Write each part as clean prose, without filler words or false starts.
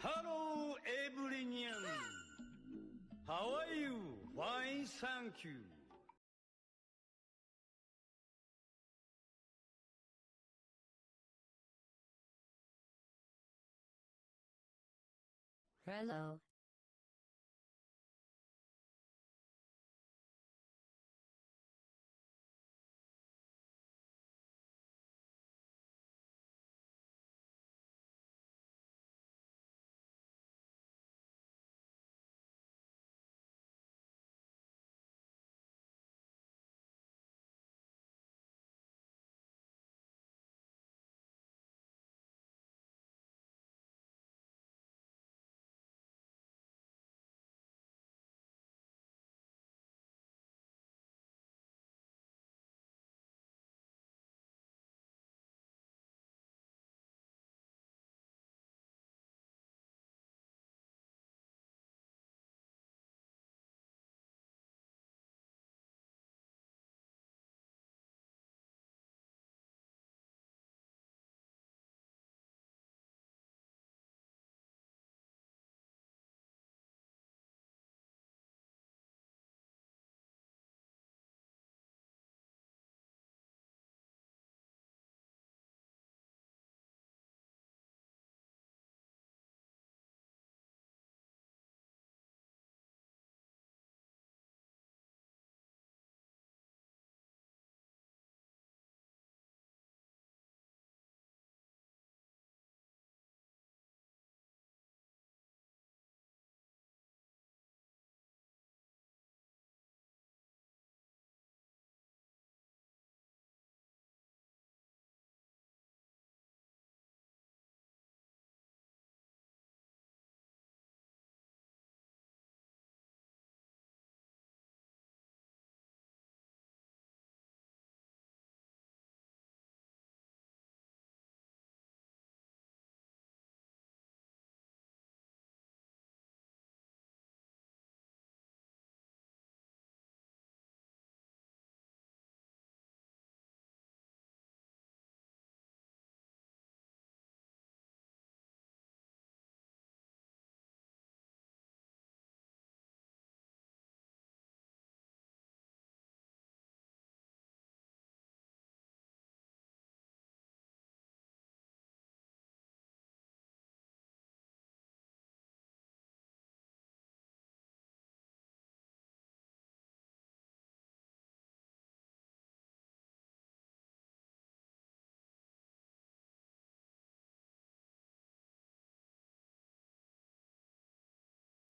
Hello, everyone. How are you? Fine, thank you. Hello.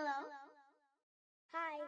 Hello. Hi.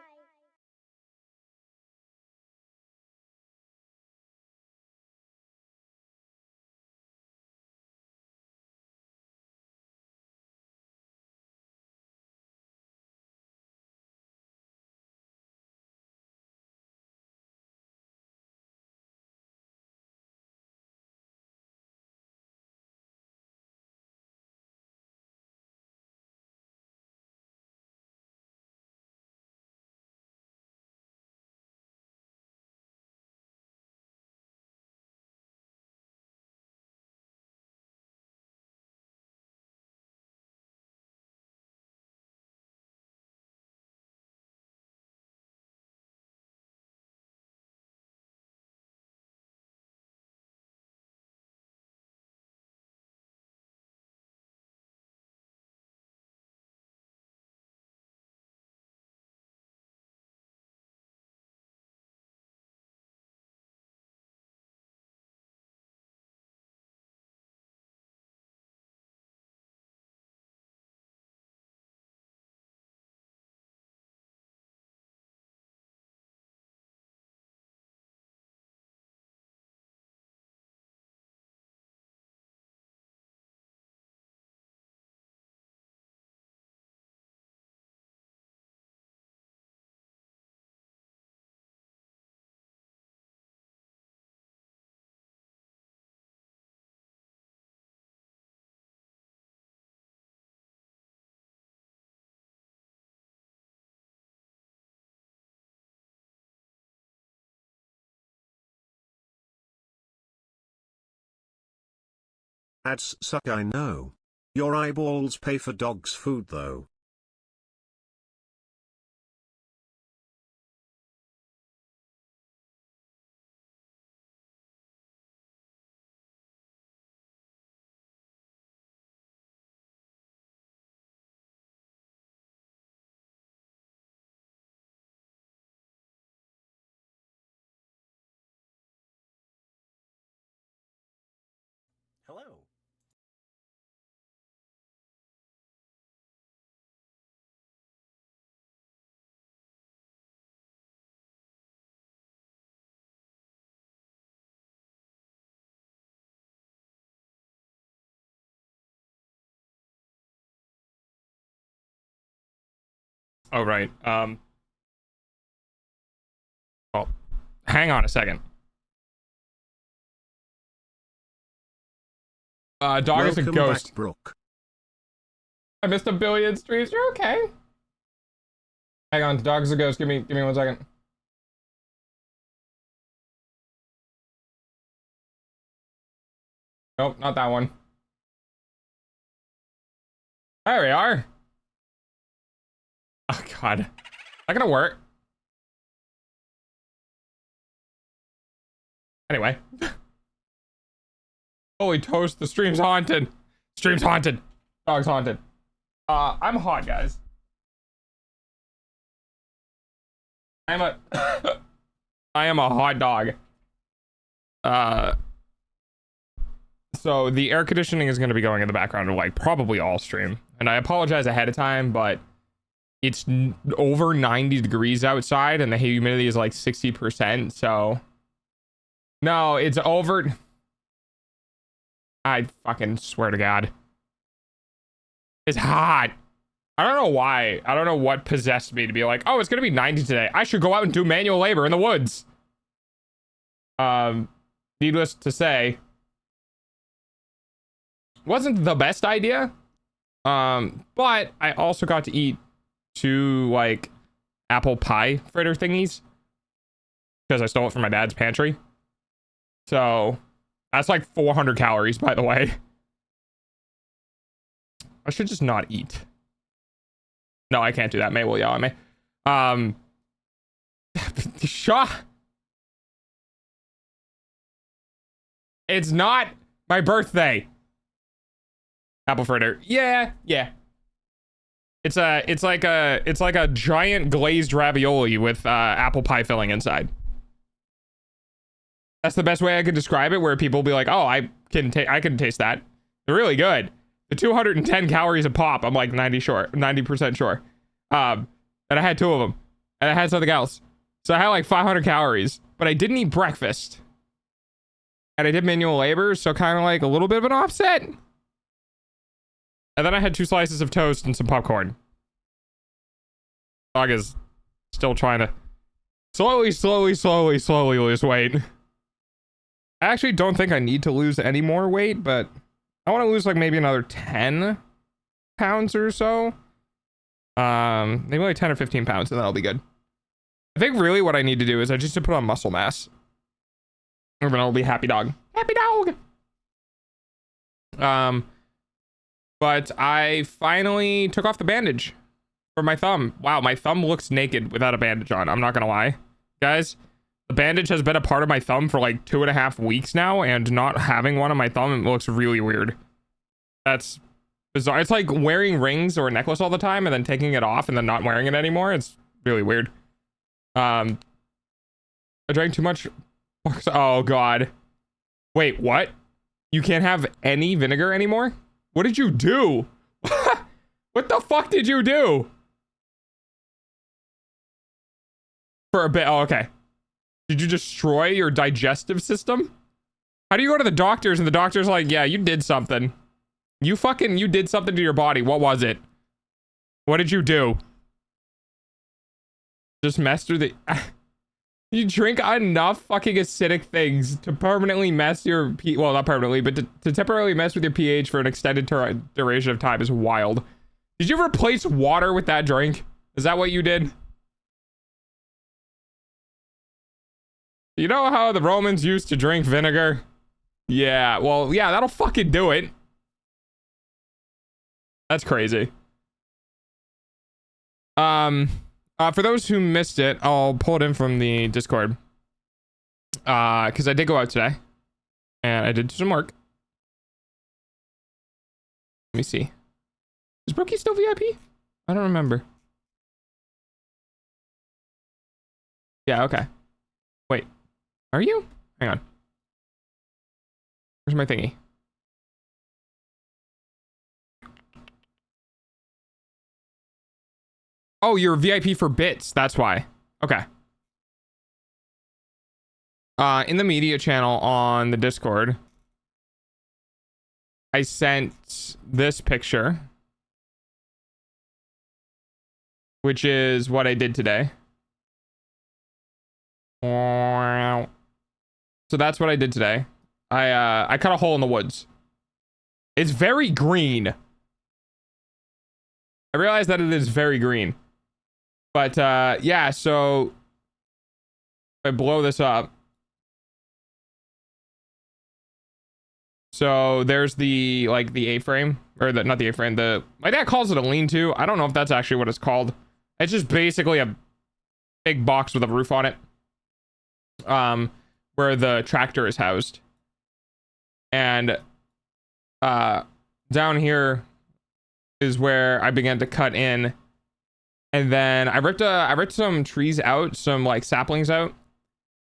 Ads suck, I know. Your eyeballs pay for dog's food though. Hello. Oh, right. Oh, hang on a second. Dog is a Welcome ghost. back, Brooke. I missed a billion streams. You're okay. Hang on, dog is a ghost. Give me 1 second. Nope, not that one. There we are. Oh god. Not gonna work. Anyway. Holy toast, the stream's haunted. Stream's haunted. Dog's haunted. I'm hot, guys. I am a hot dog. So the air conditioning is going to be going in the background of like probably all stream. And I apologize ahead of time, but it's over 90 degrees outside and the humidity is like 60%. So no, it's over. I fucking swear to God. It's hot. I don't know why. I don't know what possessed me to be like, oh, it's going to be 90 today. I should go out and do manual labor in the woods. Needless to say, wasn't the best idea. But I also got to eat 2 like apple pie fritter thingies because I stole it from my dad's pantry. So that's like 400 calories, by the way. I should just not eat. No, I can't do that. May will yell at me. Shaw. It's not my birthday. Apple fritter. Yeah. It's like a giant glazed ravioli with apple pie filling inside. That's the best way I could describe it, where people will be like, "Oh, I can taste that. They're really good." The 210 calories a pop, I'm like 90% sure. And I had 2 of them, and I had something else, so I had like 500 calories. But I didn't eat breakfast, and I did manual labor, so kind of like a little bit of an offset. And then I had 2 slices of toast and some popcorn. Dog is still trying to slowly lose weight. I actually don't think I need to lose any more weight, but I want to lose like maybe another 10 pounds or so. Maybe like 10 or 15 pounds, and that'll be good. I think really what I need to do is I just need to put on muscle mass. And then I'll be happy dog. Happy dog! But I finally took off the bandage for my thumb. Wow, my thumb looks naked without a bandage on. I'm not gonna lie. Guys, the bandage has been a part of my thumb for like 2.5 weeks now, and not having one on my thumb looks really weird. That's bizarre. It's like wearing rings or a necklace all the time and then taking it off and then not wearing it anymore. It's really weird. I drank too much. Oh god. Wait, what? You can't have any vinegar anymore? What did you do? What the fuck did you do? For a bit. Oh, okay. Did you destroy your digestive system? How do you go to the doctors and the doctor's like, yeah, you did something. You did something to your body. What was it? What did you do? Just messed with the... You drink enough fucking acidic things to permanently mess your well, not permanently, but to temporarily mess with your pH for an extended duration of time is wild. Did you replace water with that drink? Is that what you did? You know how the Romans used to drink vinegar? Yeah, well, yeah, that'll fucking do it. That's crazy. For those who missed it, I'll pull it in from the Discord. Because I did go out today. And I did some work. Let me see. Is Brookie still VIP? I don't remember. Yeah, okay. Wait. Are you? Hang on. Where's my thingy? Oh, you're VIP for bits. That's why. Okay. In the media channel on the Discord, I sent this picture, which is what I did today. So that's what I did today. I cut a hole in the woods. It's very green. I realize that it is very green. But yeah, so if I blow this up. So there's the like the A-frame, or the not the A-frame, my dad calls it a lean-to. I don't know if that's actually what it's called. It's just basically a big box with a roof on it. Where the tractor is housed. And down here is where I began to cut in. And then I ripped some trees out, some like saplings out.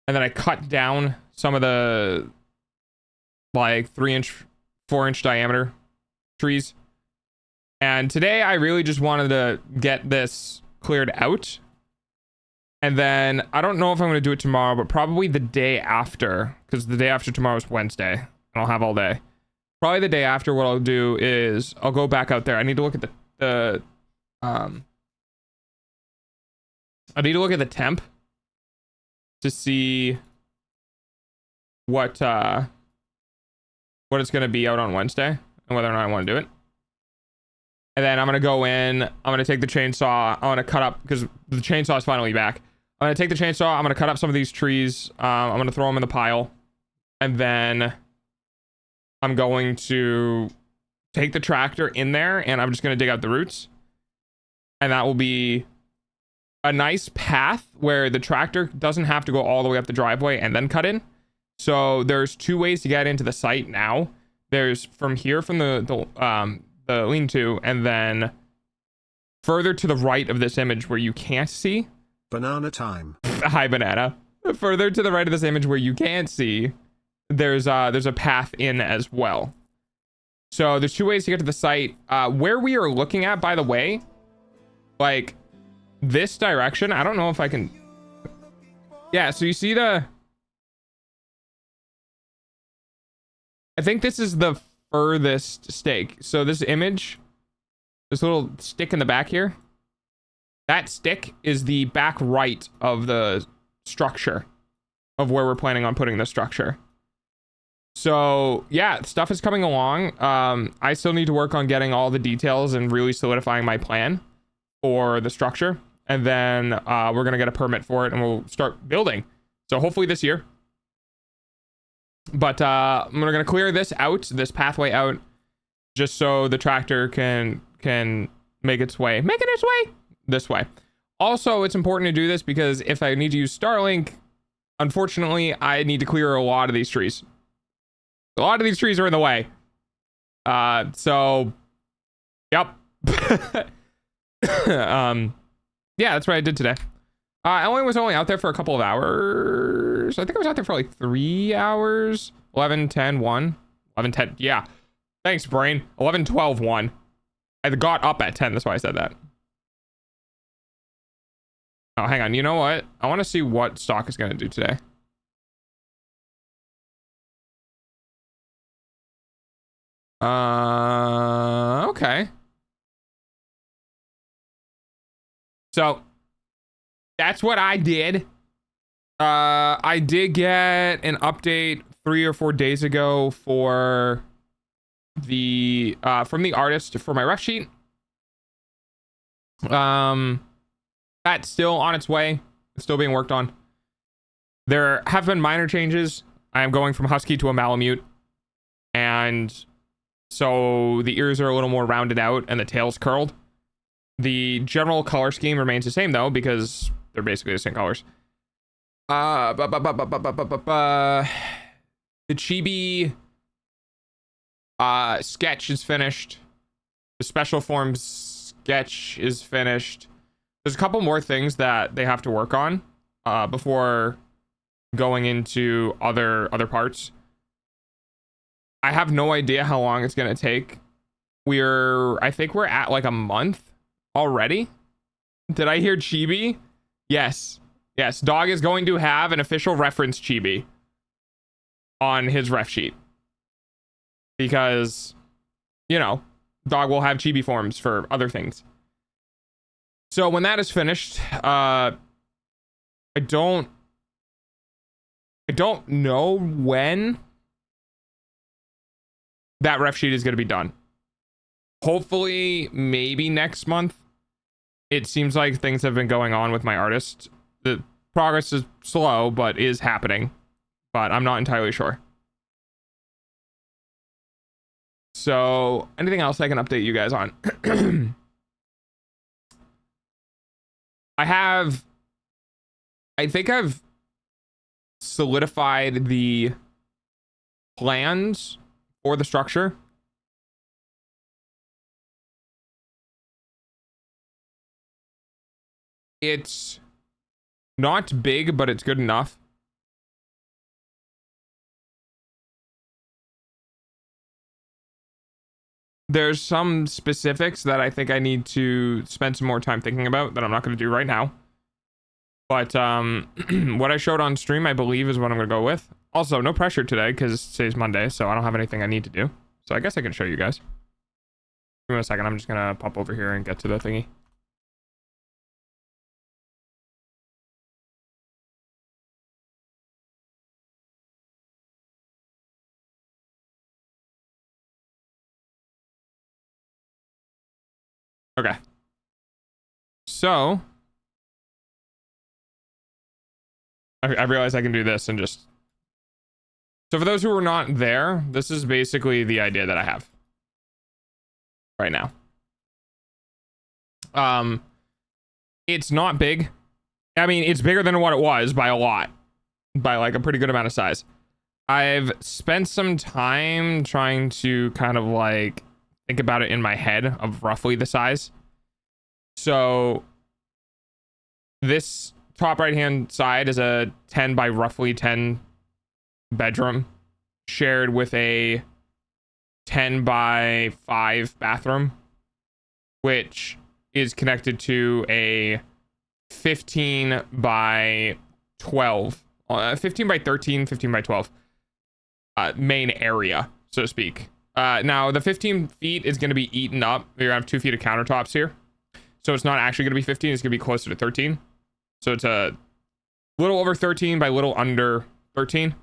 And then I cut down some of the like 3-inch, 4-inch diameter trees. And today I really just wanted to get this cleared out. And then I don't know if I'm going to do it tomorrow, but probably the day after, because the day after tomorrow is Wednesday and I'll have all day. Probably the day after, what I'll do is I'll go back out there. I need to look at the temp to see what it's going to be out on Wednesday and whether or not I want to do it. And then I'm going to go in, I'm going to take the chainsaw, I want to cut up, because the chainsaw is finally back. I'm going to take the chainsaw, I'm going to cut up some of these trees, I'm going to throw them in the pile, and then I'm going to take the tractor in there, and I'm just going to dig out the roots. And that will be a nice path where the tractor doesn't have to go all the way up the driveway and then cut in. So there's two ways to get into the site now. There's from here, from the lean-to, and then further to the right of this image where you can't see. Banana time. Hi, Banana. Further to the right of this image where you can't see, there's a path in as well. So there's two ways to get to the site. Where we are looking at, by the way, like this direction, I don't know if I can. Yeah, so you see I think this is the furthest stake. So this image, this little stick in the back here, that stick is the back right of the structure of where we're planning on putting the structure. So yeah, stuff is coming along. I still need to work on getting all the details and really solidifying my plan for the structure. And then we're going to get a permit for it and we'll start building. So hopefully this year. But we're going to clear this out, this pathway out, just so the tractor can make its way this way. Also, it's important to do this because if I need to use Starlink, unfortunately, I need to clear a lot of these trees. A lot of these trees are in the way. So, yep. Yeah, that's what I did today. I was only out there for a couple of hours. I think I was out there for like 3 hours. 11, 10, 1. 11, 10. Yeah. Thanks, brain. 11, 12, 1. I got up at 10. That's why I said that. Oh, hang on. You know what? I want to see what stock is going to do today. Okay. So that's what I did. I did get an update 3 or 4 days ago for the from the artist for my ref sheet. That's still on its way. It's still being worked on. There have been minor changes. I am going from Husky to a Malamute, and So the ears are a little more rounded out and the tail's curled. The general color scheme remains the same though, because they're basically the same colors. The chibi sketch is finished. The special form sketch is finished. There's a couple more things that they have to work on before going into other parts. I have no idea how long it's gonna take. I think we're at like a month already. Did I hear chibi? Yes. Dog is going to have an official reference chibi on his ref sheet, because, you know, Dog will have chibi forms for other things. So when that is finished, I don't know when that ref sheet is going to be done. Hopefully, maybe next month. It seems like things have been going on with my artist. The progress is slow, but is happening. But I'm not entirely sure. So, anything else I can update you guys on? I think I've solidified the plans for the structure. It's not big, but it's good enough. There's some specifics that I think I need to spend some more time thinking about that I'm not going to do right now. But what I showed on stream, I believe, is what I'm going to go with. Also, no pressure today because today's Monday, so I don't have anything I need to do. So I guess I can show you guys. Give me a second. I'm just going to pop over here and get to the thingy. Okay. So I realize I can do this and just... So for those who are not there, this is basically the idea that I have right now. It's not big. I mean, it's bigger than what it was by a lot, by like a pretty good amount of size. I've spent some time trying to kind of like think about it in my head of roughly the size. So this top right hand side is a 10 by roughly 10 bedroom shared with a 10 by 5 bathroom, which is connected to a 15 by 12 15 by 13 15 by 12 main area, so to speak. Now the 15 feet is going to be eaten up. You're gonna have 2 feet of countertops here, so it's not actually going to be 15. It's going to be closer to 13. So it's a little over 13 by little under 13.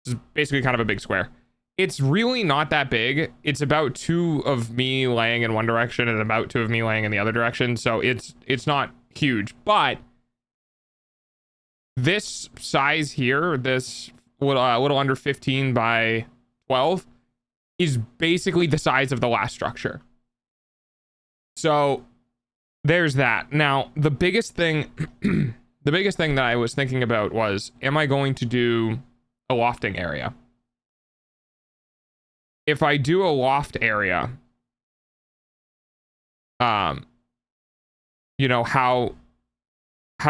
This is basically kind of a big square. It's really not that big. It's about 2 of me laying in one direction and about 2 of me laying in the other direction. So it's not huge, but this size here, this little under 15 by 12, is basically the size of the last structure. So there's that. Now, the biggest thing, the biggest thing that I was thinking about was, am I going to do a lofting area? If I do a loft area, you know, how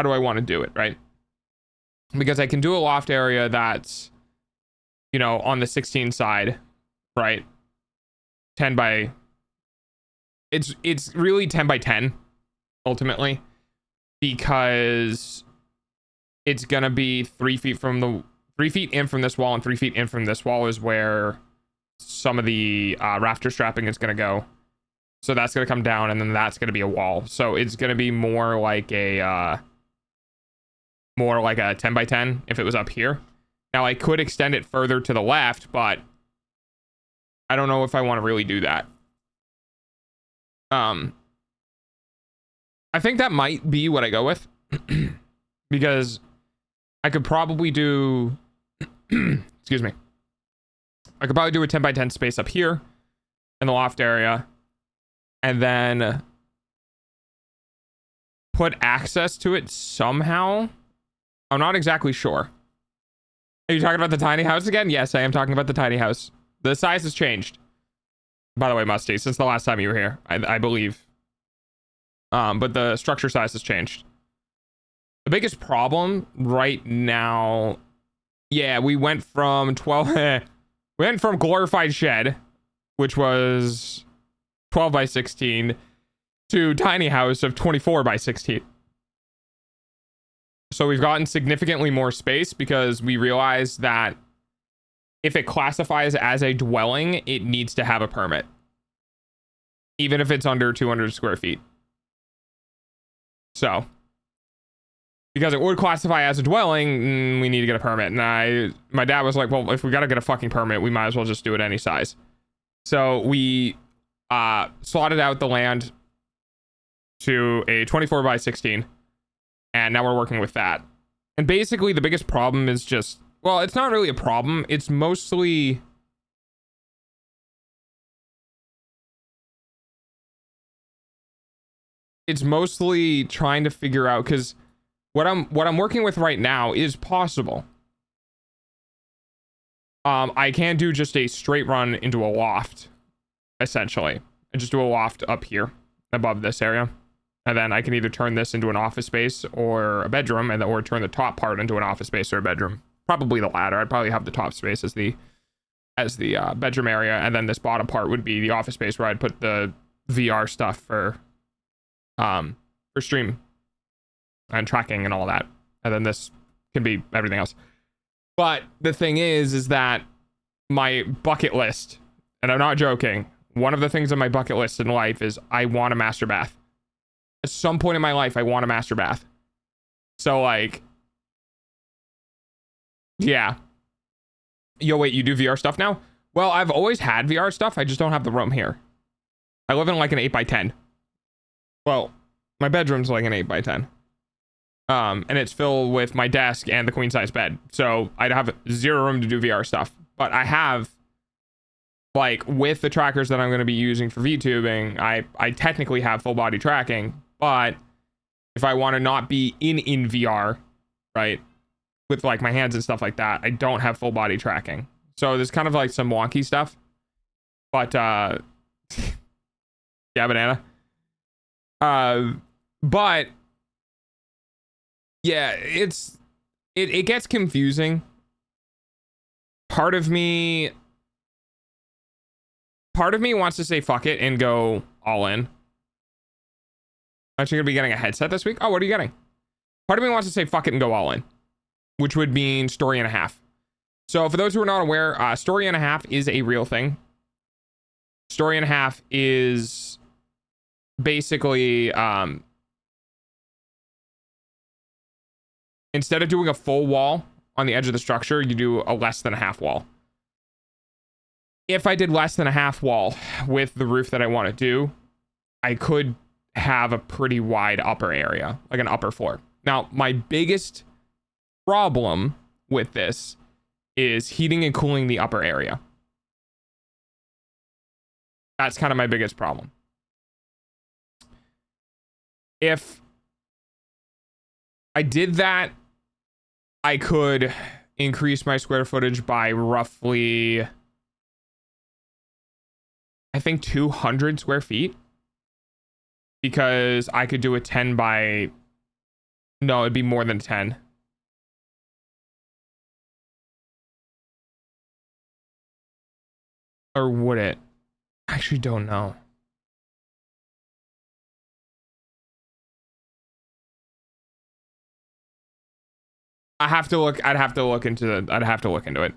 do I want to do it, right? Because I can do a loft area that's, you know, on the 16 side, right? 10 by, it's really 10 by 10 ultimately, because it's gonna be 3 feet in from this wall and 3 feet in from this wall is where some of the rafter strapping is gonna go. So that's gonna come down, and then that's gonna be a wall. So it's gonna be more like a 10 by 10 if it was up here. Now I could extend it further to the left, but I don't know if I want to really do that. I think that might be what I go with, because I could probably do excuse me, I could probably do a 10 by 10 space up here, in the loft area, and then put access to it somehow. I'm not exactly sure. Are you talking about the tiny house again? Yes, I am talking about the tiny house. The size has changed, by the way, Musty, since the last time you were here, I believe. But the structure size has changed. The biggest problem right now, yeah, we went from 12 we went from glorified shed, which was 12 by 16, to tiny house of 24 by 16. So we've gotten significantly more space because we realized that if it classifies as a dwelling, it needs to have a permit, even if it's under 200 square feet. So because it would classify as a dwelling, we need to get a permit. And my dad was like, well, if we got to get a fucking permit, we might as well just do it any size. So we slotted out the land to a 24 by 16. And now we're working with that. And basically the biggest problem is just, well, it's not really a problem. It's mostly trying to figure out, because what I'm working with right now is possible. I can do just a straight run into a loft, essentially, and just do a loft up here above this area. And then I can either turn this into an office space or a bedroom, or turn the top part into an office space or a bedroom. Probably the latter. I'd probably have the top space as the bedroom area, and then this bottom part would be the office space where I'd put the VR stuff for stream and tracking and all that. And then this can be everything else. But the thing is that my bucket list, and I'm not joking, one of the things on my bucket list in life is I want a master bath. At some point in my life, I want a master bath. So, like, yeah. Yo, wait, you do VR stuff now? Well, I've always had VR stuff. I just don't have the room here. I live in like an 8x10. Well, my bedroom's like an 8x10. And it's filled with my desk and the queen size bed. So I'd have zero room to do VR stuff. But I have, like, with the trackers that I'm going to be using for VTubing, I technically have full body tracking. But if I want to not be in VR, right, with like my hands and stuff like that, I don't have full body tracking. So there's kind of like some wonky stuff. But yeah, banana. But yeah, it gets confusing. Part of me wants to say fuck it and go all in. I'm actually gonna be getting a headset this week. Oh, what are you getting? Part of me wants to say fuck it and go all in, which would mean story and a half. So for those who are not aware, story and a half is a real thing. Story and a half is basically instead of doing a full wall on the edge of the structure, you do a less than a half wall. If I did less than a half wall with the roof that I want to do, I could have a pretty wide upper area, like an upper floor. Now, my biggest problem with this is heating and cooling the upper area. That's kind of my biggest problem. If I did that, I could increase my square footage by roughly, I think, 200 square feet. Because I could do a 10 by... No, it'd be more than 10. Or would it? I actually don't know. I'd have to look into it.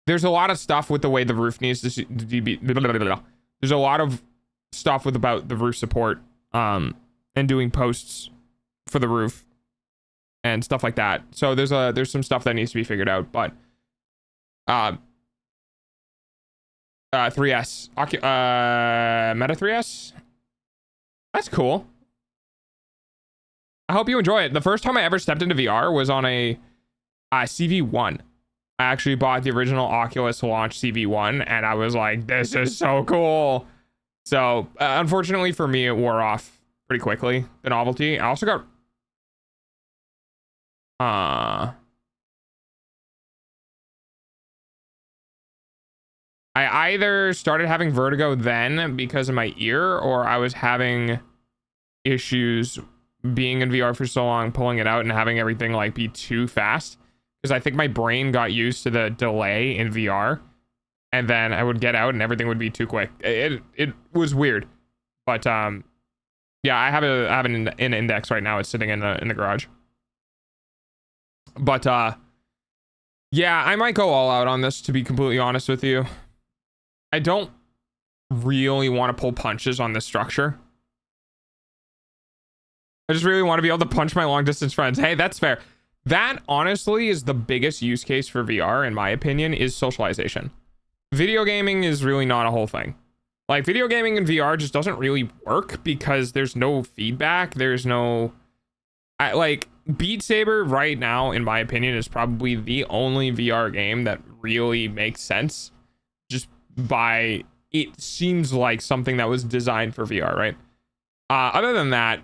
There's a lot of stuff with the way the roof needs to be. There's a lot of stuff with about the roof support. And doing posts for the roof and stuff like that. So there's some stuff that needs to be figured out, but 3S Meta 3S, that's cool. I hope you enjoy it. The first time I ever stepped into VR was on a CV1. I actually bought the original Oculus launch CV1, and I was like, this is so cool. So unfortunately for me, it wore off pretty quickly, the novelty. I also got I either started having vertigo then because of my ear, or I was having issues being in VR for so long, pulling it out and having everything like be too fast, because I think my brain got used to the delay in VR, and then I would get out and everything would be too quick. It was weird, but yeah, I have an index right now. It's sitting in the garage. But yeah, I might go all out on this, to be completely honest with you. I don't really want to pull punches on this structure. I just really want to be able to punch my long distance friends. Hey, that's fair. That honestly is the biggest use case for VR, in my opinion, is socialization. Video gaming is really not a whole thing. Like, video gaming in VR just doesn't really work because there's no feedback. There's no... like, Beat Saber right now, in my opinion, is probably the only VR game that really makes sense. Just by... it seems like something that was designed for VR, right? Other than that,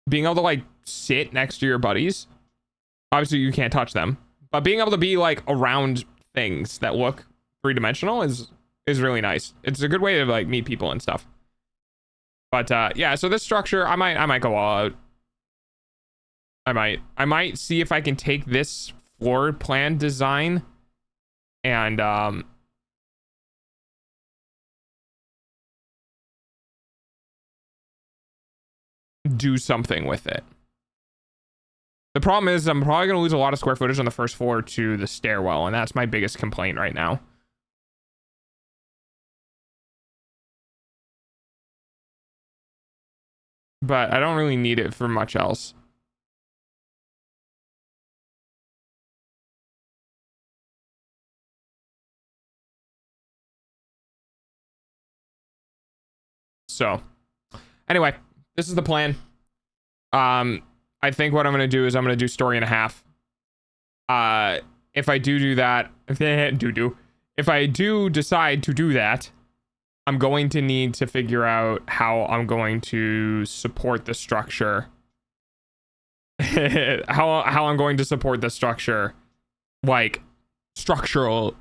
being able to, like, sit next to your buddies... obviously, you can't touch them. But being able to be, like, around things that look three-dimensional is really nice. It's a good way to, like, meet people and stuff. But, yeah, so this structure, I might go all out. I might see if I can take this floor plan design and do something with it. The problem is I'm probably going to lose a lot of square footage on the first floor to the stairwell, and that's my biggest complaint right now. But I don't really need it for much else. So, anyway, this is the plan. I think what I'm going to do is I'm going to do story and a half. If I do that, if I do decide to do that, I'm going to need to figure out how I'm going to support the structure. how I'm going to support the structure, like structurally,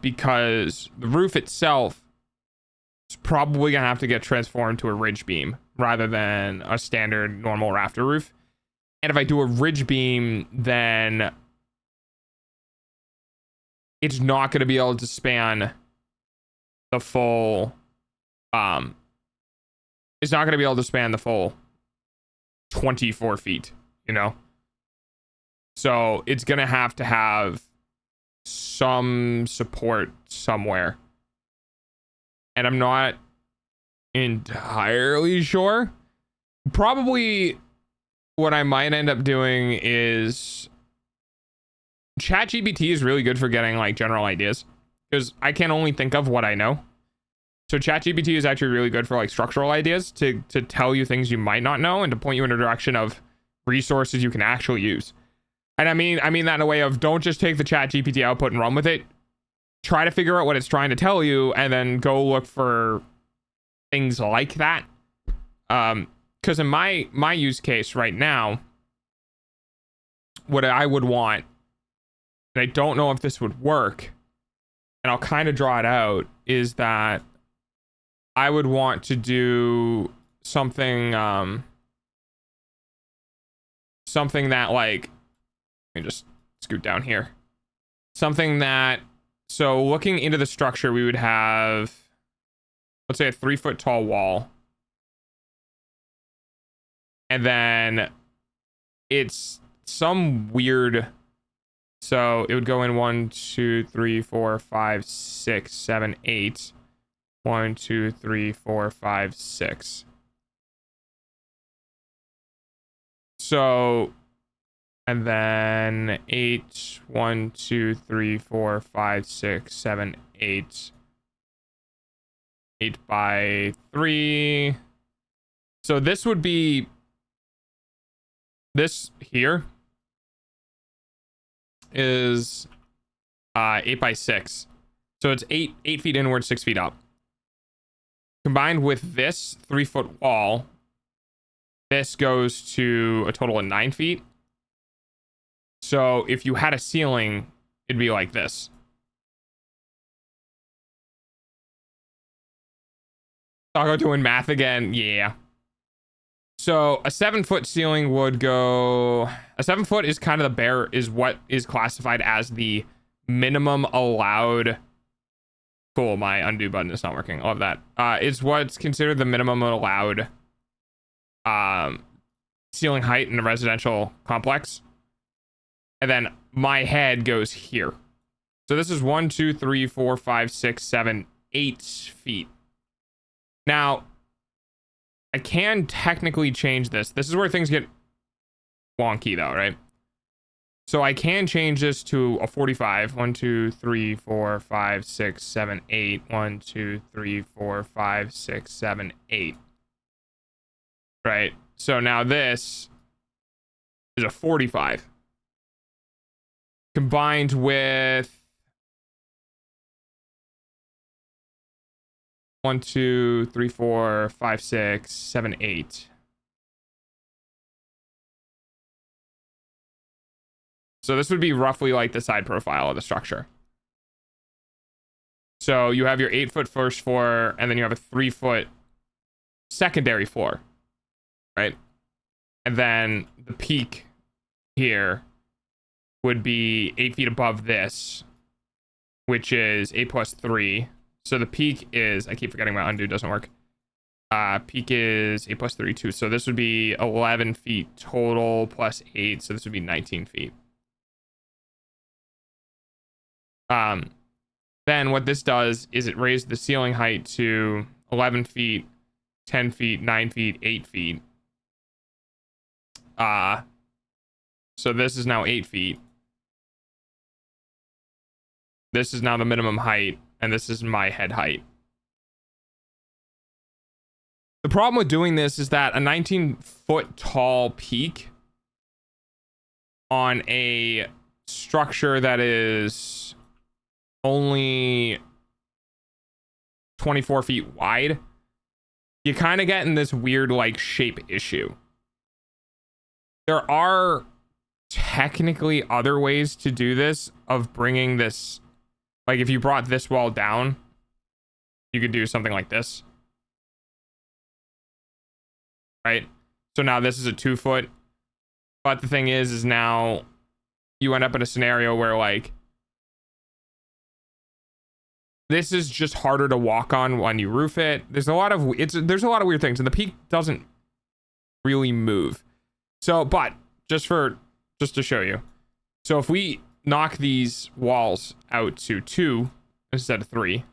because the roof itself is probably gonna have to get transformed to a ridge beam rather than a standard normal rafter roof. And if I do a ridge beam, then it's not going to be able to span the full, it's not going to be able to span the full 24 feet, you know? So it's going to have some support somewhere. And I'm not entirely sure. Probably what I might end up doing is ChatGPT is really good for getting like general ideas, because I can only think of what I know. So ChatGPT is actually really good for like structural ideas to tell you things you might not know and to point you in a direction of resources you can actually use. And I mean that in a way of, don't just take the ChatGPT output and run with it. Try to figure out what it's trying to tell you and then go look for things like that. Because in my use case right now, what I would want, and I don't know if this would work, and I'll kind of draw it out, is that I would want to do something, something that, like, let me just scoot down here. Something that, so looking into the structure, we would have, let's say, a 3-foot tall wall. And then it's some weird, so it would go in 1, 2, 3, 4, 5, 6, 7, 8. 1, 2, 3, 4, 5, 6. So, and then 8, 1, 2, 3, 4, 5, 6, 7, 8. 8 by 3. So this would be, this here is 8 by 6. So it's 8 feet inward, 6 feet up. Combined with this 3-foot wall, this goes to a total of 9 feet. So if you had a ceiling, it'd be like this. I'll go doing math again. Yeah. So a 7-foot ceiling would go, a 7 foot is kind of the bare, is what is classified as the minimum allowed. Cool. My undo button is not working. I love that. It's what's considered the minimum allowed ceiling height in a residential complex. And then my head goes here. So this is 1, 2, 3, 4, 5, 6, 7, 8 feet. Now, I can technically change this. This is where things get wonky though, right? So I can change this to a 45. 1, 2, 3, 4, 5, 6, 7, 8. 1, 2, 3, 4, 5, 6, 7, 8. Right? So now this is a 45. Combined with 1, 2, 3, 4, 5, 6, 7, 8. So this would be roughly like the side profile of the structure. So you have your 8-foot first floor, and then you have a 3-foot secondary floor, right? And then the peak here would be 8 feet above this, which is 8 plus 3. So the peak is, I keep forgetting my undo doesn't work. Peak is 8 plus 3, 2. So this would be 11 feet total plus 8. So this would be 19 feet. Then what this does is it raised the ceiling height to 11 feet, 10 feet, 9 feet, 8 feet. So this is now 8 feet. This is now the minimum height, and this is my head height. The problem with doing this is that a 19-foot tall peak on a structure that is only 24 feet wide, you kind of get in this weird like shape issue. There are technically other ways to do this, of bringing this, like if you brought this wall down, you could do something like this, right? So now this is a 2-foot, but the thing is now you end up in a scenario where like this is just harder to walk on when you roof it. There's a lot of weird things, and the peak doesn't really move. So, but just to show you, so if we knock these walls out to 2 instead of 3,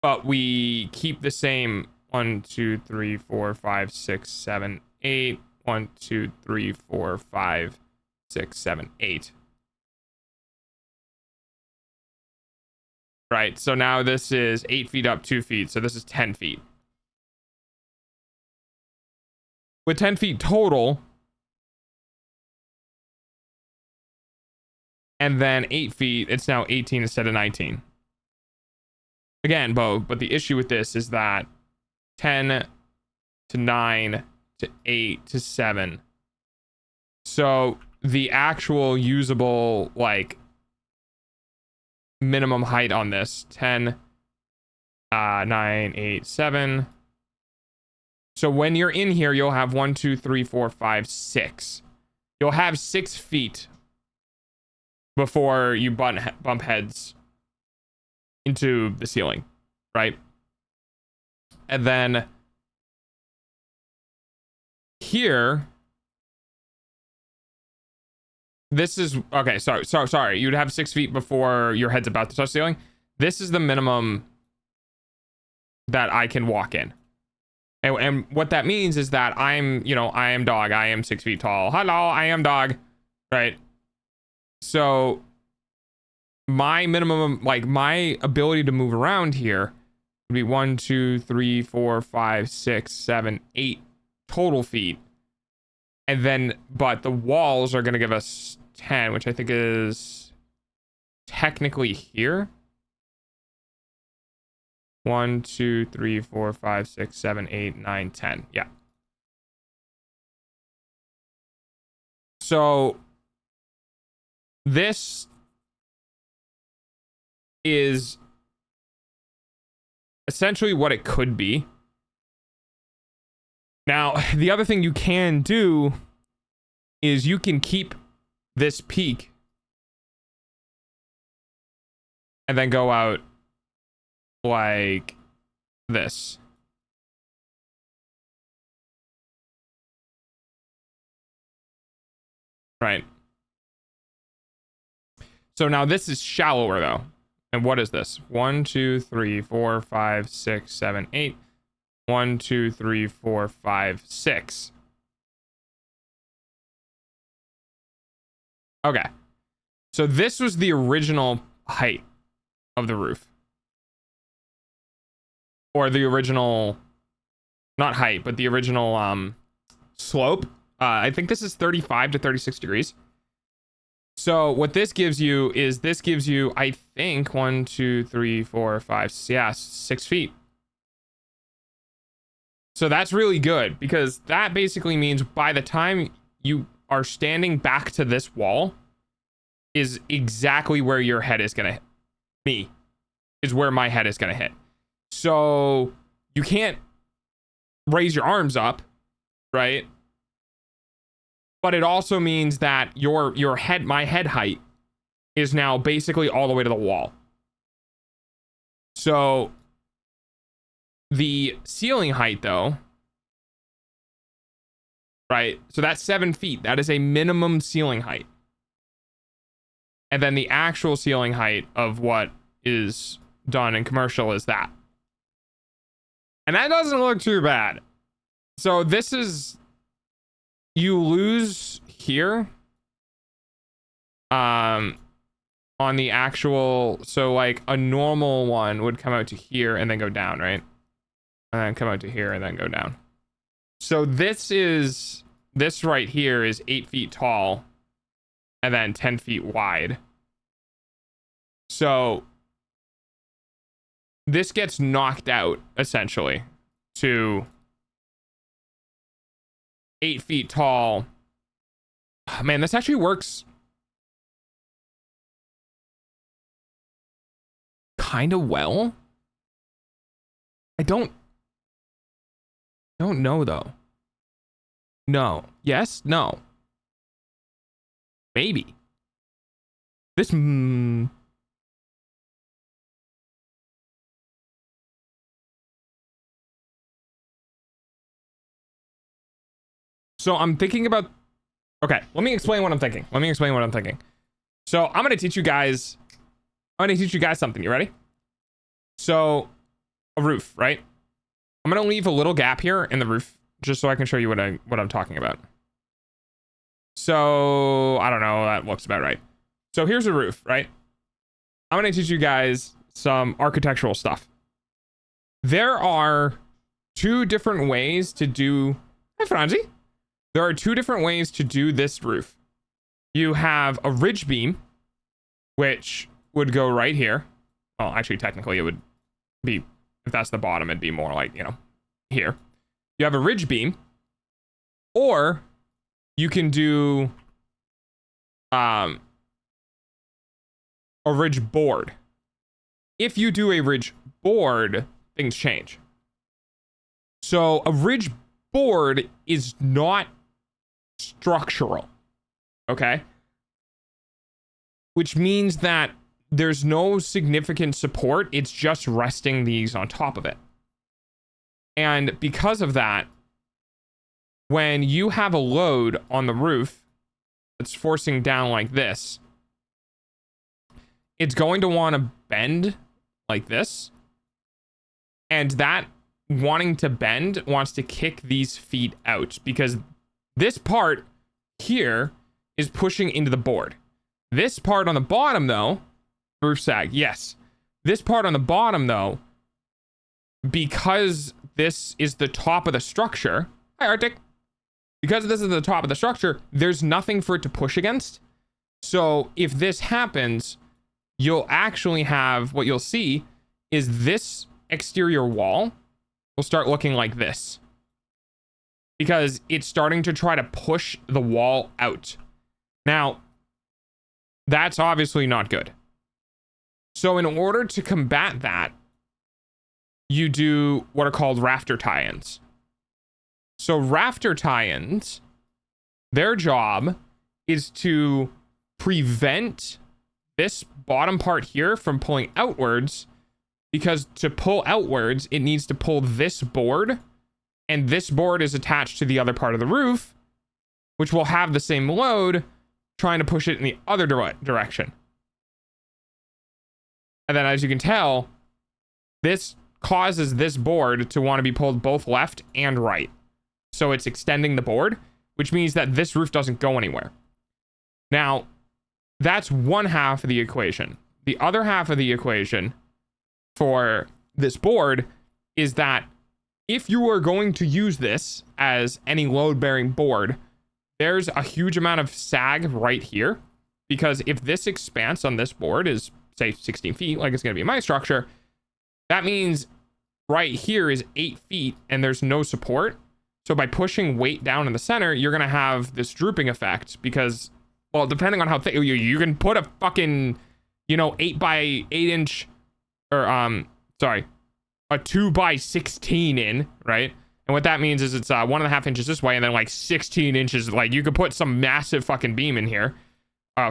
but we keep the same 1, 2, 3, 4, 5, 6, 7, 8. 1, 2, 3, 4, 5, 6, 7, 8. Right, so now this is 8 feet up, 2 feet, so this is 10 feet. With 10 feet total, and then 8 feet, it's now 18 instead of 19. Again, but the issue with this is that 10 to 9 to 8 to 7. So the actual usable like minimum height on this 10, 9, 8, 7. So when you're in here, you'll have 1, 2, 3, 4, 5, 6. You'll have 6 feet before you bump heads into the ceiling, right? And then here, this is okay. Sorry. You'd have 6 feet before your head's about to touch the ceiling. This is the minimum that I can walk in. And what that means is that I am dog. I am 6 feet tall. Hello, I am dog. Right. So my minimum, like my ability to move around here would be 1, 2, 3, 4, 5, 6, 7, 8 total feet. And then, but the walls are going to give us 10, which I think is technically here. 1, 2, 3, 4, 5, 6, 7, 8, 9, 10. Yeah. So this is essentially what it could be. Now, the other thing you can do is you can keep this peak and then go out like this. Right. So now this is shallower though. And what is this? 1, 2, 3, 4, 5, 6, 7, 8. 1, 2, 3, 4, 5, 6. Okay. So this was the original height of the roof. Or the original, not height, but the original slope. I think this is 35 to 36 degrees. So what this gives you is I think 1, 2, 3, 4, 5, yeah, 6 feet. So that's really good because that basically means by the time you are standing back to this wall is exactly where your head is going to hit. Is where my head is going to hit. So you can't raise your arms up, right? But it also means that my head height is now basically all the way to the wall. So the ceiling height though, right? So that's 7 feet. That is a minimum ceiling height. And then the actual ceiling height of what is done in commercial is that. And that doesn't look too bad. So this is, you lose here on the actual, so like a normal one would come out to here and then go down, right? And then come out to here and then go down. So this right here is 8 feet tall and then 10 feet wide. So this gets knocked out essentially to 8 feet tall. Man, this actually works kind of well. I don't know though. No. Yes. No. Maybe. This. So I'm thinking about. Okay, let me explain what I'm thinking. So I'm gonna teach you guys. Something. You ready? So, a roof, right? I'm gonna leave a little gap here in the roof just so I can show you what I'm talking about. So I don't know. That looks about right. So here's a roof, right? I'm gonna teach you guys some architectural stuff. There are 2 different ways to do. Hi, Franzi. There are 2 different ways to do this roof. You have a ridge beam, which would go right here. Well, actually, technically, it would be, if that's the bottom, it'd be more like, here. You have a ridge beam, or you can do a ridge board. If you do a ridge board, things change. So a ridge board is not structural, okay? Which means that there's no significant support. It's just resting these on top of it. And because of that, when you have a load on the roof that's forcing down like this, it's going to want to bend like this. And that wanting to bend wants to kick these feet out because this part here is pushing into the board. This part on the bottom, though, roof sag, yes. This part on the bottom, though, because this is the top of the structure. Hi, Arctic. Because this is the top of the structure, there's nothing for it to push against. So if this happens, you'll actually have, what you'll see is this exterior wall will start looking like this, because it's starting to try to push the wall out. Now, that's obviously not good. So in order to combat that, you do what are called rafter tie-ins. So rafter tie-ins, their job is to prevent this bottom part here from pulling outwards, because to pull outwards, it needs to pull this board, and this board is attached to the other part of the roof, which will have the same load, trying to push it in the other direction. And then, as you can tell, this causes this board to want to be pulled both left and right. So it's extending the board, which means that this roof doesn't go anywhere. Now, that's one half of the equation. The other half of the equation for this board is that if you are going to use this as any load-bearing board, there's a huge amount of sag right here, because if this expanse on this board is, say, 16 feet, like it's going to be in my structure, that means right here is 8 feet and there's no support. So by pushing weight down in the center, you're going to have this drooping effect, because, well, depending on how thick, you can put a fucking, 8 by 8 inch, or, a 2 by 16 in, right? And what that means is it's 1.5 inches this way, and then like 16 inches, like you could put some massive fucking beam in here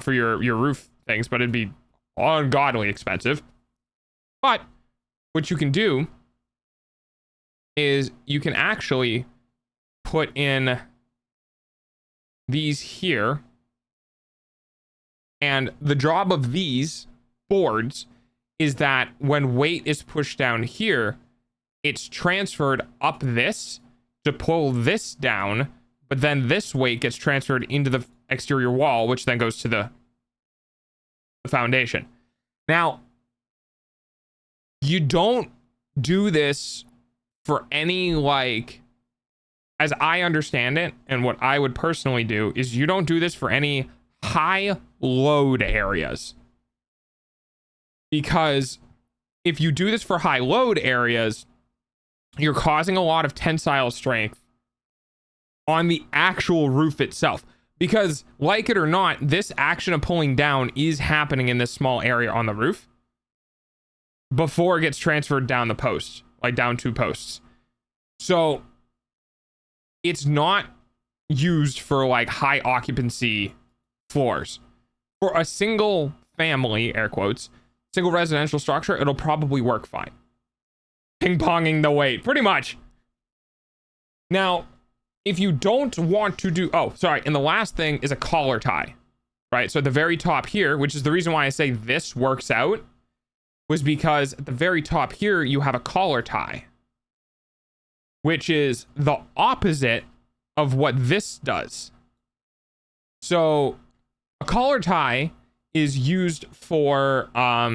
for your roof things, but it'd be ungodly expensive. But what you can do is you can actually put in these here, and the job of these boards is that when weight is pushed down here, it's transferred up this to pull this down, but then this weight gets transferred into the exterior wall, which then goes to the foundation. Now, you don't do this for any, like, as I understand it, and what I would personally do is you don't do this for any high load areas. Because if you do this for high load areas, you're causing a lot of tensile strength on the actual roof itself. Because, like it or not, this action of pulling down is happening in this small area on the roof before it gets transferred down the post, like down 2 posts. So it's not used for like high occupancy floors. For a single family, air quotes, single residential structure, it'll probably work fine. Ping-ponging the weight, pretty much. Now, if you don't want to do, and the last thing is a collar tie, right? So at the very top here, which is the reason why I say this works out, was because at the very top here, you have a collar tie, which is the opposite of what this does. So a collar tie is used for, how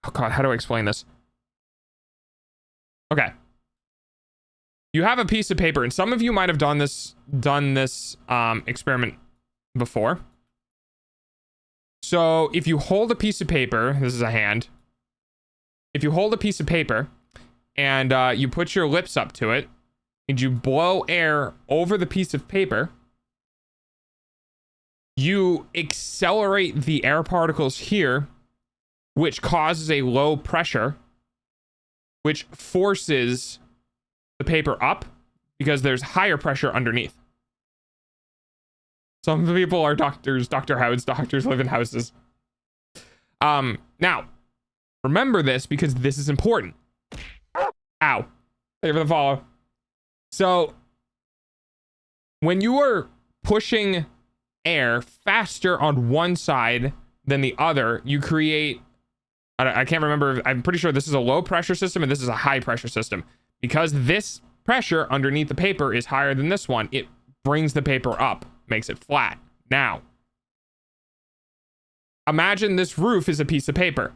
do I explain this? Okay. You have a piece of paper, and some of you might have done this experiment before. So if you hold a piece of paper, this is a hand. If you hold a piece of paper and you put your lips up to it and you blow air over the piece of paper, you accelerate the air particles here, which causes a low pressure, which forces the paper up because there's higher pressure underneath. Some people are doctors, Dr. Howe's doctors live in houses. Now, remember this because this is important. Ow. Thank you for the follow. So, when you are pushing air faster on one side than the other, you create, I can't remember, I'm pretty sure this is a low pressure system and this is a high pressure system. Because this pressure underneath the paper is higher than this one, it brings the paper up, makes it flat. Now, imagine this roof is a piece of paper.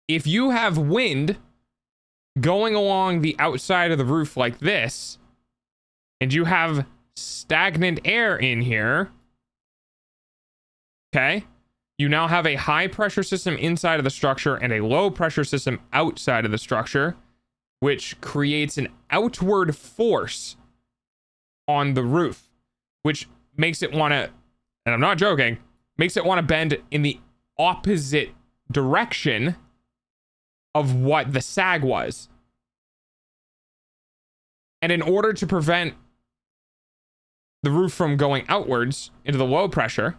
If you have wind going along the outside of the roof like this, and you have stagnant air in here, okay, you now have a high pressure system inside of the structure and a low pressure system outside of the structure, which creates an outward force on the roof, which makes it want to, and I'm not joking, makes it want to bend in the opposite direction of what the sag was. And in order to prevent the roof from going outwards into the low pressure,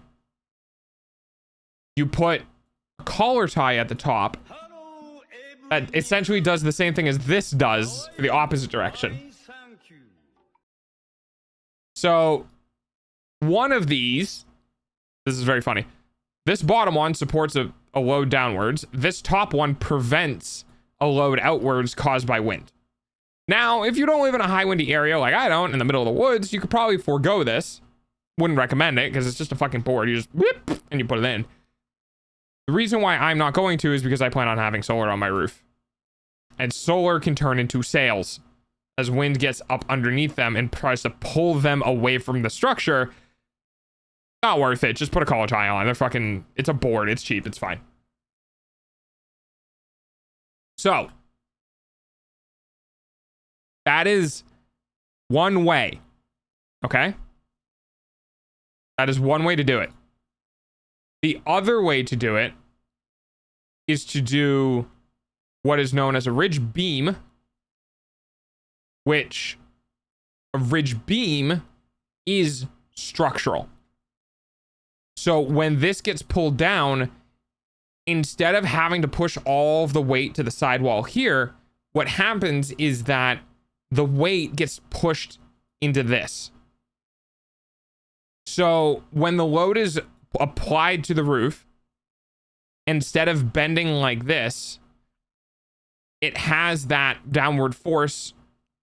you put a collar tie at the top that essentially does the same thing as this does for the opposite direction. So one of these, this is very funny. This bottom one supports a load downwards. This top one prevents a load outwards caused by wind. Now, if you don't live in a high windy area like I don't, in the middle of the woods, you could probably forego this. Wouldn't recommend it because it's just a fucking board. You just whip and you put it in. The reason why I'm not going to is because I plan on having solar on my roof. And solar can turn into sails as wind gets up underneath them and tries to pull them away from the structure. Not worth it. Just put a collar tie on. They're fucking, it's a board. It's cheap. It's fine. So that is one way. Okay? That is one way to do it. The other way to do it is to do what is known as a ridge beam, which a ridge beam is structural. So when this gets pulled down, instead of having to push all of the weight to the sidewall here, what happens is that the weight gets pushed into this. So when the load is applied to the roof, instead of bending like this, it has that downward force.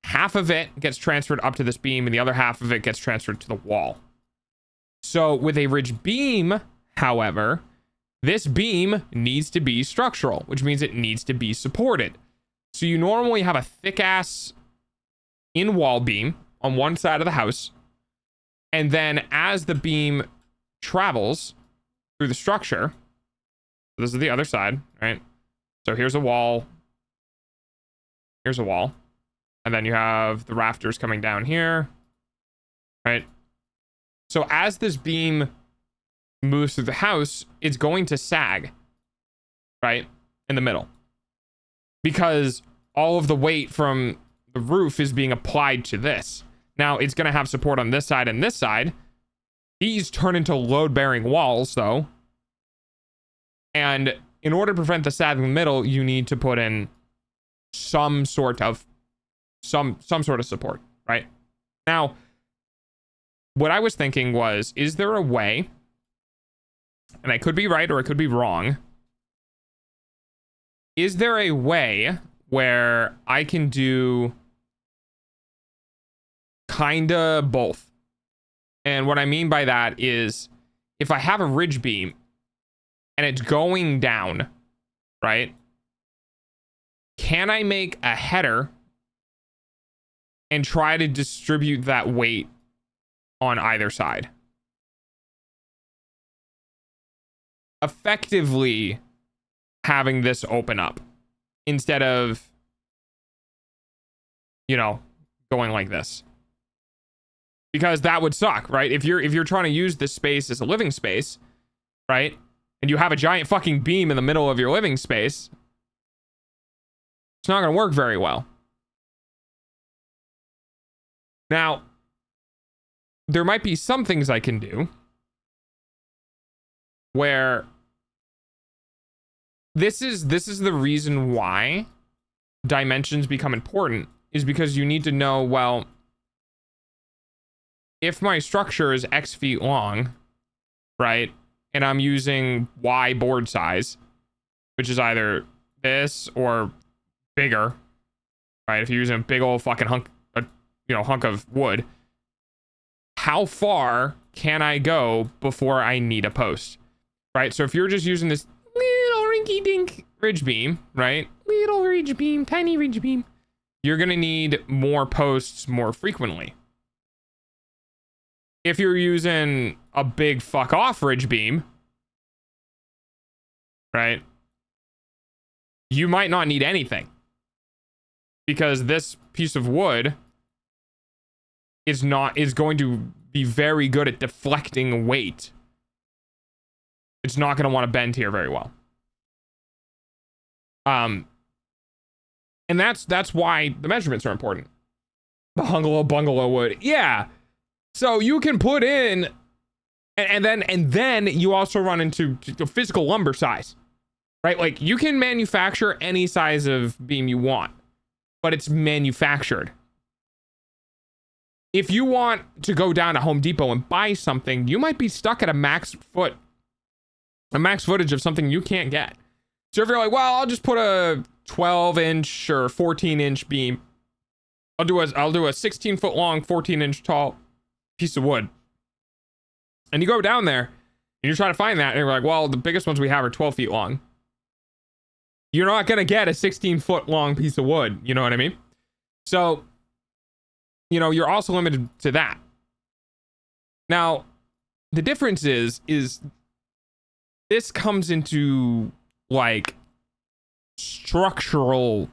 Half of it gets transferred up to this beam and the other half of it gets transferred to the wall. So with a ridge beam, however, this beam needs to be structural, which means it needs to be supported. So you normally have a thick ass in-wall beam on one side of the house, and then as the beam travels through the structure, this is the other side, right? So here's a wall, here's a wall, and then you have the rafters coming down here, right? So as this beam moves through the house, it's going to sag, right, in the middle, because all of the weight from the roof is being applied to this. Now it's going to have support on this side and this side. These turn into load-bearing walls, though. And in order to prevent the sag in the middle, you need to put in some sort of support, right? Now, what I was thinking was, is there a way, and I could be right or I could be wrong, is there a way where I can do kinda both? And what I mean by that is, if I have a ridge beam and it's going down, right? Can I make a header and try to distribute that weight on either side? Effectively having this open up instead of, you know, going like this. Because that would suck, right? If you're trying to use this space as a living space, right? And you have a giant fucking beam in the middle of your living space, it's not going to work very well. Now, there might be some things I can do where this is the reason why dimensions become important, is because you need to know, well, if my structure is X feet long, right, and I'm using Y board size, which is either this or bigger, right? If you're using a big old fucking hunk of wood, how far can I go before I need a post, right? So if you're just using this little rinky-dink ridge beam, right? Little ridge beam, tiny ridge beam, you're gonna need more posts more frequently. If you're using a big fuck off ridge beam, right? You might not need anything because this piece of wood is going to be very good at deflecting weight. It's not going to want to bend here very well. And that's why the measurements are important. The bungalow wood. Yeah. So you can put in and then you also run into the physical lumber size. Right? Like you can manufacture any size of beam you want, but it's manufactured. If you want to go down to Home Depot and buy something, you might be stuck at a max footage of something you can't get. So if you're like, well, I'll just put a 12-inch or 14-inch beam. I'll do a 16-foot long, 14-inch tall piece of wood. And you go down there and you're trying to find that, and you're like, well, the biggest ones we have are 12 feet long. You're not going to get a 16-foot long piece of wood. You know what I mean? So, you're also limited to that. Now, the difference is this comes into like structurally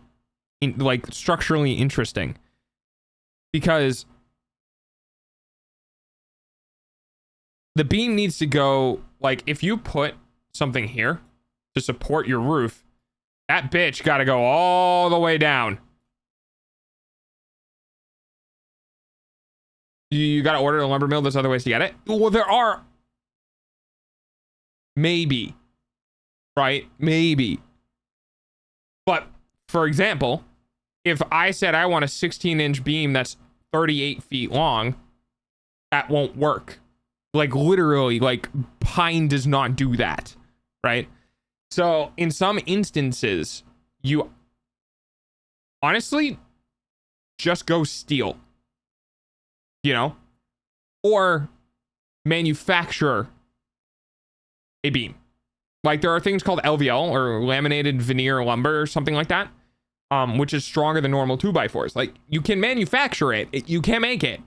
interesting, because the beam needs to go, like, if you put something here to support your roof, that bitch got to go all the way down. You got to order a lumber mill. There's other ways to get it. Well, there are. Maybe. Right? Maybe. But, for example, if I said I want a 16-inch beam that's 38 feet long, that won't work. Like, literally, like, pine does not do that. Right? So, in some instances, you honestly just go steel. Or manufacture a beam. Like, there are things called LVL, or laminated veneer lumber, or something like that, which is stronger than normal 2x4s. Like, you can manufacture it, you can make it,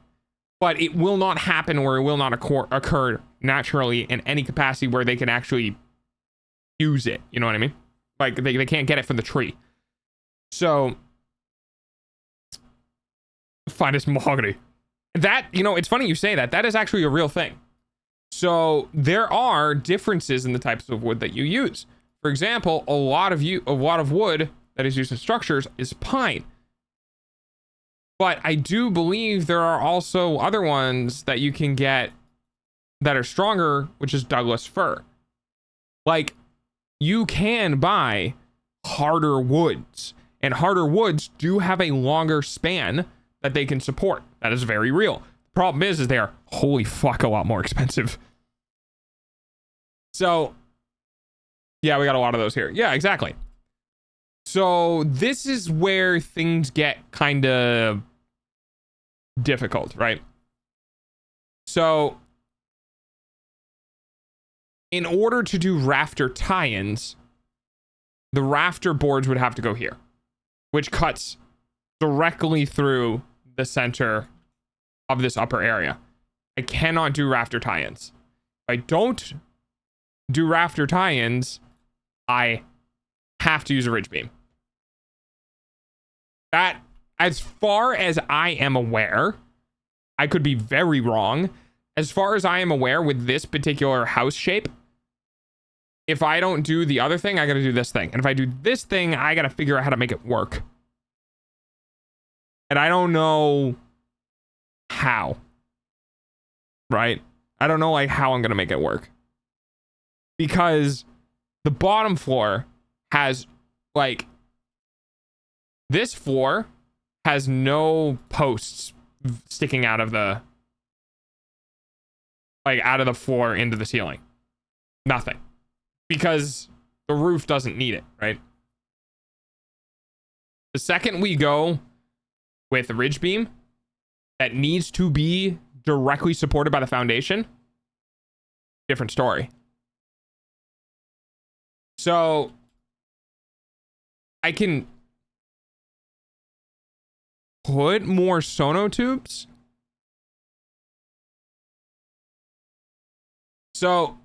but it will not happen, or it will not occur naturally in any capacity where they can actually use it. You know what I mean? Like, they can't get it from the tree. So, finest mahogany. That, it's funny you say that. That is actually a real thing. So there are differences in the types of wood that you use. For example, a lot of wood that is used in structures is pine. But I do believe there are also other ones that you can get that are stronger, which is Douglas fir. Like, you can buy harder woods, and harder woods do have a longer span that they can support. That is very real. The problem is they are, holy fuck, a lot more expensive. So, yeah, we got a lot of those here. Yeah, exactly. So this is where things get kind of difficult, right? So, in order to do rafter tie-ins, the rafter boards would have to go here, which cuts directly through the center of this upper area. I cannot do rafter tie-ins. If I don't do rafter tie-ins, I have to use a ridge beam. That, as far as I am aware, I could be very wrong. As far as I am aware with this particular house shape, if I don't do the other thing, I gotta do this thing. And if I do this thing, I gotta figure out how to make it work. And I don't know how. Right? I don't know, like, how I'm gonna make it work. Because the bottom floor has, like, this floor has no posts sticking out of the, like, out of the floor into the ceiling. Nothing. Because the roof doesn't need it, right? The second we go with a ridge beam that needs to be directly supported by the foundation, different story. So I can put more sonotubes. So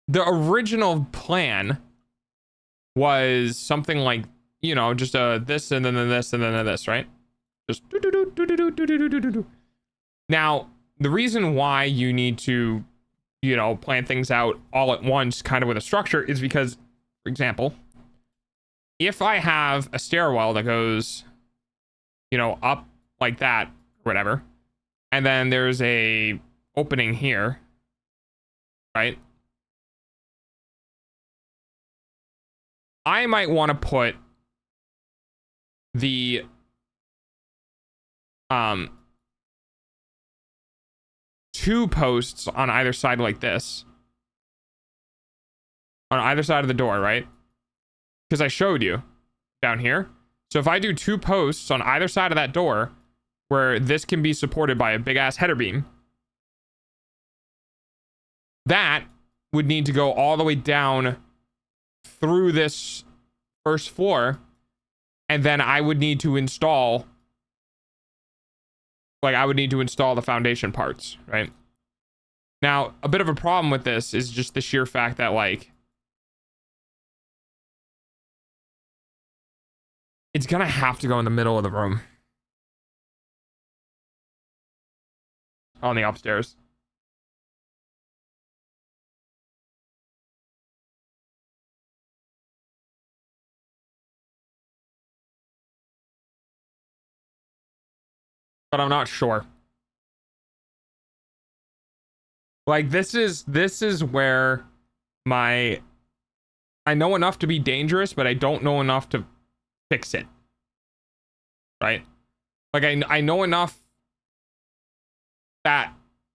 the original plan was something like, you know, just this and then this and then this, right? Just do do do do do do do do do do. Now, the reason why you need to, you know, plan things out all at once, kind of with a structure, is because, for example, if I have a stairwell that goes, you know, up like that, whatever, and then there's a opening here, right? I might want to put the two posts on either side like this, on either side of the door, right? Because I showed you down here. So if I do two posts on either side of that door where this can be supported by a big ass header beam, that would need to go all the way down through this first floor, and then I would need to install, like, I would need to install the foundation parts, right? Now, a bit of a problem with this is just the sheer fact that, like, it's gonna have to go in the middle of the room on the upstairs. But I'm not sure. Like, this is where I know enough to be dangerous, but I don't know enough to fix it. Right? Like, I know enough that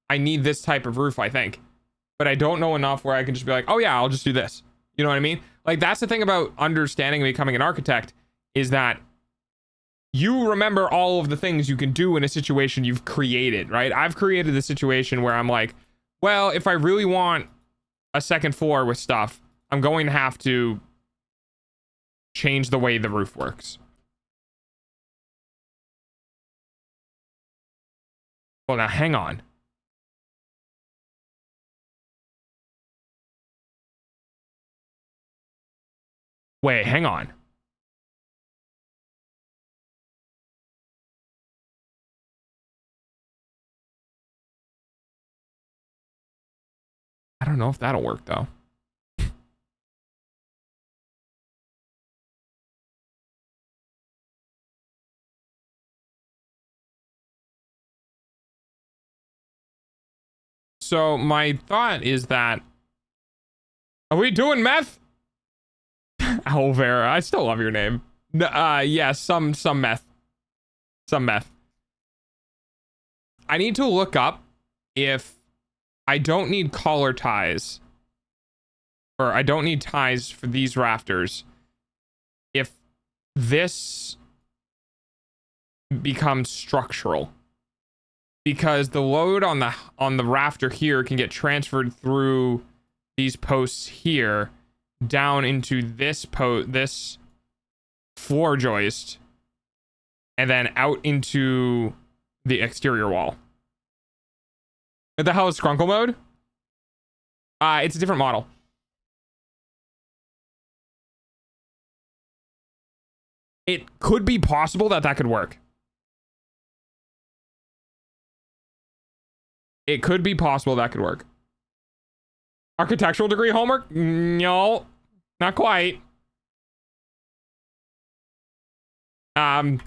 I need this type of roof, I think. But I don't know enough where I can just be like, oh yeah, I'll just do this. You know what I mean? Like, that's the thing about understanding and becoming an architect, is that you remember all of the things you can do in a situation you've created, right? I've created the situation where I'm like, well, if I really want a second floor with stuff, I'm going to have to change the way the roof works. Well, now hang on. Wait, hang on. I don't know if that'll work though. So my thought is that, are we doing meth? Alvera, I still love your name. Yeah, some meth. Some meth. I need to look up if I don't need collar ties, or I don't need ties for these rafters, if this becomes structural, because the load on the rafter here can get transferred through these posts here down into this floor joist, and then out into the exterior wall. What the hell is Skrunkle mode? It's a different model. It could be possible that could work. It could be possible that could work. Architectural degree homework? No, not quite. I'm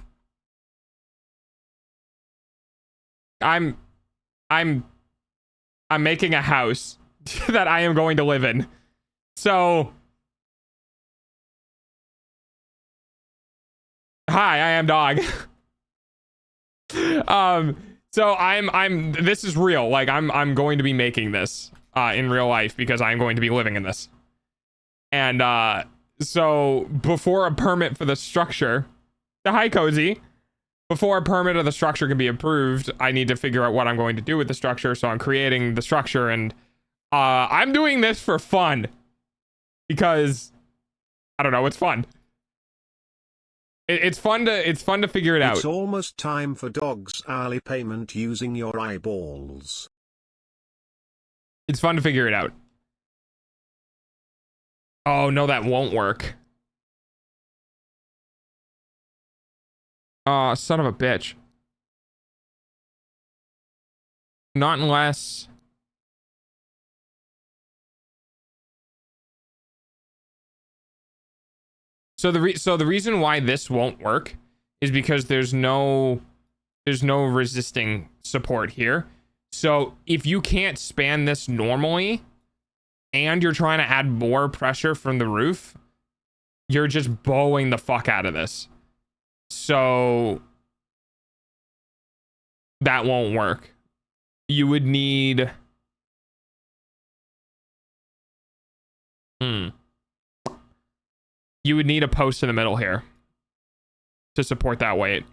making a house that I am going to live in. So, hi, I am dog. So this is real. Like, I'm going to be making this in real life because I'm going to be living in this. And so before a permit for the structure, hi Cozy, before a permit of the structure can be approved, I need to figure out what I'm going to do with the structure. So I'm creating the structure, and I'm doing this for fun because I don't know, it's fun. It's fun to figure it out. It's almost time for Dog's hourly payment using your eyeballs. It's fun to figure it out. Oh no, that won't work. Son of a bitch. Not unless... So the reason why this won't work is because there's no resisting support here. So if you can't span this normally and you're trying to add more pressure from the roof, you're just bowing the fuck out of this. So that won't work. You would need you would need a post in the middle here to support that weight.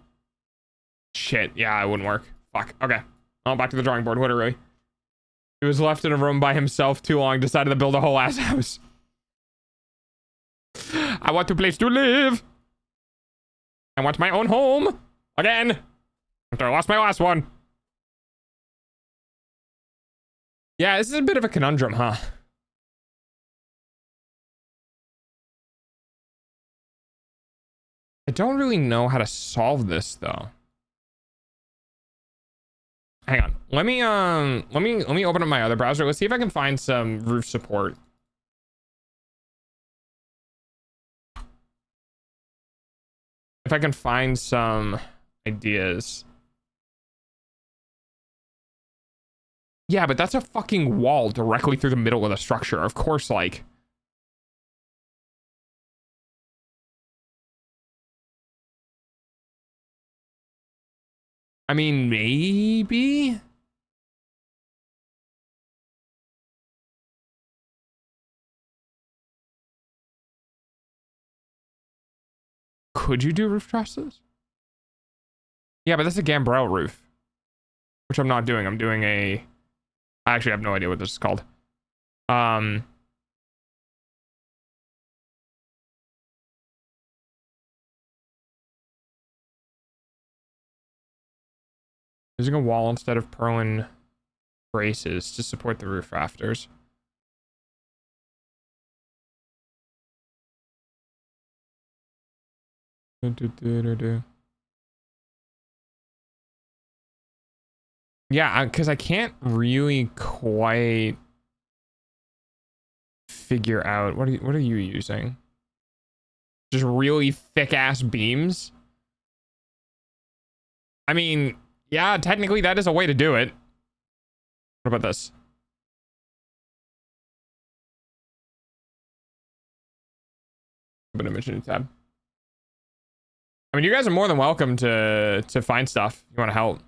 Shit, yeah, it wouldn't work. Fuck. Okay. Oh, back to the drawing board. Literally. He was left in a room by himself too long, decided to build a whole ass house. I want a place to live. I want my own home. Again. After I lost my last one. Yeah, this is a bit of a conundrum, huh? I don't really know how to solve this though. Hang on. Let me open up my other browser. Let's see if I can find some roof support. If I can find some ideas. Yeah, but that's a fucking wall directly through the middle of the structure. Of course, like... I mean, maybe? Could you do roof trusses? Yeah, but that's a gambrel roof. Which I'm not doing. I'm doing a... I actually have no idea what this is called. Using a wall instead of purlin braces to support the roof rafters. Yeah, because I can't really quite figure out what are you using? Just really thick ass beams? I mean, yeah, technically that is a way to do it. What about this? Open image new tab. I mean, you guys are more than welcome to find stuff. You want to help.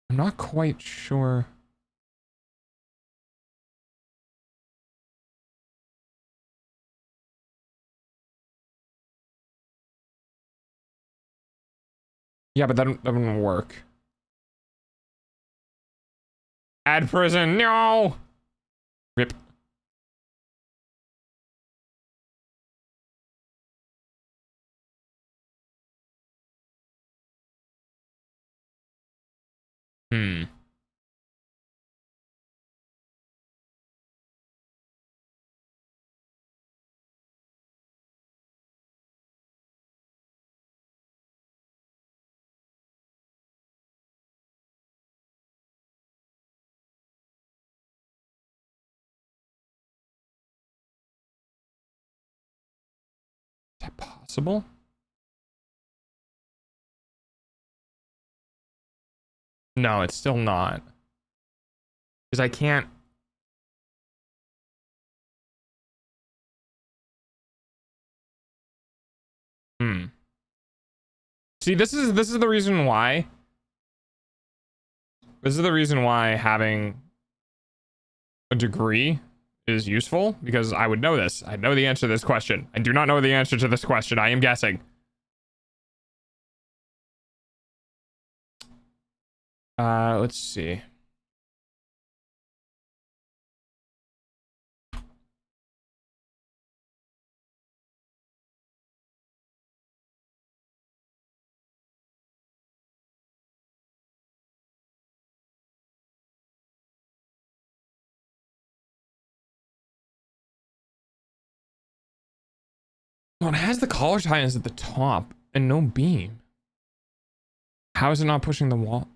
I'm not quite sure. Yeah, but that wouldn't work. Add prison, no! Rip. Is that possible? No, it's still not. Because I can't. See, this is the reason why. This is the reason why having a degree is useful, because I would know this. I know the answer to this question. I do not know the answer to this question. I am guessing. Let's see. Well, it has the collar ties at the top and no beam. How is it not pushing the wall?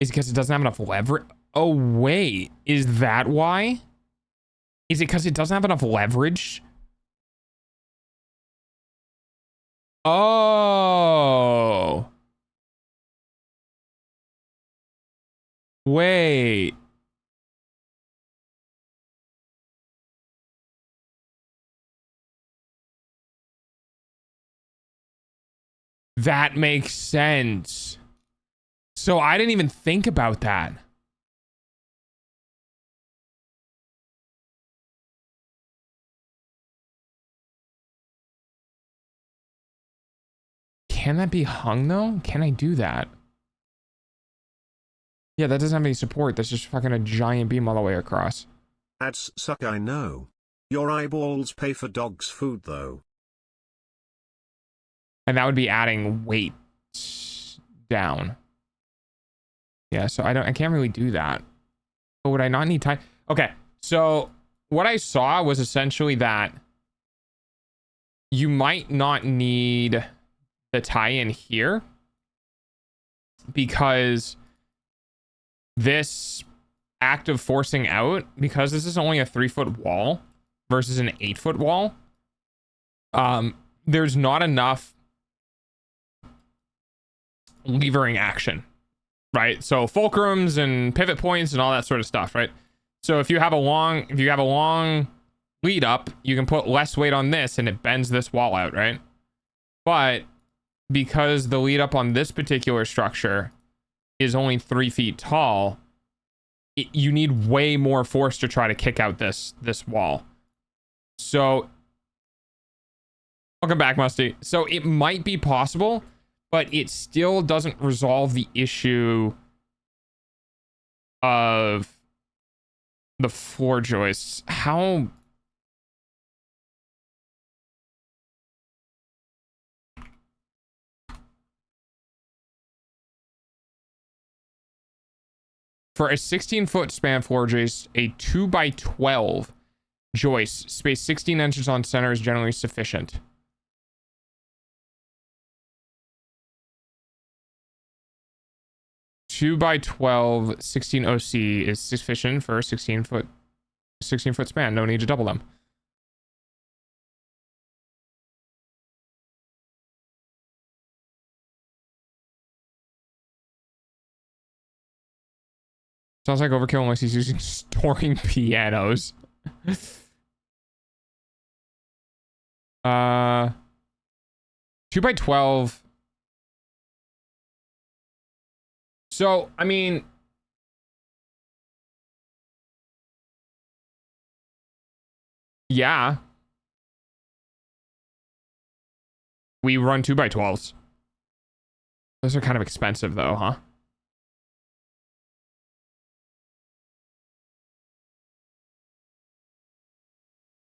Is it because it doesn't have enough leverage? Oh, wait. Is that why? Is it because it doesn't have enough leverage? Oh. Wait. That makes sense. So I didn't even think about that. Can that be hung though? Can I do that? Yeah, that doesn't have any support. That's just fucking a giant beam all the way across. Ads suck, I know. Your eyeballs pay for dog's food though. And that would be adding weight down. Yeah, so I can't really do that. But would I not need tie? Okay, so what I saw was essentially that you might not need the tie-in here because this act of forcing out, because this is only a 3-foot wall versus an 8-foot wall, there's not enough levering action, right? So fulcrums and pivot points and all that sort of stuff, right? So if you have a long lead up, you can put less weight on this and it bends this wall out, right? But because the lead up on this particular structure is only 3 feet tall, you need way more force to try to kick out this wall. So welcome back, Musty. So it might be possible, but it still doesn't resolve the issue of the floor joists. How? For a 16-foot span floor joist, a 2x12 joist, spaced 16 inches on center, is generally sufficient. Two by 12 16 OC is sufficient for a 16-foot span. No need to double them. Sounds like overkill unless he's using storing pianos. 2x12. So, I mean, yeah. We run 2x12s. Those are kind of expensive though, huh?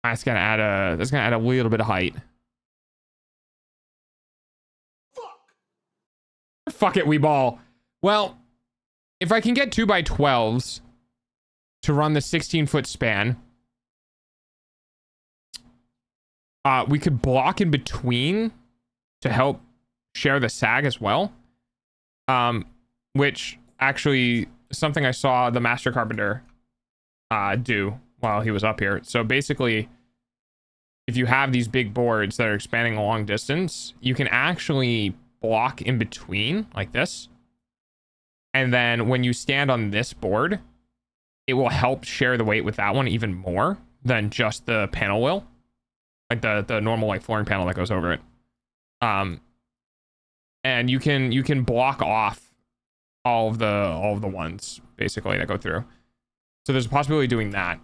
That's gonna add a little bit of height. Fuck it, we ball. Well, if I can get 2x12s to run the 16-foot span, we could block in between to help share the sag as well. Which actually something I saw the Master Carpenter do while he was up here. So basically, if you have these big boards that are expanding a long distance, you can actually block in between like this. And then when you stand on this board, it will help share the weight with that one even more than just the panel will. Like the normal like flooring panel that goes over it. And you can block off all of the ones basically that go through. So there's a possibility of doing that.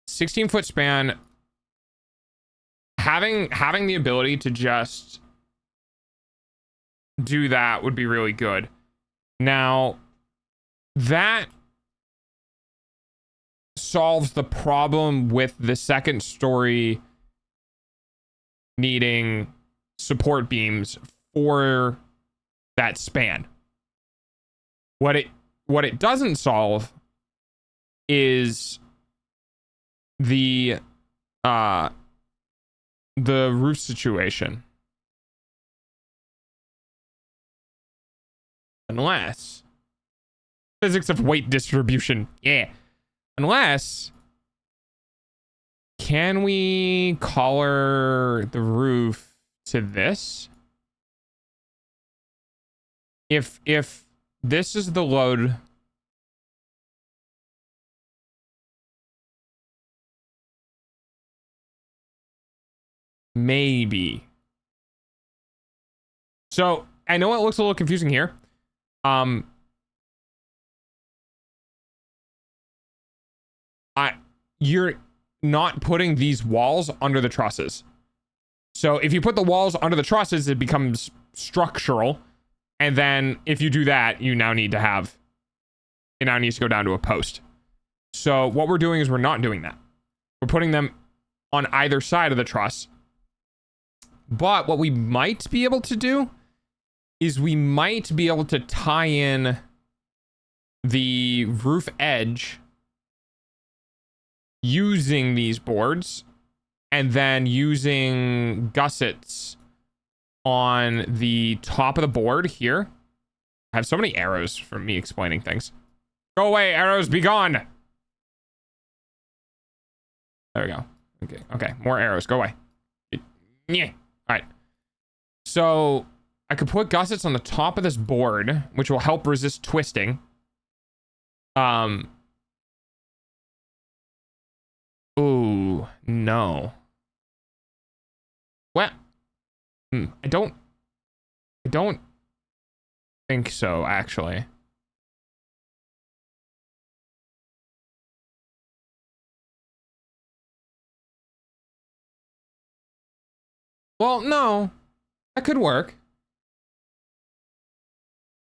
16-foot span, having the ability to just do that would be really good. Now, that solves the problem with the second story needing support beams for that span. What it doesn't solve is the the roof situation. Unless physics of weight distribution. Yeah. Unless, can we collar the roof to this? If this is the load, maybe. So I know it looks a little confusing here. You're not putting these walls under the trusses. So if you put the walls under the trusses, it becomes structural. And then if you do that, it now needs to go down to a post. So what we're doing is we're not doing that. We're putting them on either side of the truss. But what we might be able to do is we might be able to tie in the roof edge using these boards and then using gussets on the top of the board here. I have so many arrows from me explaining things. Go away, arrows, be gone. There we go. Okay, more arrows, go away. Yeah. All right. So I could put gussets on the top of this board, which will help resist twisting. Ooh, no. What? I don't think so, actually. Well, no. That could work.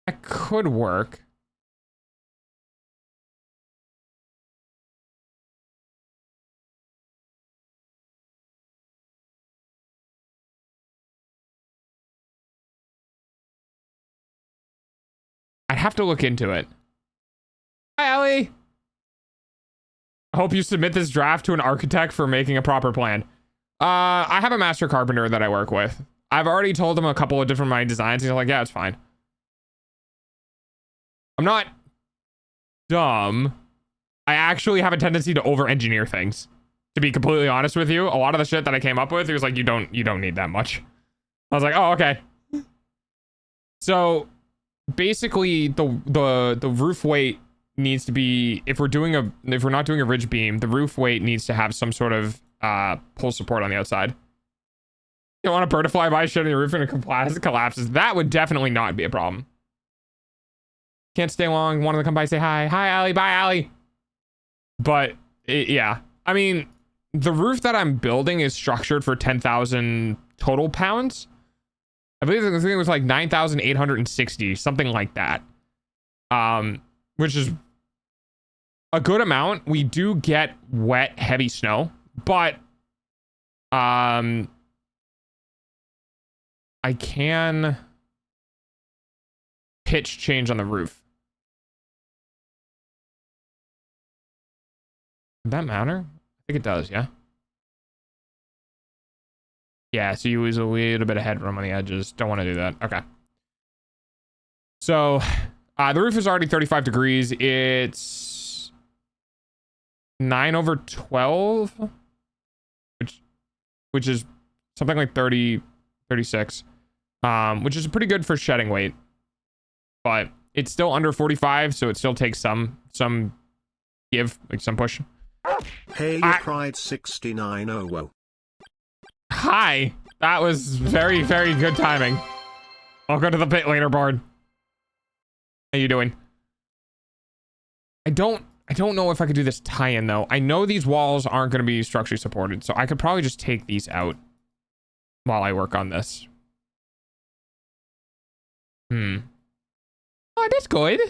That could work. I'd have to look into it. Hi, Ellie. I hope you submit this draft to an architect for making a proper plan. I have a master carpenter that I work with. I've already told him a couple of different my designs. He's like, yeah, it's fine. I'm not dumb. I actually have a tendency to over-engineer things. To be completely honest with you, a lot of the shit that I came up with, he was like, you don't need that much. I was like, oh, okay. So basically the roof weight needs to be, if we're not doing a ridge beam, the roof weight needs to have some sort of pull support on the outside. You don't want a bird to fly by, shit on your roof and it collapses. That would definitely not be a problem. Can't stay long. Wanted to come by, say hi. Hi, Allie. Bye, Allie. But yeah, I mean, the roof that I'm building is structured for 10,000 total pounds. I believe the thing was like 9,860, something like that. Which is a good amount. We do get wet, heavy snow, but I can pitch change on the roof. Does that matter? I think it does, yeah. Yeah, so you lose a little bit of headroom on the edges. Don't want to do that. Okay. So, the roof is already 35 degrees. It's 9/12, which is something like 36, which is pretty good for shedding weight. But it's still under 45, so it still takes some give, like some push. Hey, you cried 6900. Hi, that was very, very good timing. I'll go to the pit later, Bard. How you doing? I don't know if I could do this tie-in though. I know these walls aren't going to be structurally supported, so I could probably just take these out while I work on this. Oh, that's good.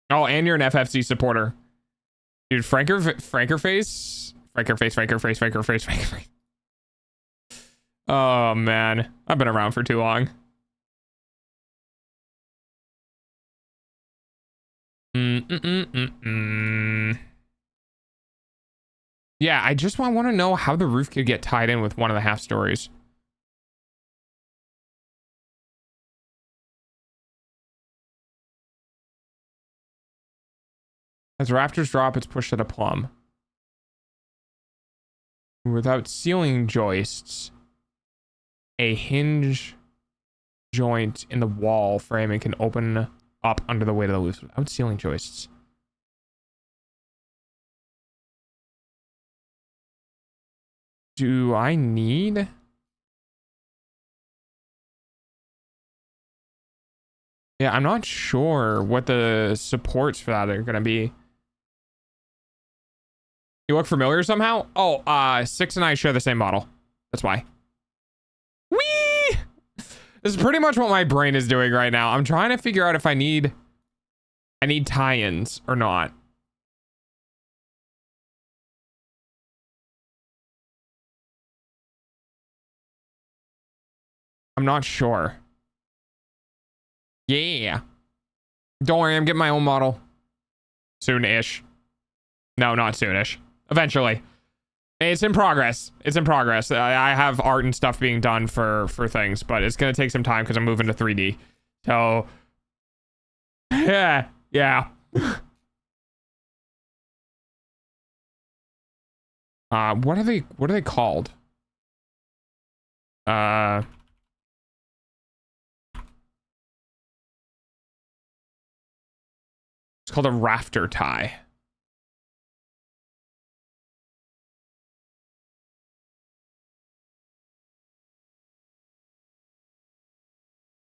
Oh, and you're an FFC supporter. Dude, Frankerface. Oh, man. I've been around for too long. Yeah, I just want to know how the roof could get tied in with one of the half stories. As rafters drop, it's pushed at a plumb. Without ceiling joists, a hinge joint in the wall framing can open up under the weight of the roof without ceiling joists. Do I need... Yeah, I'm not sure what the supports for that are going to be. You look familiar somehow? Oh, Six and I share the same model. That's why. Whee! This is pretty much what my brain is doing right now. I'm trying to figure out if I need tie-ins or not. I'm not sure. Yeah. Don't worry, I'm getting my own model. Soon-ish. No, not soonish. Eventually. It's in progress. It's in progress. I have art and stuff being done for things, but it's going to take some time because I'm moving to 3D. So, yeah. What are they called? It's called a rafter tie.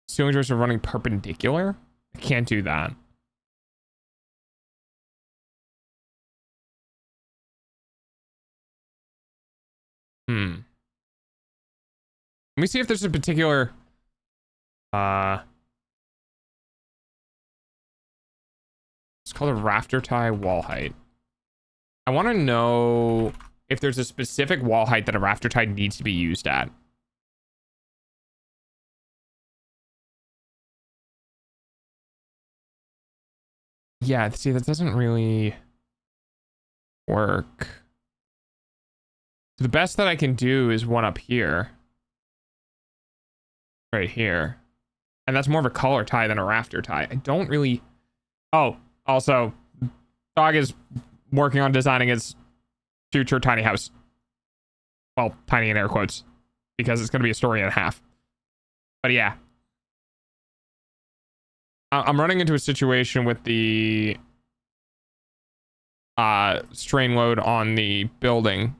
Ceiling joists are running perpendicular? I can't do that. Let me see if there's a particular it's called a rafter tie wall height. I want to know if there's a specific wall height that a rafter tie needs to be used at. Yeah, see, that doesn't really work. So the best that I can do is one up here. Right here. And that's more of a collar tie than a rafter tie. I don't really... Oh, also, Dog is working on designing his future tiny house. Well, tiny in air quotes. Because it's going to be a story and a half. But yeah. I'm running into a situation with the strain load on the building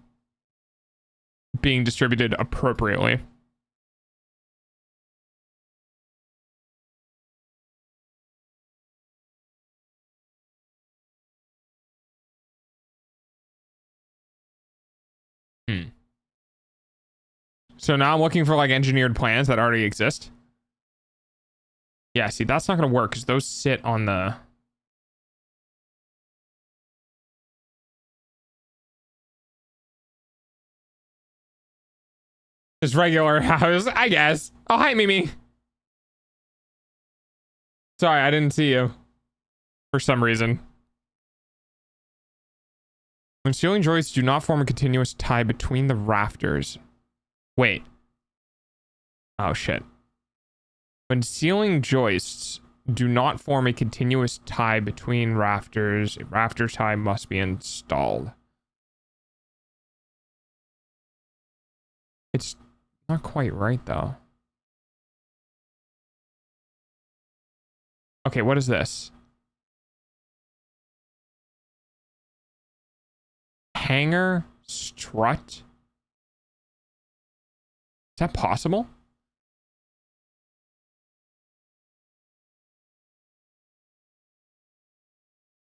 being distributed appropriately. So now I'm looking for like engineered plans that already exist. Yeah, see, that's not going to work because those sit on the... Just regular house, I guess. Oh, hi, Mimi. Sorry, I didn't see you. For some reason. When ceiling joists do not form a continuous tie between the rafters. Wait. Oh, shit. When ceiling joists do not form a continuous tie between rafters, a rafter tie must be installed. It's not quite right, though. Okay, what is this? Hanger strut? Is that possible?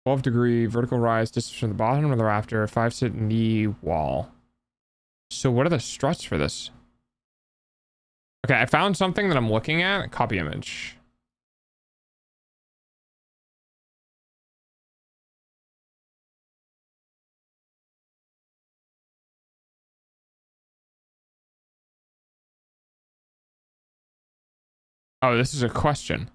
"12-degree vertical rise distance from the bottom of the rafter, 5-sit knee wall." So what are the struts for this? Okay, I found something that I'm looking at. Copy image. Oh, this is a question.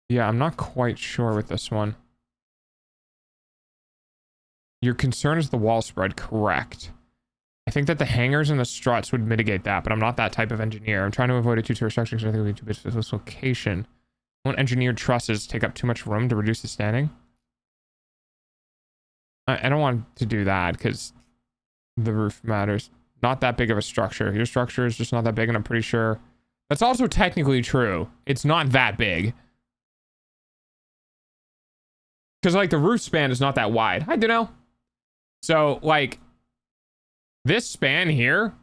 Yeah, I'm not quite sure with this one. Your concern is the wall spread, correct. I think that the hangers and the struts would mitigate that, but I'm not that type of engineer. I'm trying to avoid a two-tier structure because I think it would be too big for this location. Won't engineered trusses take up too much room to reduce the standing? I don't want to do that because the roof matters. Not that big of a structure. Your structure is just not that big, and I'm pretty sure that's also technically true. It's not that big. Because, like, the roof span is not that wide. I don't know. So, like, this span here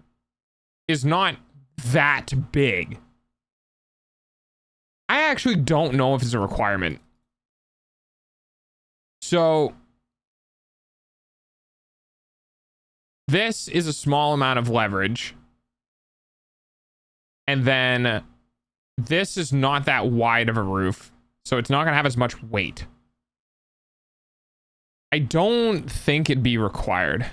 is not that big. I actually don't know if it's a requirement. So, this is a small amount of leverage. And then this is not that wide of a roof. So it's not going to have as much weight. I don't think it'd be required.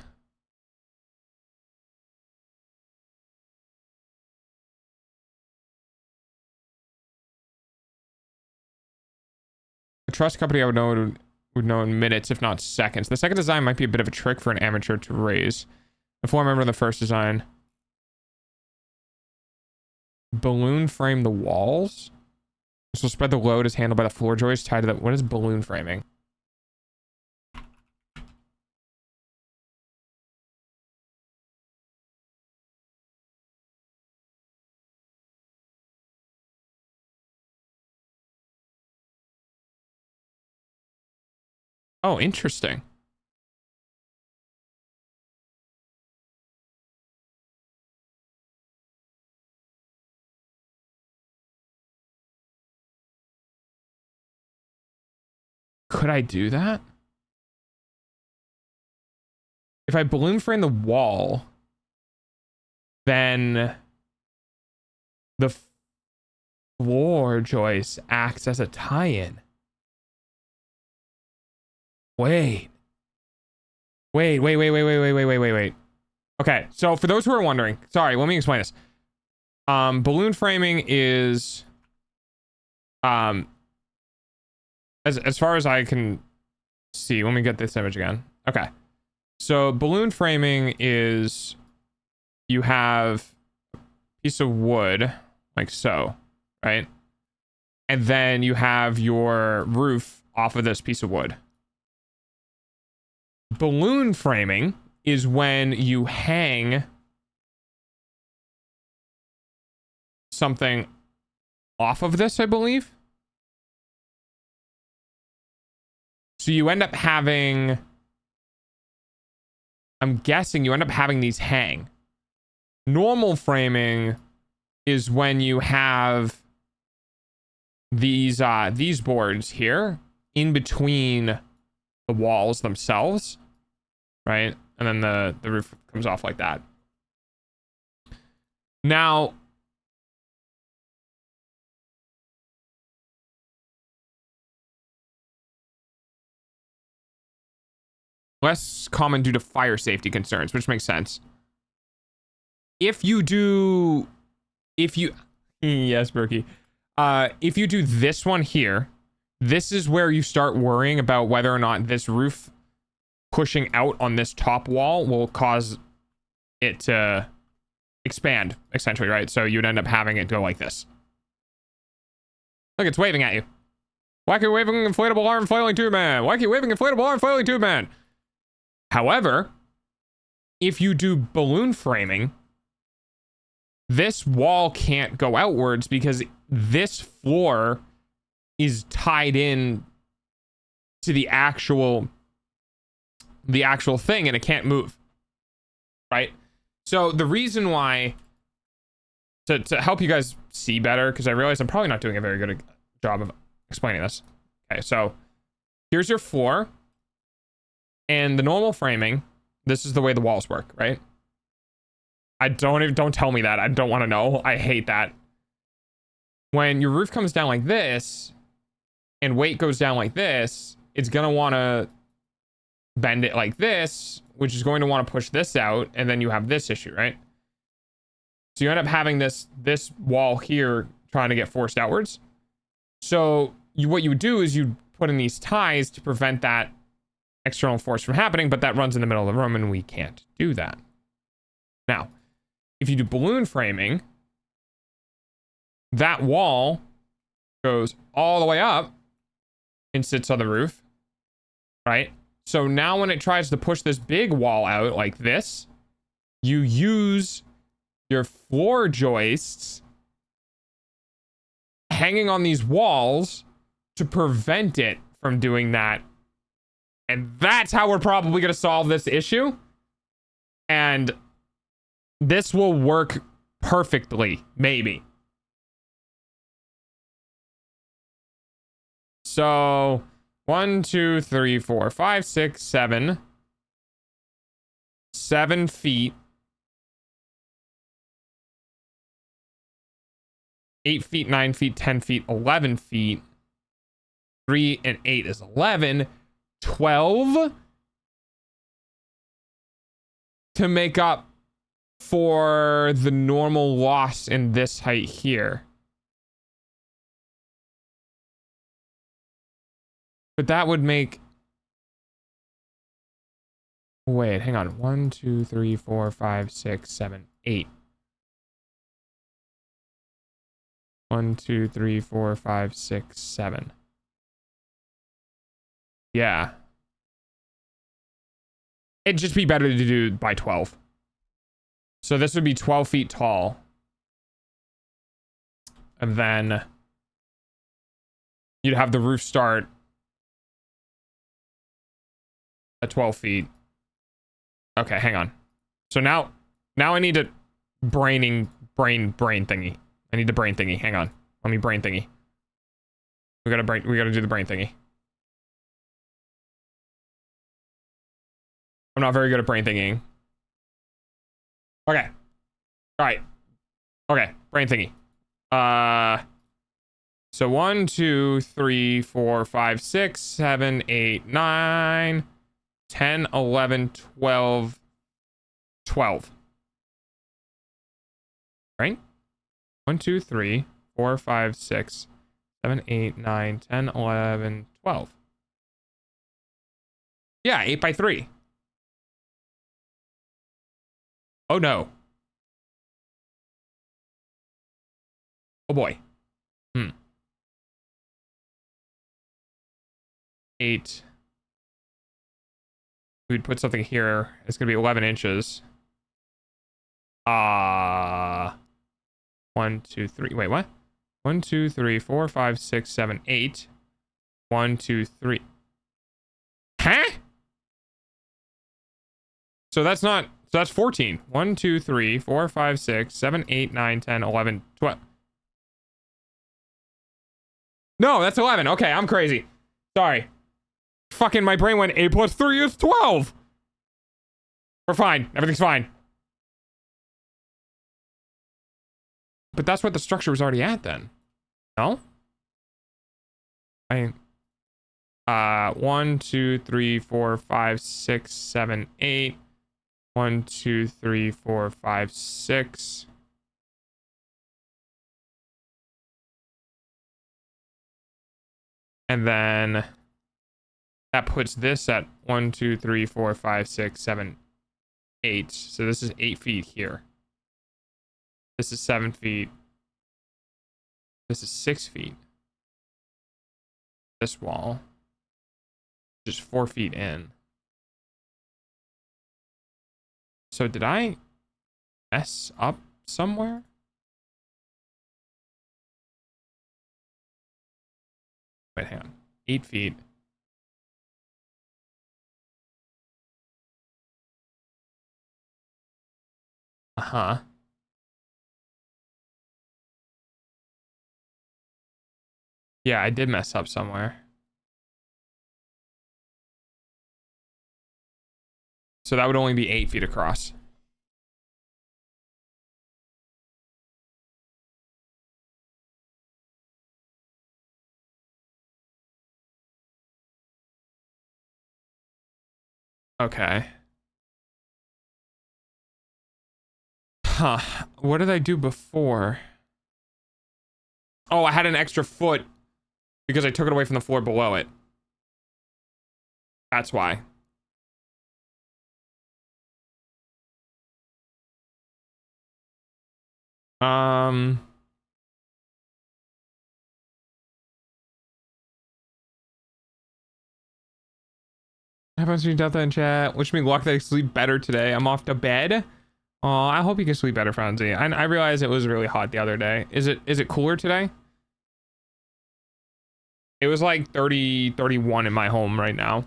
A trust company I would know in minutes, if not seconds. The second design might be a bit of a trick for an amateur to raise. If I remember the first design. Balloon frame the walls. So spread the load is handled by the floor joist tied to the... What is balloon framing? Oh, interesting. Could I do that? If I balloon frame the wall, then the floor joist acts as a tie-in. Wait. Okay, so for those who are wondering, sorry, let me explain this. Balloon framing is as far as I can see, let me get this image again. Okay. So balloon framing is you have a piece of wood like so, right? And then you have your roof off of this piece of wood. Balloon framing is when you hang something off of this, I believe. So you end up having, I'm guessing you end up having these hang. Normal framing is when you have these boards here in between the walls themselves, right? And then the roof comes off like that. Now, less common due to fire safety concerns, which makes sense. Yes, Berkey. If you do this one here, this is where you start worrying about whether or not this roof pushing out on this top wall will cause it to expand, essentially, right? So you'd end up having it go like this. Look, it's waving at you. Why keep waving inflatable arm flailing tube man? Why keep waving inflatable arm flailing tube man? However, if you do balloon framing, this wall can't go outwards because this floor is tied in to the actual thing and it can't move, right? So the reason why, to help you guys see better, because I realize I'm probably not doing a very good job of explaining this. Okay, so here's your floor. And the normal framing, this is the way the walls work, right? Don't tell me that. I don't want to know. I hate that. When your roof comes down like this and weight goes down like this, it's going to want to bend it like this, which is going to want to push this out. And then you have this issue, right? So you end up having this wall here trying to get forced outwards. So what you would do is you put in these ties to prevent that external force from happening, but that runs in the middle of the room and we can't do that. Now, if you do balloon framing, that wall goes all the way up and sits on the roof, right? So now when it tries to push this big wall out like this, you use your floor joists hanging on these walls to prevent it from doing that. And that's how we're probably going to solve this issue. And this will work perfectly, maybe. So 1, 2, 3, 4, 5, 6, 7. 7 feet. 8 feet, 9 feet, 10 feet, 11 feet. 3 and 8 is 11. 12 to make up for the normal loss in this height here. But that would make... Wait, hang on. 1, 2, 3, 4, 5, 6, 7, 8. 1, 2, 3, 4, 5, 6, 7. Yeah. It'd just be better to do by 12. So this would be 12 feet tall. And then you'd have the roof start at 12 feet. Okay, hang on. So now I need to brain thingy. I need the brain thingy. Hang on. Let me brain thingy. We gotta do the brain thingy. I'm not very good at brain thinking. Okay. Alright. Okay, brain thingy. So 1, 2, 3, 4, 5, 6, 7, 8, 9, 10, 11, 12. 12. Right? 1, 2, 3, 4, 5, 6, 7, 8, 9, 10, 11, 12. Yeah, 8 by 3. Oh no. Oh boy. 8. We'd put something here. It's gonna be 11 inches. 1, 2, 3. Wait, what? 1, 2, 3, 4, 5, 6, 7, 8. 1, 2, 3. Huh? So that's not... So that's 14. 1, 2, 3, 4, 5, 6, 7, 8, 9, 10, 11, 12. No, that's 11. Okay, I'm crazy. Sorry. Fucking my brain went 8 plus 3 is 12. We're fine. Everything's fine. But that's what the structure was already at then. No? 1, 2, 3, 4, 5, 6, 7, 8. 1, 2, 3, 4, 5, 6. And then that puts this at 1, 2, 3, 4, 5, 6, 7, 8. So this is 8 feet here. This is 7 feet. This is 6 feet. This wall, just 4 feet in. So did I mess up somewhere? Wait, hang on. 8 feet. Uh-huh. Yeah, I did mess up somewhere. So that would only be 8 feet across. Okay. Huh. What did I do before? Oh, I had an extra foot because I took it away from the floor below it. That's why. Happens to be Delta in chat. Wish me luck that I sleep better today. I'm off to bed. Oh, I hope you can sleep better, Franzi. I realized it was really hot the other day. Is it cooler today? It was like 30, 31 in my home right now.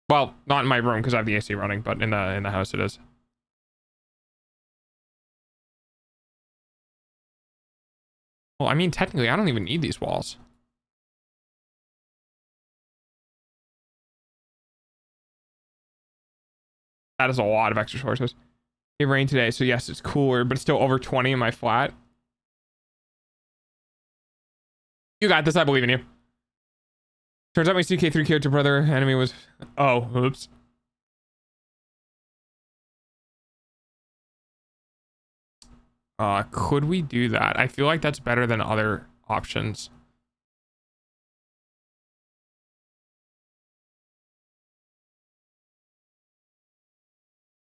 Well, not in my room because I have the AC running, but in the house it is. Well, I mean, technically, I don't even need these walls. That is a lot of extra sources. It rained today, so yes, it's cooler, but it's still over 20 in my flat. You got this, I believe in you. Turns out my CK3 character brother enemy was... Oh, oops. Could we do that? I feel like that's better than other options.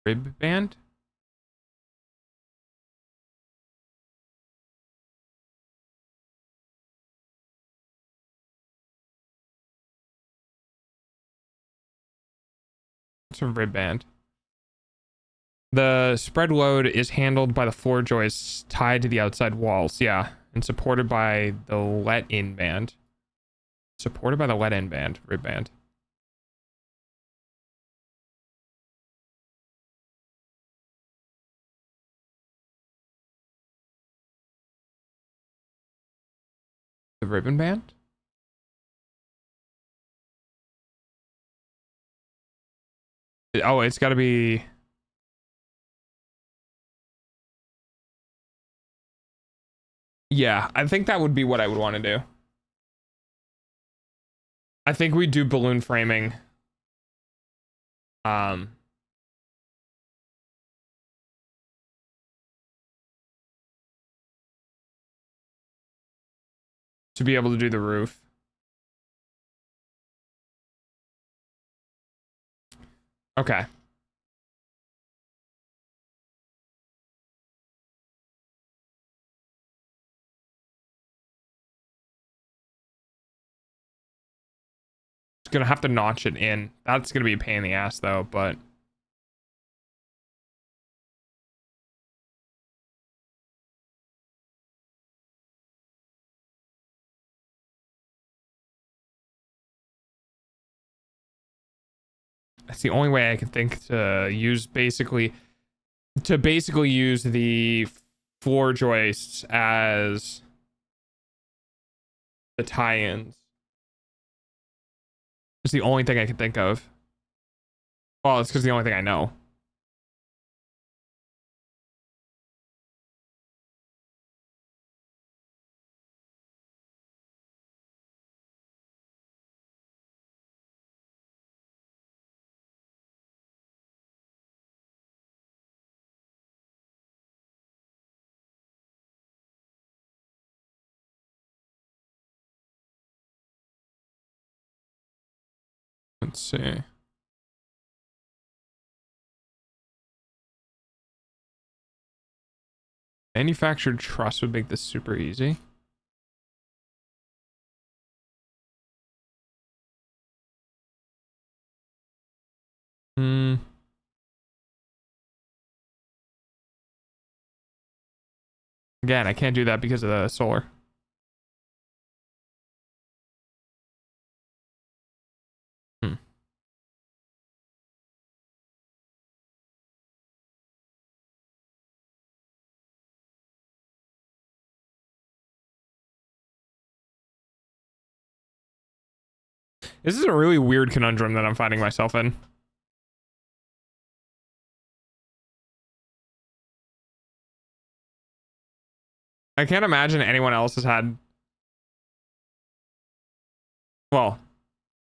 Rib band? It's a rib band. The spread load is handled by the floor joists tied to the outside walls. Yeah, and supported by the let-in band. Supported by the let-in band, rib band. The ribbon band? Oh, it's got to be... Yeah, I think that would be what I would want to do. I think we do balloon framing. To be able to do the roof. Okay. Gonna have to notch it in. That's gonna be a pain in the ass though, but that's the only way I can think to use basically use the floor joists as the tie-ins. It's the only thing I can think of. Well, it's because the only thing I know. Let's see. Manufactured truss would make this super easy. Again, I can't do that because of the solar. This is a really weird conundrum that I'm finding myself in. I can't imagine anyone else has had... Well,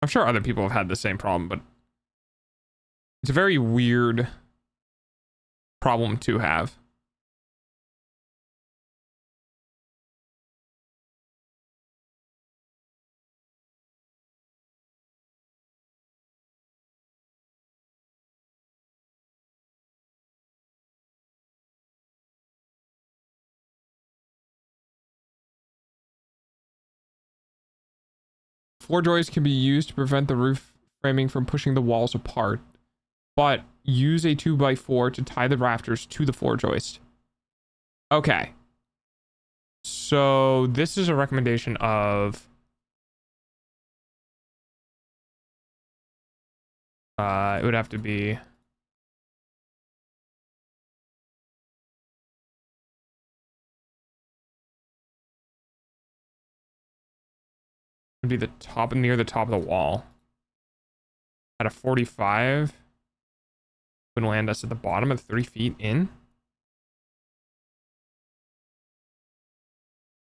I'm sure other people have had the same problem, but it's a very weird problem to have. Floor joists can be used to prevent the roof framing from pushing the walls apart, but use a 2x4 to tie the rafters to the floor joist. Okay. So this is a recommendation of it would have to be the top, near the top of the wall. At a 45 would land us at the bottom of 3 feet in,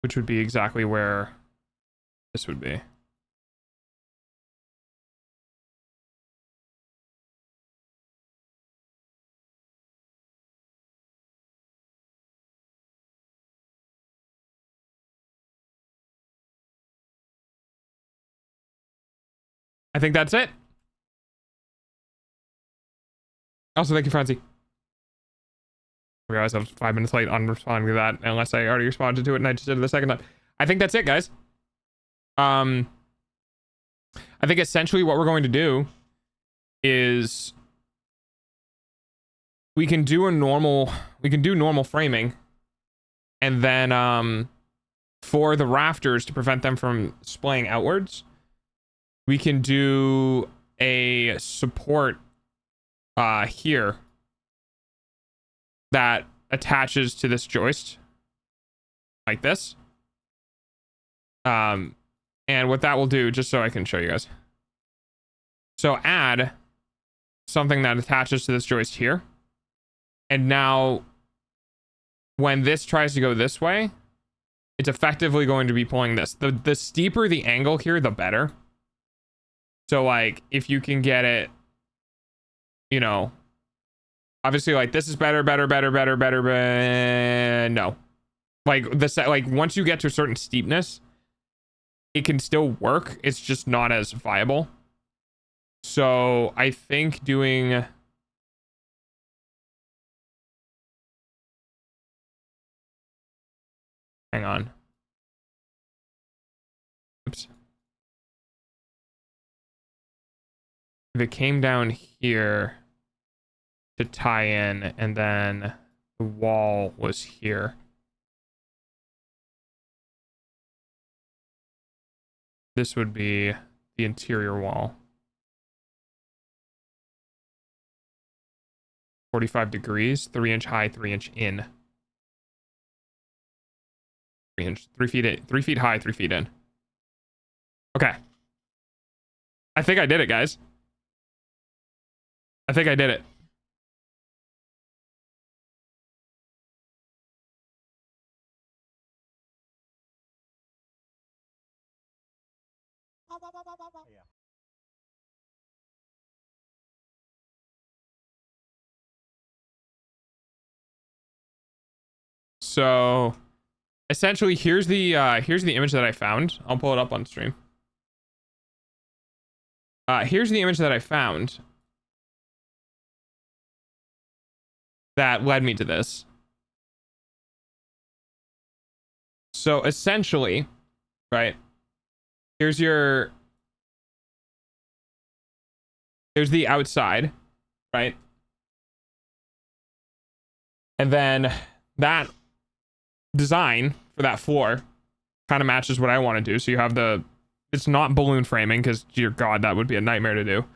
which would be exactly where this would be. I think that's it. Also, thank you, Francie. I realized I was 5 minutes late on responding to that, unless I already responded to it and I just did it the second time. I think that's it, guys. I think essentially what we're going to do is we can do normal framing, and then for the rafters, to prevent them from splaying outwards, we can do a support here that attaches to this joist like this. And what that will do, just so I can show you guys. So add something that attaches to this joist here. And now when this tries to go this way, it's effectively going to be pulling this. The steeper the angle here, the better. So like if you can get it, you know, obviously like this is better, no. Like this, like once you get to a certain steepness, it can still work. It's just not as viable. So I think doing hang on. Oops. If it came down here to tie in, and then the wall was here. This would be the interior wall. 45 degrees, 3 inch high, 3 inch in. 3 feet high, 3 feet in. Okay. I think I did it, guys. I think I did it. Yeah. So essentially here's the image that I found. I'll pull it up on stream. Here's the image that I found that led me to this. So essentially, right, here's the outside, right? And then that design for that floor kind of matches what I want to do. So you have it's not balloon framing, because dear God, that would be a nightmare to do.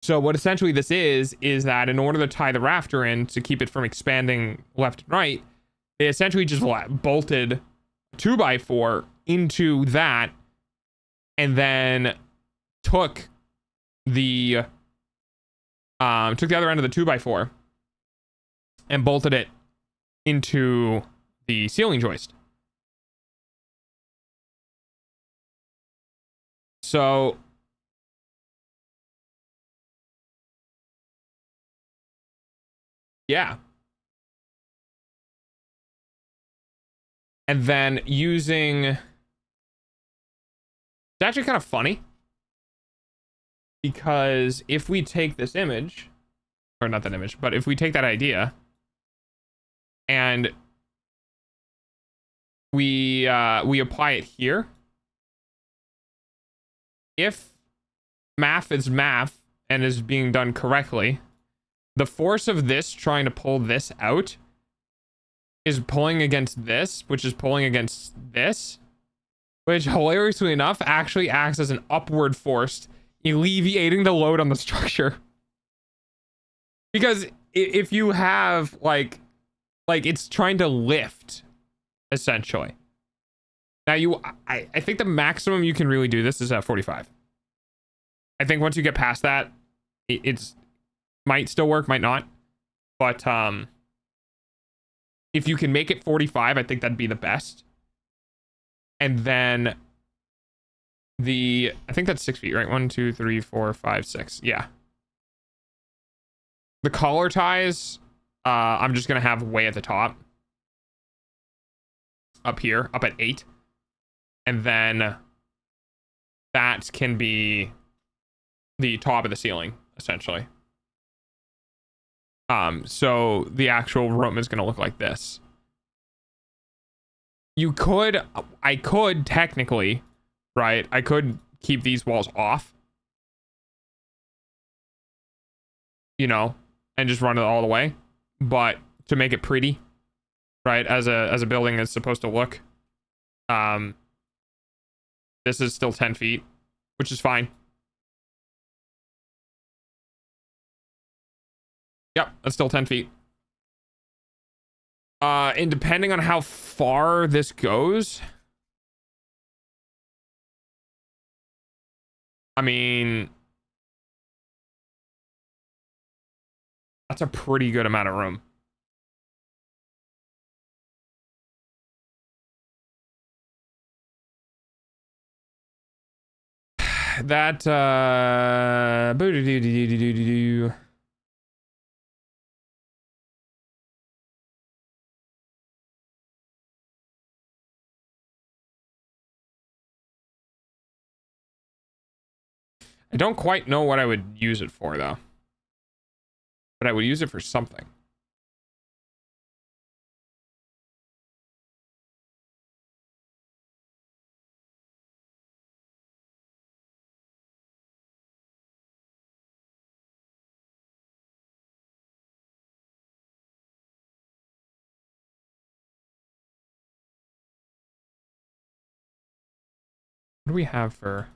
So what essentially this is that in order to tie the rafter in to keep it from expanding left and right, they essentially just bolted 2x4 into that, and then took the other end of the 2x4 and bolted it into the ceiling joist. So yeah. And then using, it's actually kind of funny, because if we take this image, or not that image, but if we take that idea and we apply it here, if math is math and is being done correctly, the force of this trying to pull this out is pulling against this, which is pulling against this, which hilariously enough actually acts as an upward force, alleviating the load on the structure. Because if you have like it's trying to lift, essentially. Now I think the maximum you can really do this is at 45. I think once you get past that, it's might still work, might not. But if you can make it 45, I think that'd be the best. And then I think that's 6 feet, right? 1, 2, 3, 4, 5, 6. Yeah. The collar ties, I'm just gonna have way at the top. Up here, up at 8. And then that can be the top of the ceiling, essentially. So the actual room is gonna look like this. I could technically, right? I could keep these walls off, you know, and just run it all the way. But to make it pretty, right, as a building is supposed to look, this is still 10 feet, which is fine. Yep, that's still 10 feet. And depending on how far this goes, I mean, that's a pretty good amount of room. That, I don't quite know what I would use it for, though. But I would use it for something. What do we have for...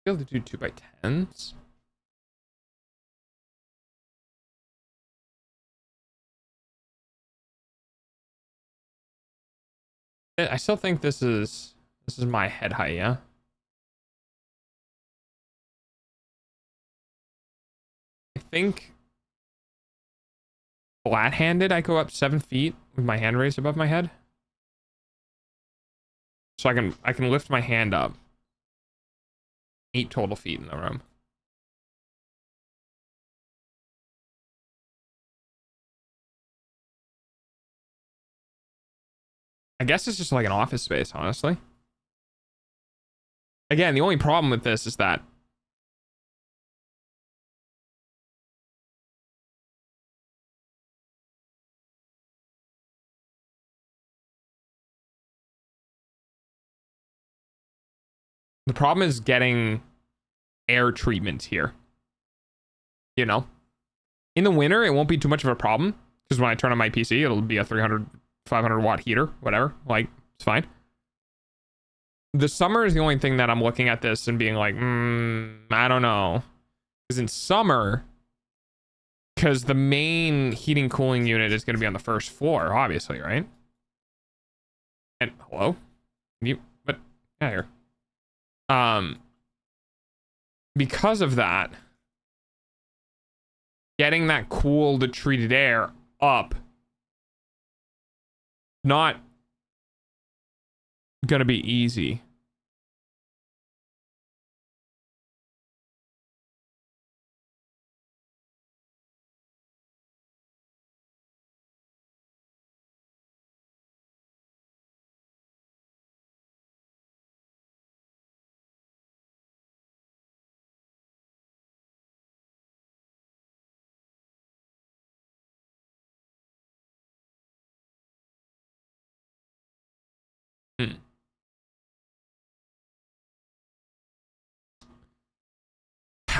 be able to do 2x10s. I still think this is my head height, yeah. I think flat-handed I go up 7 feet with my hand raised above my head. So I can lift my hand up. 8 total feet in the room. I guess it's just like an office space, honestly. Again, the only problem with this is that the problem is getting air treatment here. You know? In the winter, it won't be too much of a problem. Because when I turn on my PC, it'll be a 300, 500 watt heater, whatever. Like, it's fine. The summer is the only thing that I'm looking at this and being like, I don't know. Because in summer, because the main heating cooling unit is going to be on the first floor, obviously, right? And hello? But yeah, here. Because of that, getting that cooled treated air up, not gonna be easy.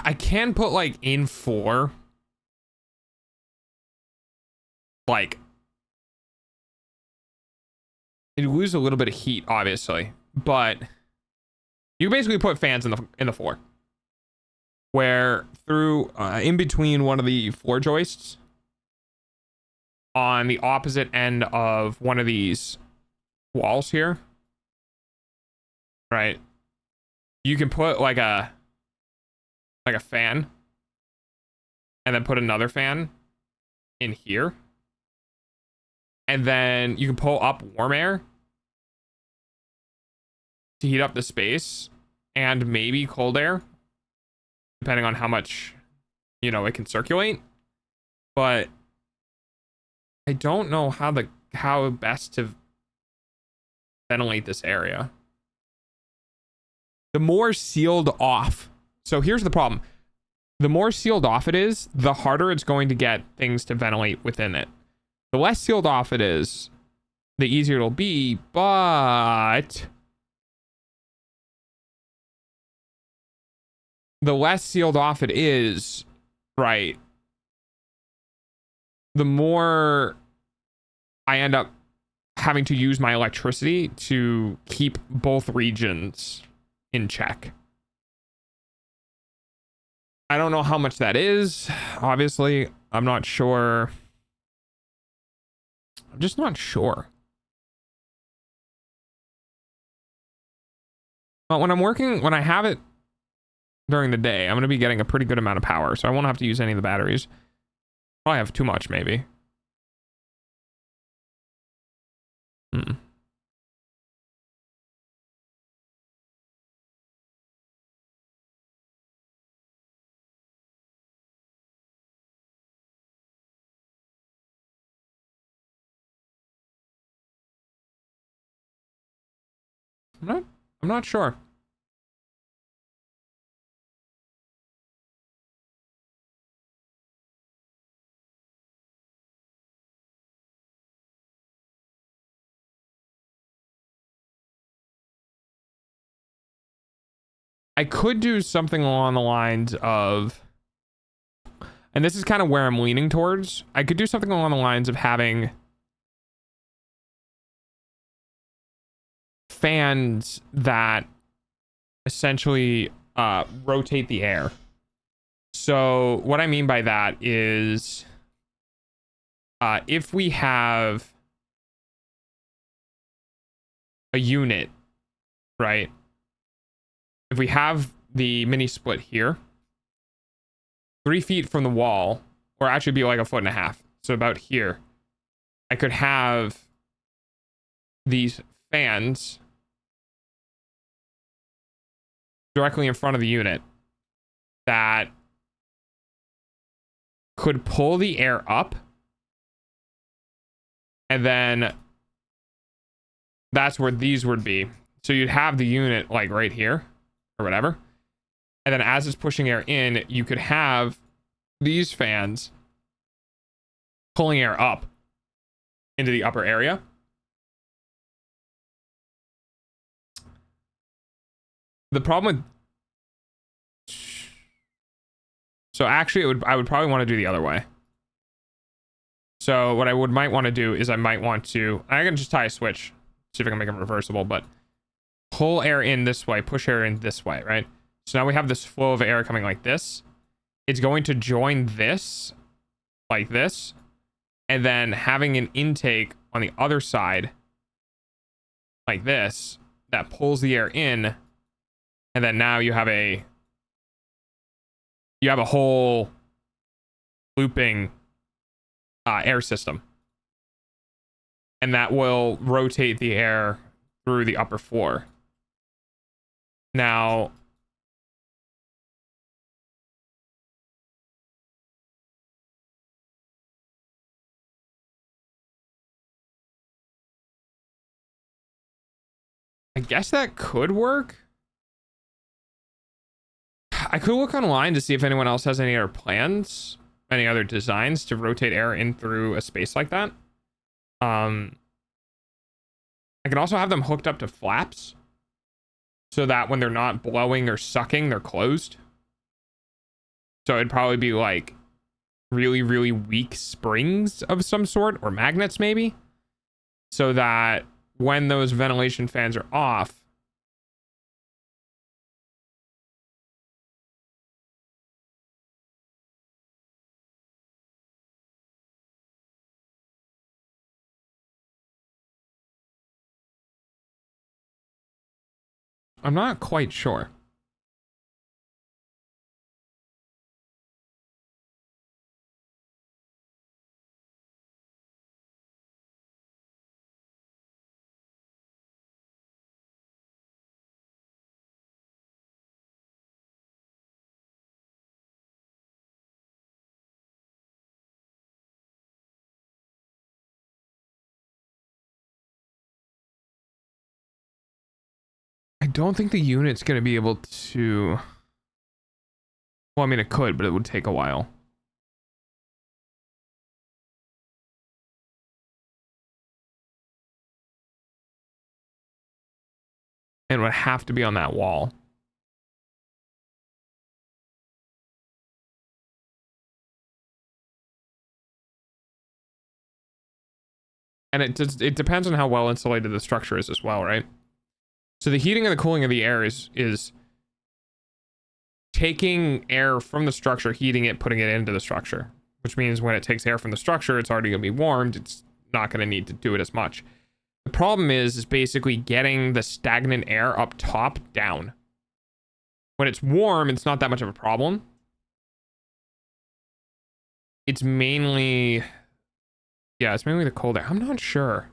I can put like in 4. Like, you lose a little bit of heat, obviously, but you basically put fans in the 4, where through in between one of the floor joists on the opposite end of one of these walls here, right? You can put like a fan, and then put another fan in here. And then you can pull up warm air to heat up the space, and maybe cold air, depending on how much, you know, it can circulate. But I don't know how best to ventilate this area. The more sealed off. So here's the problem. The more sealed off it is, the harder it's going to get things to ventilate within it. The less sealed off it is, the easier it'll be, but the less sealed off it is, right, the more I end up having to use my electricity to keep both regions in check. I don't know how much that is. Obviously, I'm not sure. I'm just not sure. But when I have it during the day, I'm going to be getting a pretty good amount of power, so I won't have to use any of the batteries. Probably have too much, maybe. I'm not sure. I could do something along the lines of, and this is kind of where I'm leaning towards, I could do something along the lines of having fans that essentially rotate the air. So what I mean by that is if we have a unit, right? If we have the mini split here, 3 feet from the wall, or actually be like 1.5 feet, so about here, I could have these fans directly in front of the unit that could pull the air up, and then that's where these would be. So you'd have the unit like right here or whatever, and then as it's pushing air in, you could have these fans pulling air up into the upper area. The problem with, so actually I would probably want to do the other way. So what I might want to do is I can just tie a switch, see if I can make them reversible, but pull air in this way, push air in this way, right? So now we have this flow of air coming like this. It's going to join this like this, and then having an intake on the other side like this that pulls the air in, and then now you have a whole looping air system, and that will rotate the air through the upper floor. Now, I guess that could work. I could look online to see if anyone else has any other plans, any other designs to rotate air in through a space like that. I can also have them hooked up to flaps so that when they're not blowing or sucking, they're closed. So it'd probably be like really, really weak springs of some sort, or magnets maybe, so that when those ventilation fans are off, I'm not quite sure. I don't think the unit's going to be able to... Well, I mean, it could, but it would take a while. And would have to be on that wall. And it depends on how well insulated the structure is as well, right? So the heating and the cooling of the air is taking air from the structure, heating it, putting it into the structure, which means when it takes air from the structure, it's already going to be warmed. It's not going to need to do it as much. The problem is basically getting the stagnant air up top down. When it's warm, it's not that much of a problem. It's mainly... Yeah, it's mainly the cold air. I'm not sure.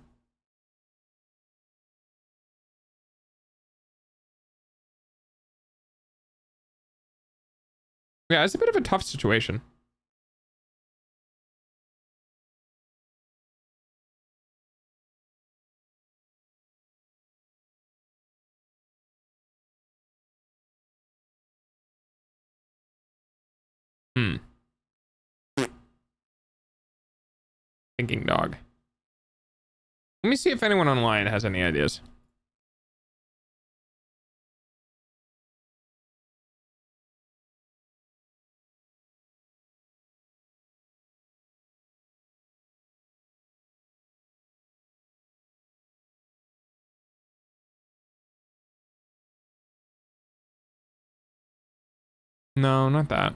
Yeah, it's a bit of a tough situation. Thinking dog. Let me see if anyone online has any ideas. No, not that.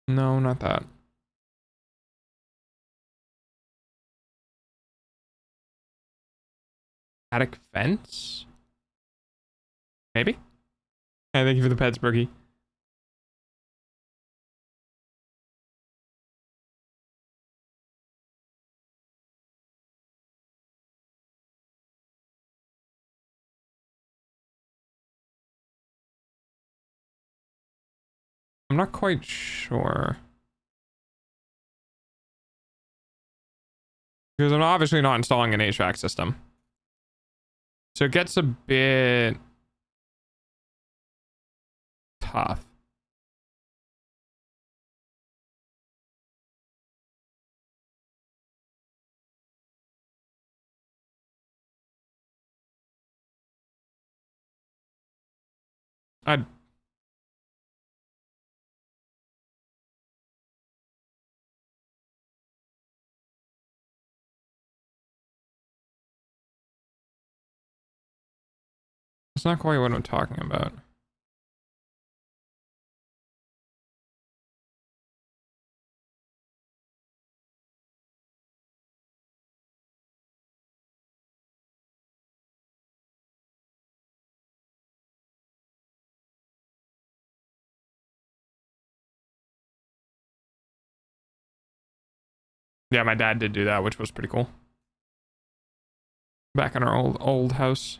No, not that. Attic fence? Maybe? Hey, thank you for the pets, Berkey. I'm not quite sure. Because I'm obviously not installing an HVAC system. So it gets a bit tough. I'd... It's not quite what I'm talking about. Yeah, my dad did do that, which was pretty cool. Back in our old house.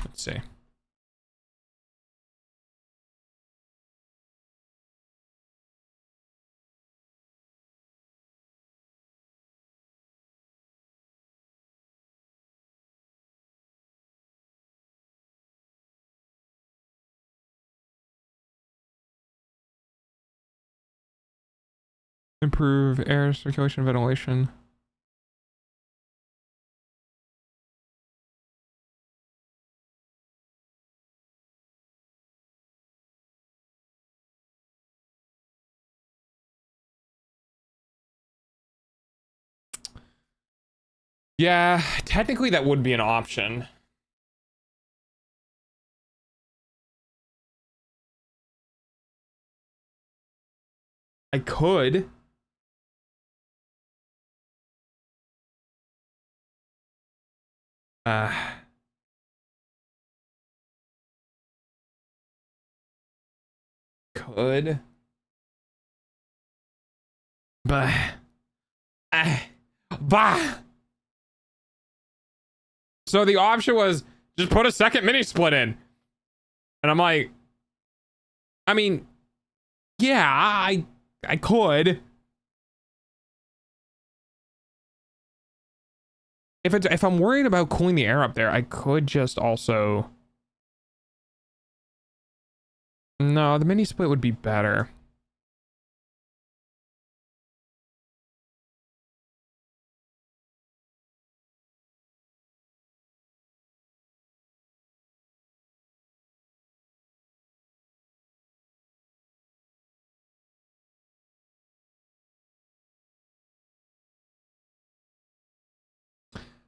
Let's see. Improve air circulation, ventilation. Yeah, technically that would be an option. I could. Could. But. Bah. So the option was just put a second mini split in. And I'm like, I mean, yeah, I could. If I'm worried about cooling the air up there, I could just also. No, the mini split would be better.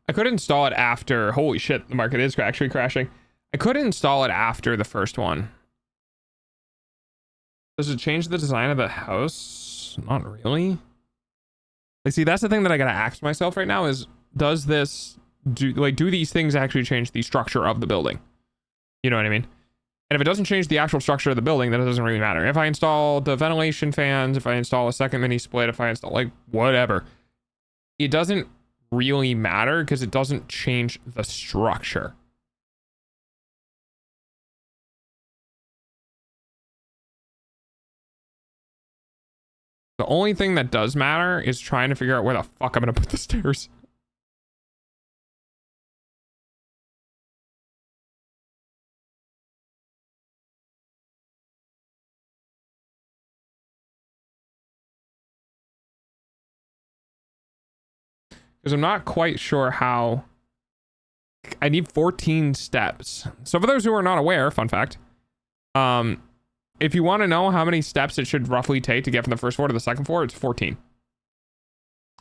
I could install it after. Holy shit, the market is actually crashing. I could install it after the first one. Does it change the design of the house? Not really. Like, see, that's the thing that I gotta ask myself right now is, does this do these things actually change the structure of the building? You know what I mean? And if it doesn't change the actual structure of the building, then it doesn't really matter. If I install the ventilation fans, if I install a second mini split, if I install like whatever, it doesn't really matter because it doesn't change the structure. The only thing that does matter is trying to figure out where the fuck I'm gonna put the stairs. Because I'm not quite sure how. I need 14 steps. So for those who are not aware, fun fact, if you want to know how many steps it should roughly take to get from the first floor to the second floor, it's 14.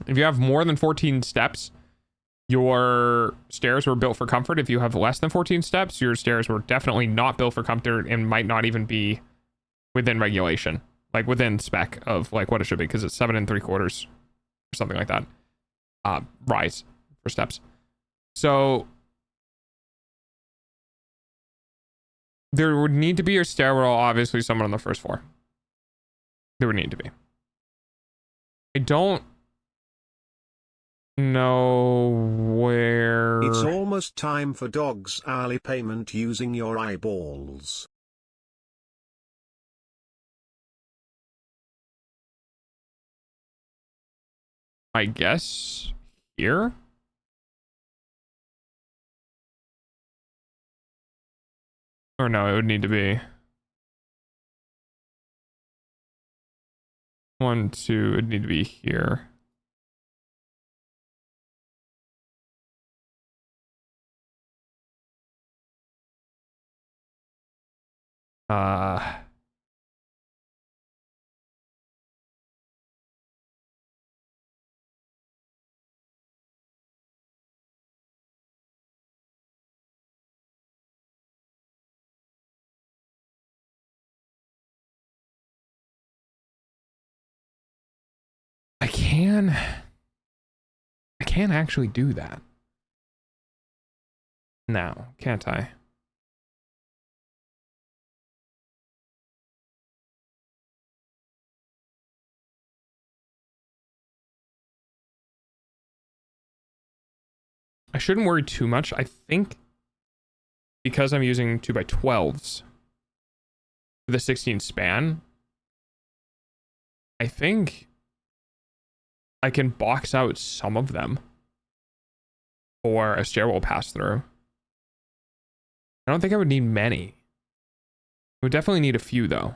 If you have more than 14 steps, your stairs were built for comfort. If you have less than 14 steps, your stairs were definitely not built for comfort and might not even be within regulation, like within spec of like what it should be, because it's 7 3/4 or something like that. Rise for steps. So there would need to be a stairwell, obviously someone on the first floor. There would need to be. I don't know where. It's almost time for Dog's hourly payment using your eyeballs. I guess here. Or no, it would need to be 1, 2. It'd need to be here. I can actually do that. Now, can't I? I shouldn't worry too much. I think because I'm using 2x12s for the 16 span, I think I can box out some of them for a stairwell pass through. I don't think I would need many. I would definitely need a few though.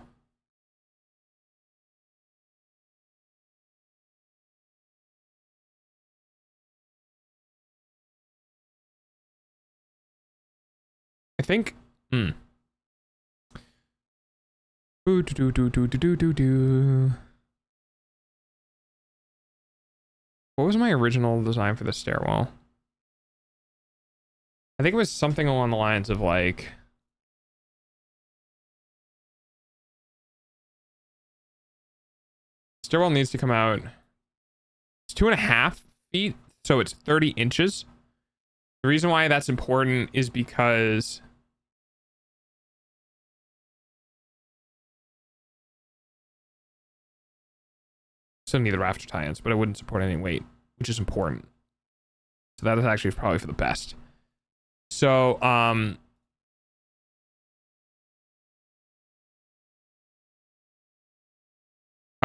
think. Ooh, do, do, do, do, do, do, do. What was my original design for the stairwell? I think it was something along the lines of like. Stairwell needs to come out. It's 2.5 feet, so it's 30 inches. The reason why that's important is because still need the rafter tie-ins, but it wouldn't support any weight, which is important. So that is actually probably for the best. So, I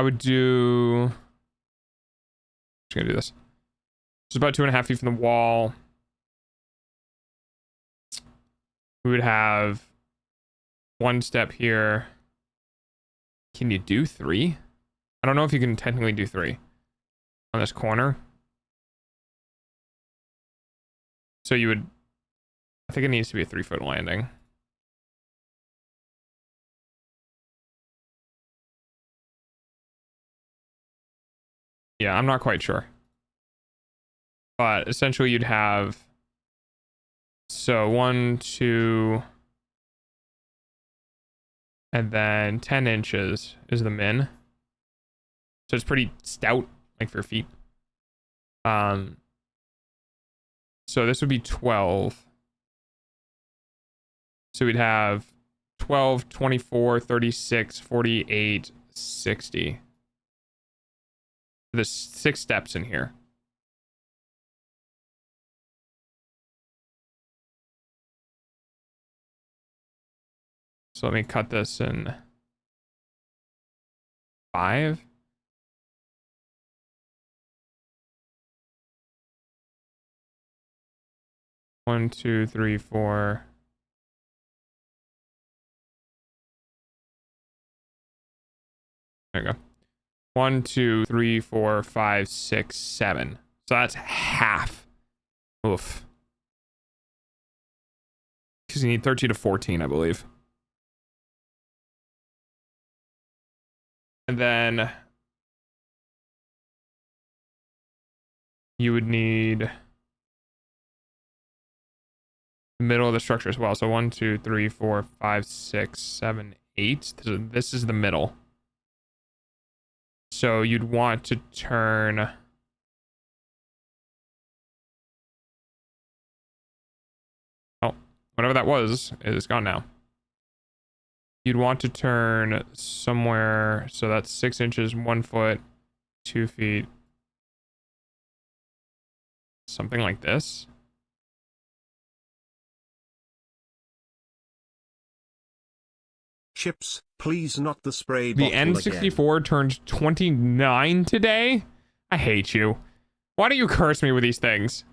would do. Just gonna do this. It's about 2.5 feet from the wall. We would have one step here. Can you do 3? I don't know if you can technically do 3 on this corner. So you would, I think it needs to be a 3-foot landing. Yeah, I'm not quite sure. But essentially you'd have, so 1, 2, and then 10 inches is the min. So it's pretty stout, like for feet. So this would be 12. So we'd have 12, 24, 36, 48, 60. There's 6 steps in here. So let me cut this in 5. One, 2, 3, 4. There you go. 1, 2, 3, 4, 5, 6, 7. So that's half. Oof. Because you need 13 to 14, I believe. And then you would need the middle of the structure as well. So 1, 2, 3, 4, 5, 6, 7, 8. So this is the middle. So you'd want to turn. Oh, whatever that was is gone now. You'd want to turn somewhere. So that's 6 inches, 1 foot, 2 feet. Something like this. Chips, please not the spray The bottle N64 again. turned 29 today? I hate you. Why do you curse me with these things?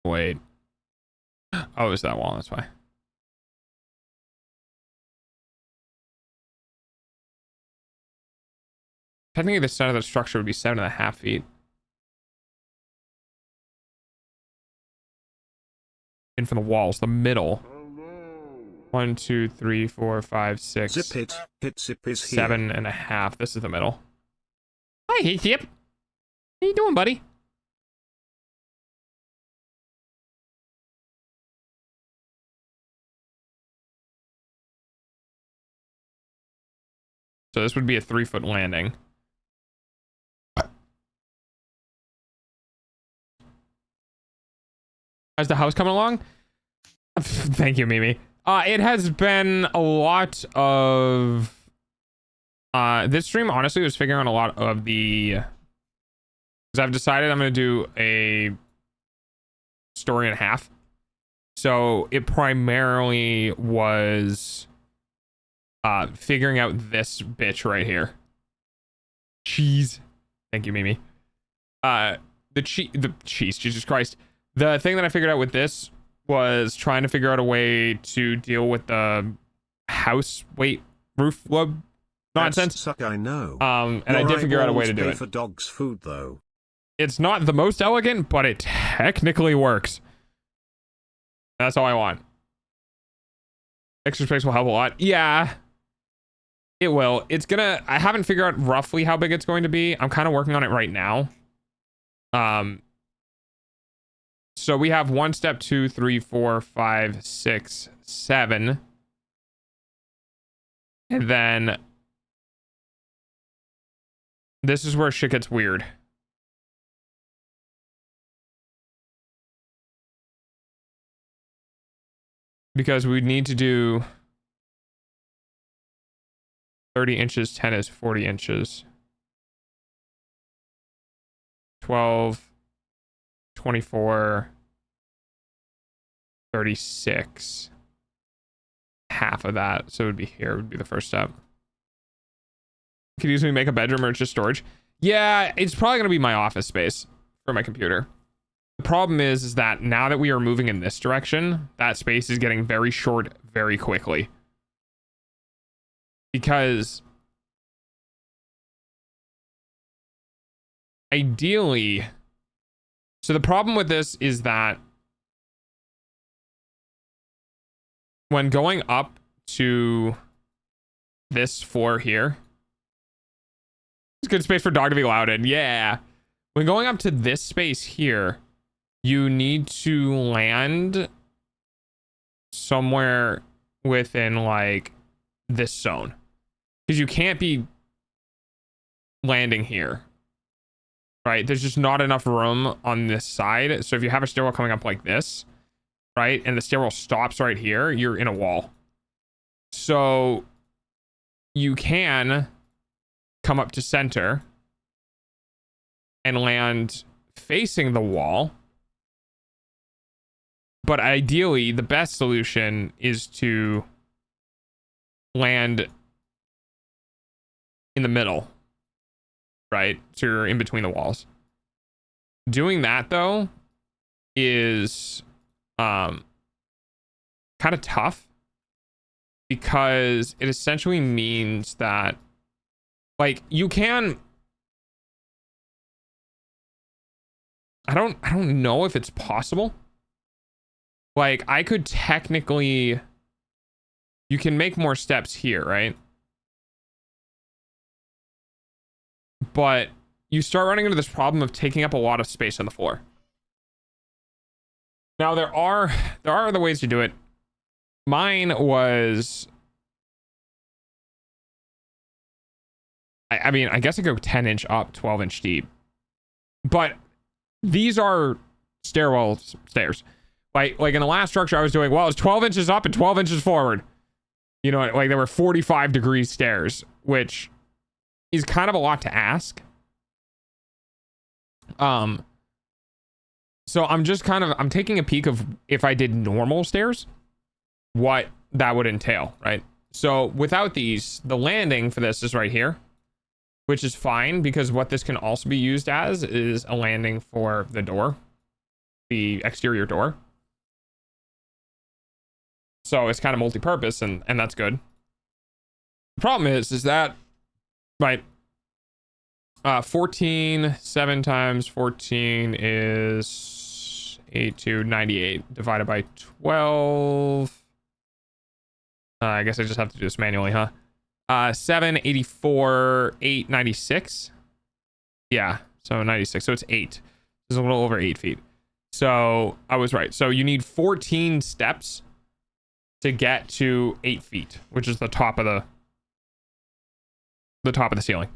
Wait. Oh, it's that wall. That's why. Technically, the center of the structure would be 7.5 feet. In from the walls, the middle. 1, 2, 3, 4, 5, 6. Zip it. Hit zip is here. 7.5. This is the middle. Hi, Zip. How you doing, buddy? So this would be a 3-foot landing. How's the house coming along? Thank you, Mimi. It has been a lot of this stream honestly was figuring out a lot of the, because I've decided I'm going to do a story and a half. So it primarily was figuring out this bitch right here. Cheese. Thank you, Mimi. The cheese, Jesus Christ. The thing that I figured out with this was trying to figure out a way to deal with the house weight roof load nonsense. Suck, I know. And I did figure out a way to do pay it. for dogs' food though. It's not the most elegant, but it technically works. That's all I want. Extra space will help a lot. Yeah, it will. It's gonna, I haven't figured out roughly how big it's going to be. I'm kind of working on it right now. So we have 1 step, 2, 3, 4, 5, 6, 7. And then this is where shit gets weird. Because we need to do 30 inches, 10 is 40 inches. 12, 24, 36. Half of that. So it would be here, would be the first step. Could easily make a bedroom or just storage. Yeah, it's probably going to be my office space for my computer. The problem is that now that we are moving in this direction, that space is getting very short very quickly. Because ideally, so the problem with this is that when going up to this floor here, it's good space for dog to be allowed in. Yeah. When going up to this space here, you need to land somewhere within like this zone. Because you can't be landing here. Right? There's just not enough room on this side. So if you have a stairwell coming up like this, right, and the stairwell stops right here, you're in a wall. So you can come up to center and land facing the wall. But ideally, the best solution is to land in the middle, right? So you're in between the walls. Doing that, though, is kind of tough because it essentially means that, like, you can... I don't know if it's possible. Like, I could technically... You can make more steps here, right? But you start running into this problem of taking up a lot of space on the floor. Now, there are other ways to do it. Mine was... I mean, I guess I go 10-inch up, 12-inch deep. But these are stairwell stairs. Like in the last structure I was doing, well, it's 12 inches up and 12 inches forward. You know, like there were 45 degree stairs, which is kind of a lot to ask. So I'm just I'm taking a peek of if I did normal stairs, what that would entail, right? So without these, the landing for this is right here, which is fine because what this can also be used as is a landing for the door, the exterior door. So it's kind of multi-purpose and that's good. The problem is that, right, 14, 7 times 14 is 98 divided by 12. I guess I just have to do this manually, huh? 7, 84, 8, 96. Yeah, so 96. So it's 8. It's a little over 8 feet. So I was right. So you need 14 steps to get to 8 feet, which is the top of the ceiling.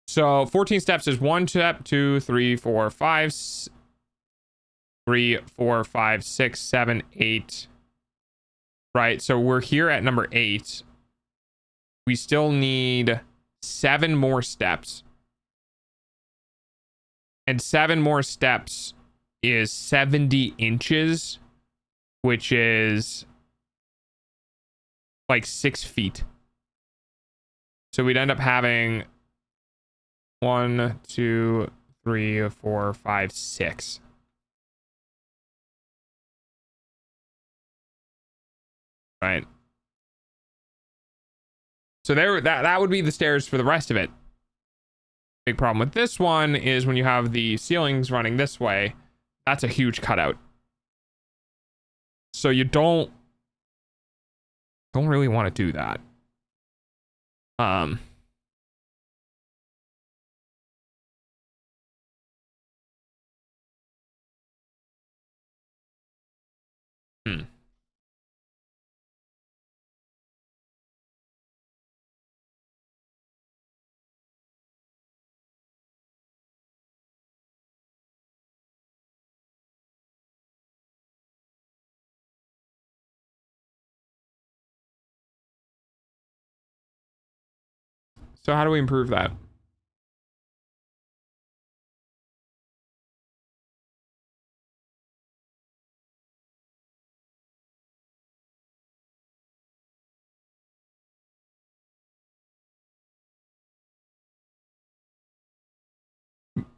So 14 steps is 1 step, 2, 3, 4, 5, 3, 4, 5, 6, 7, 8. Right. So we're here at number 8. We still need 7 more steps. And 7 more steps is 70 inches, which is like 6 feet. So we'd end up having 1, 2, 3, 4, 5, 6. Right. So there, that would be the stairs for the rest of it. Big problem with this one is when you have the ceilings running this way, that's a huge cutout. So you don't really want to do that. So how do we improve that?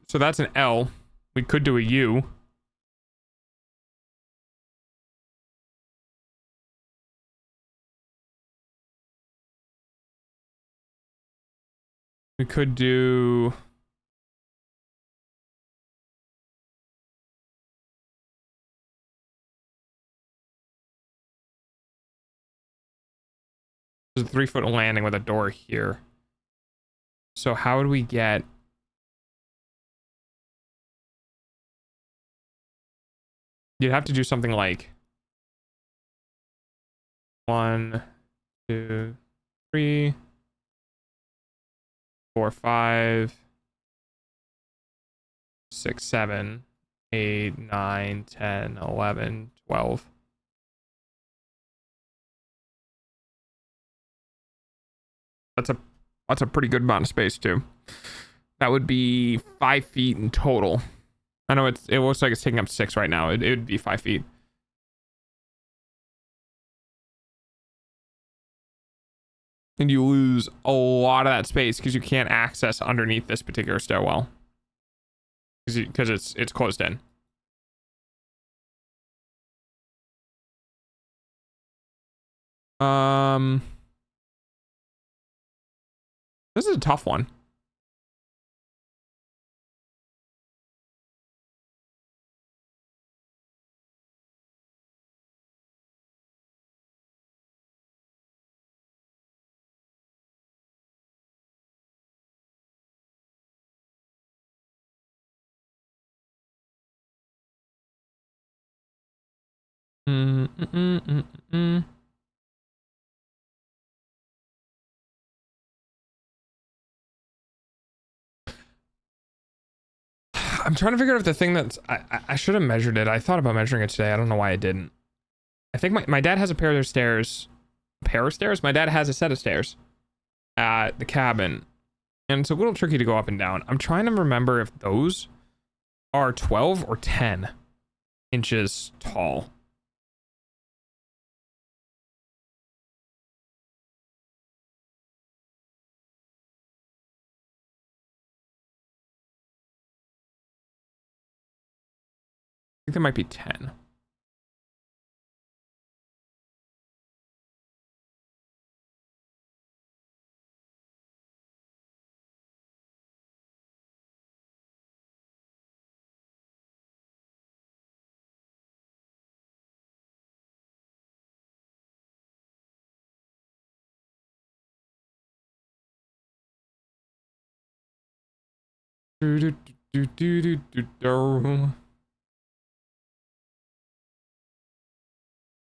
So that's an L. We could do a U. We could do... There's a 3-foot landing with a door here. So how would we get... You'd have to do something like 1, 2, 3, 4, 5, 6, 7, 8, 9, 10, 11, 12. That's a pretty good amount of space too. That would be 5 feet in total. I know it looks like it's taking up 6 right now. It would be 5 feet. And you lose a lot of that space because you can't access underneath this particular stairwell. Because it's closed in. This is a tough one. I'm trying to figure out if the thing that's... I should have measured it. I thought about measuring it today. I don't know why I didn't. I think my dad has a pair of stairs. A pair of stairs? My dad has a set of stairs at the cabin. And it's a little tricky to go up and down. I'm trying to remember if those are 12 or 10 inches tall. I think there might be 10.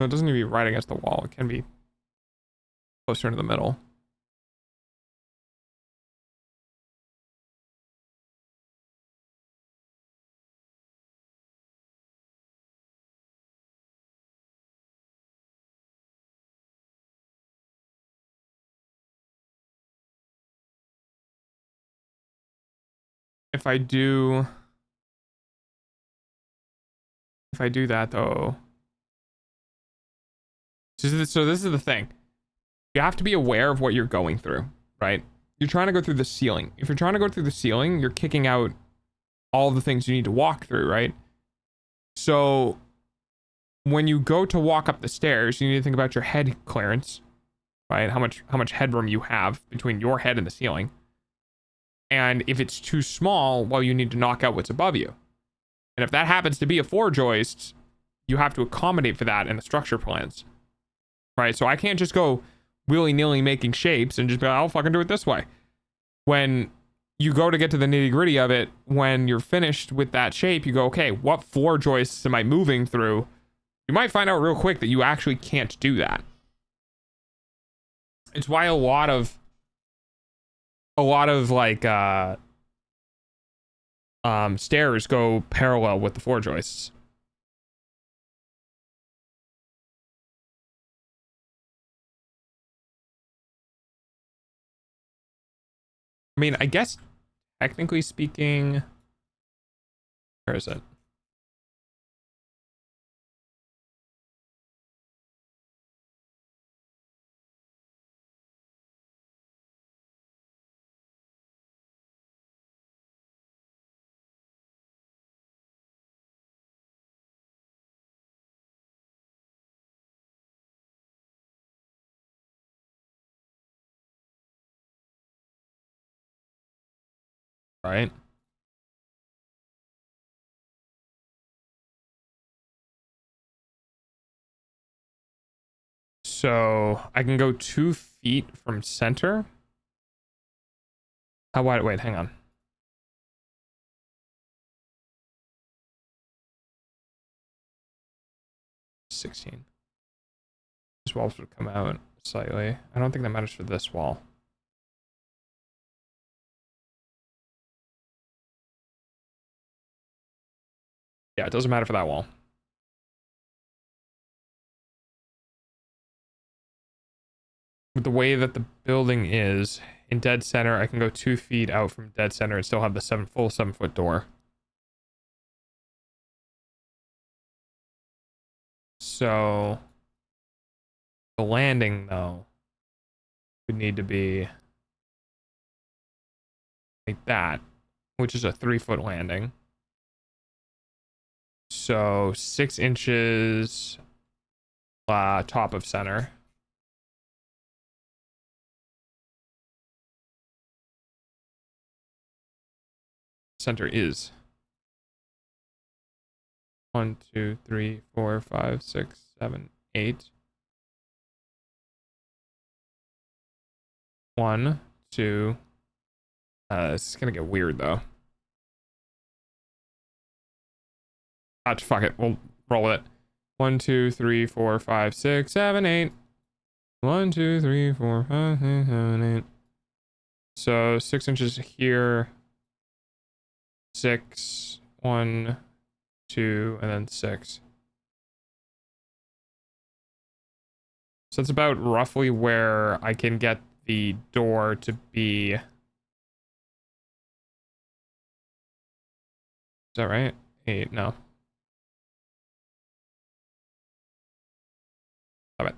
No, it doesn't need to be right against the wall. It can be closer to the middle. If I do that though, so this is the thing. You have to be aware of what you're going through, right? You're trying to go through the ceiling. If you're trying to go through the ceiling, you're kicking out all the things you need to walk through, right? So when you go to walk up the stairs, you need to think about your head clearance, right? How much headroom you have between your head and the ceiling. And if it's too small, well, you need to knock out what's above you. And if that happens to be a 4-joist, you have to accommodate for that in the structure plans, right? So I can't just go willy-nilly making shapes and just be like, I'll fucking do it this way. When you go to get to the nitty-gritty of it, when you're finished with that shape, you go, okay, what 4 joists am I moving through? You might find out real quick that you actually can't do that. It's why a lot of like stairs go parallel with the 4 joists. I mean, I guess technically speaking, where is it? Right. So I can go 2 feet from center. How wide? Wait, hang on. 16. This wall would come out slightly. I don't think that matters for this wall. Yeah, it doesn't matter for that wall. With the way that the building is, in dead center, I can go 2 feet out from dead center and still have the full 7-foot door. So the landing, though, would need to be like that, which is a 3-foot landing. So 6 inches top of center. Center is 1, 2, 3, 4, 5, 6, 7, 8. 1, 2. This is gonna get weird though. Fuck it. We'll roll with it. 1, 2, 3, 4, 5, 6, 7, 8. 1, 2, 3, 4, 5, 6, 7, 8. So 6 inches here. 6, 1, 2, and then 6. So that's about roughly where I can get the door to be. Is that right? 8, no. Stop it.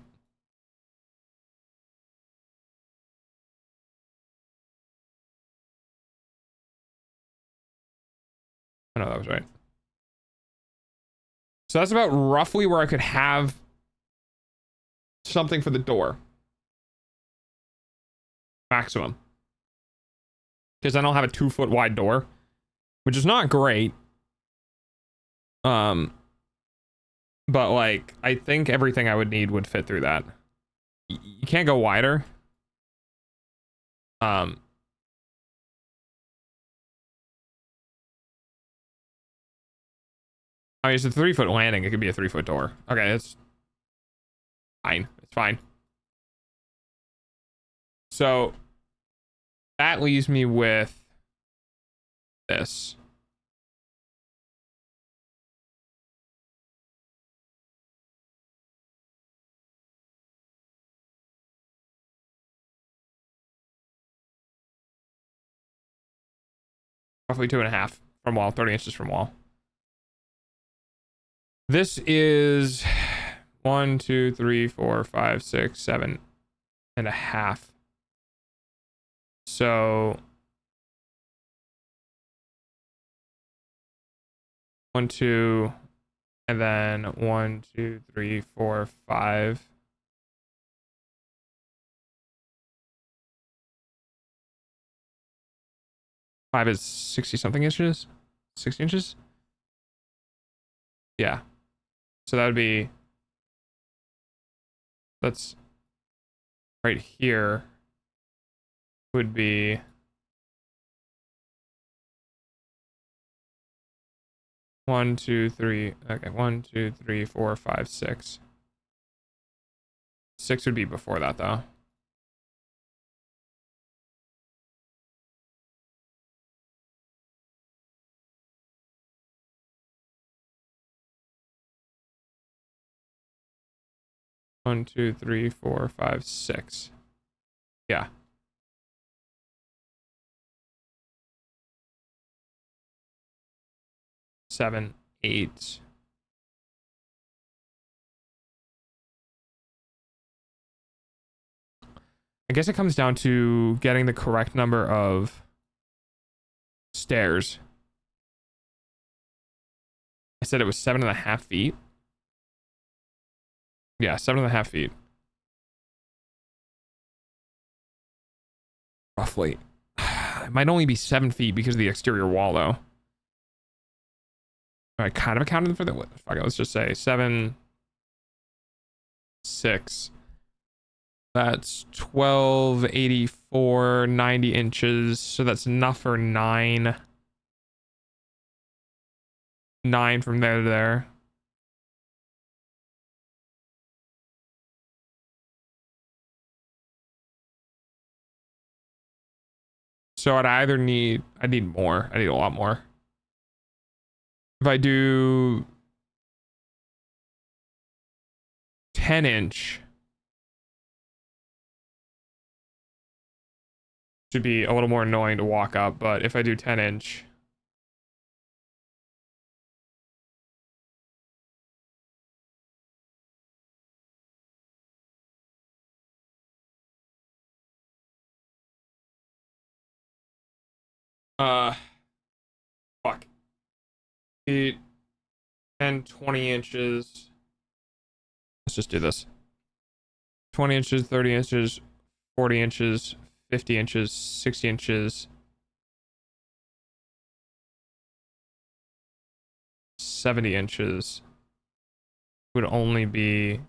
I know that was right. So that's about roughly where I could have something for the door. Maximum. Because I don't have a 2-foot wide door, which is not great. But like, I think everything I would need would fit through that. You can't go wider. I mean, it's a 3-foot landing. It could be a 3-foot door. Okay, it's fine. It's fine. So that leaves me with this. Roughly 2.5 from wall, 30 inches from wall. This is 1, 2, 3, 4, 5, 6, 7 and a half. So 1, 2, and then 1, 2, 3, 4, 5. 5 is 60 something inches. 60 inches. Yeah. So that would be. That's right here. Would be. One, two, three. Okay, 1, 2, 3, 4, 5, 6. 6 would be before that, though. One, two, three, 4, 5, 6. Yeah. Seven, 8. I guess it comes down to getting the correct number of stairs. I said it was 7.5 feet. Yeah, 7.5 feet. Roughly. It might only be 7 feet because of the exterior wall, though. I kind of accounted for the. Fuck it, let's just say 7, 6. That's 12, 84, 90 inches. So that's enough for 9. 9 from there to there. So I need more. I need a lot more. If I do 10-inch, should be a little more annoying to walk up, but if I do 10-inch, fuck. 8, 10, 20 inches. Let's just do this. 20 inches, 30 inches, 40 inches, 50 inches, 60 inches, 70 inches would only be a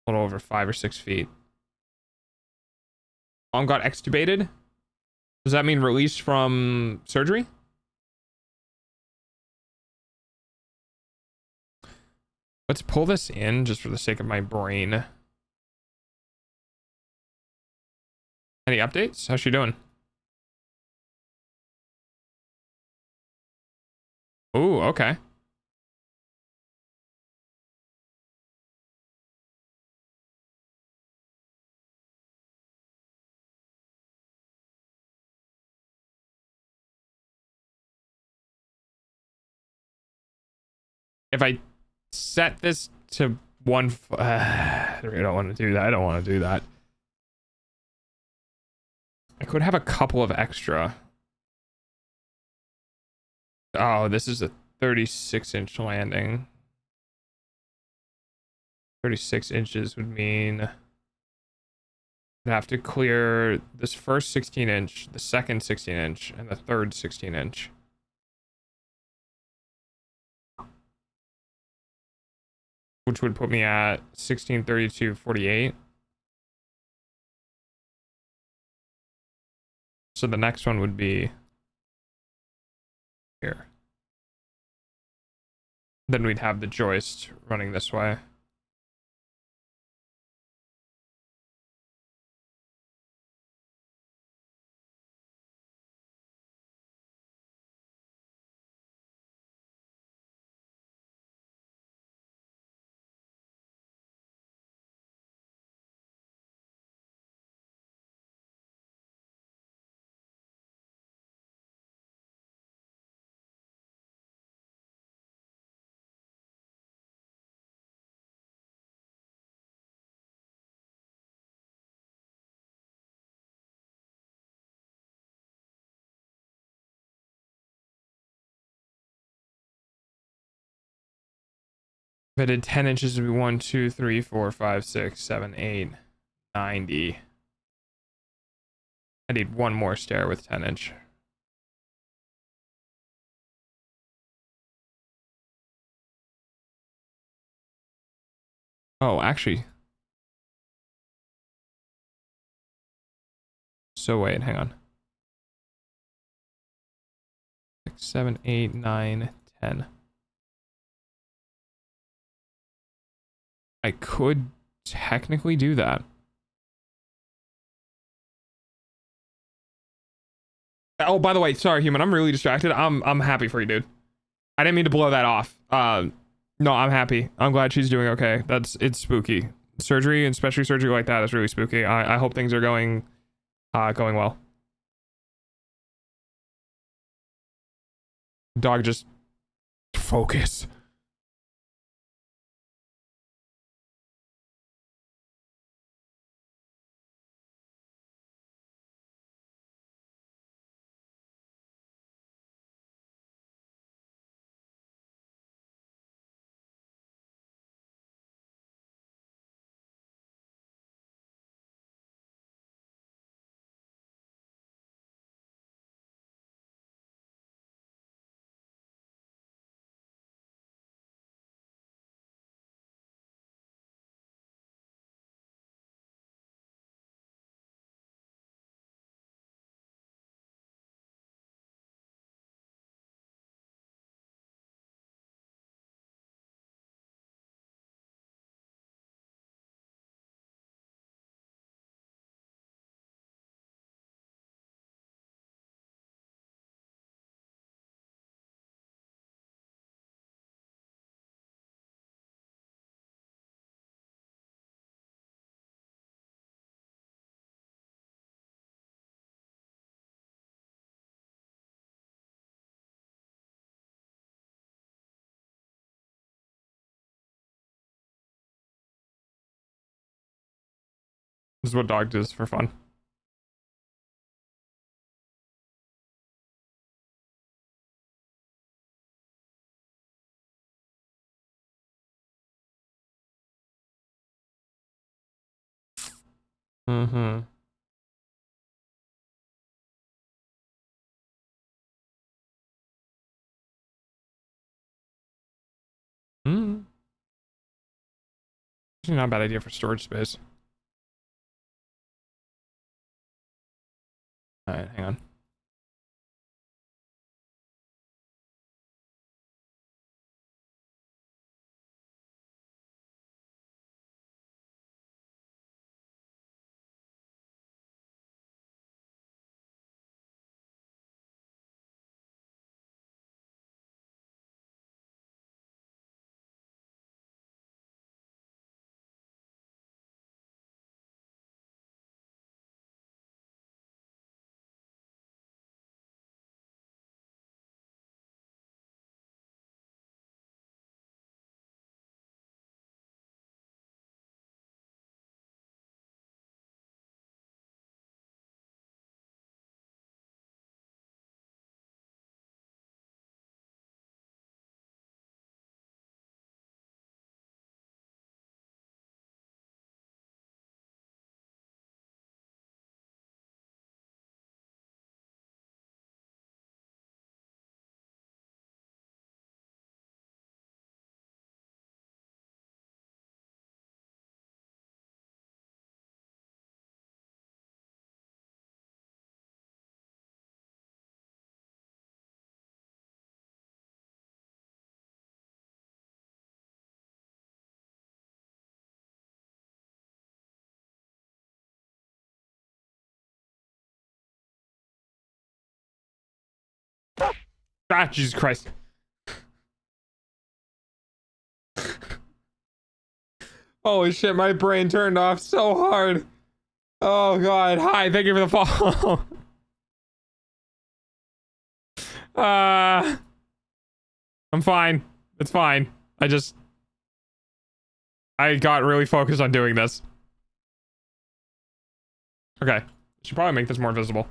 little over 5 or 6 feet. Mom got extubated. Does that mean released from surgery? Let's pull this in just for the sake of my brain. Any updates? How's she doing? Ooh, okay. If I set this to one, I don't want to do that. I don't want to do that. I could have a couple of extra. Oh, this is a 36-inch landing. 36 inches would mean I'd have to clear this first 16-inch, the second 16-inch, and the third 16-inch. Which would put me at 1632.48. So the next one would be here. Then we'd have the joist running this way. If I did 10 inches, it would be 1, 2, 3, 4, 5, 6, 7, 8, 90. I need one more stair with 10-inch. Oh, actually. So wait, hang on. 6, 7, 8, 9, 10. I could technically do that. Oh, by the way, sorry, human. I'm really distracted. I'm happy for you, dude. I didn't mean to blow that off. No, I'm happy. I'm glad she's doing okay. It's spooky. Surgery, and especially surgery like that, is really spooky. I hope things are going well. Dog, just focus. This is what dog does for fun. Mm-hmm. Mm. Actually, not a bad idea for storage space. All right, hang on. Ah, Jesus Christ. Holy shit, my brain turned off so hard. Oh god. Hi, thank you for the follow. I'm fine. It's fine. I got really focused on doing this. Okay. Should probably make this more visible.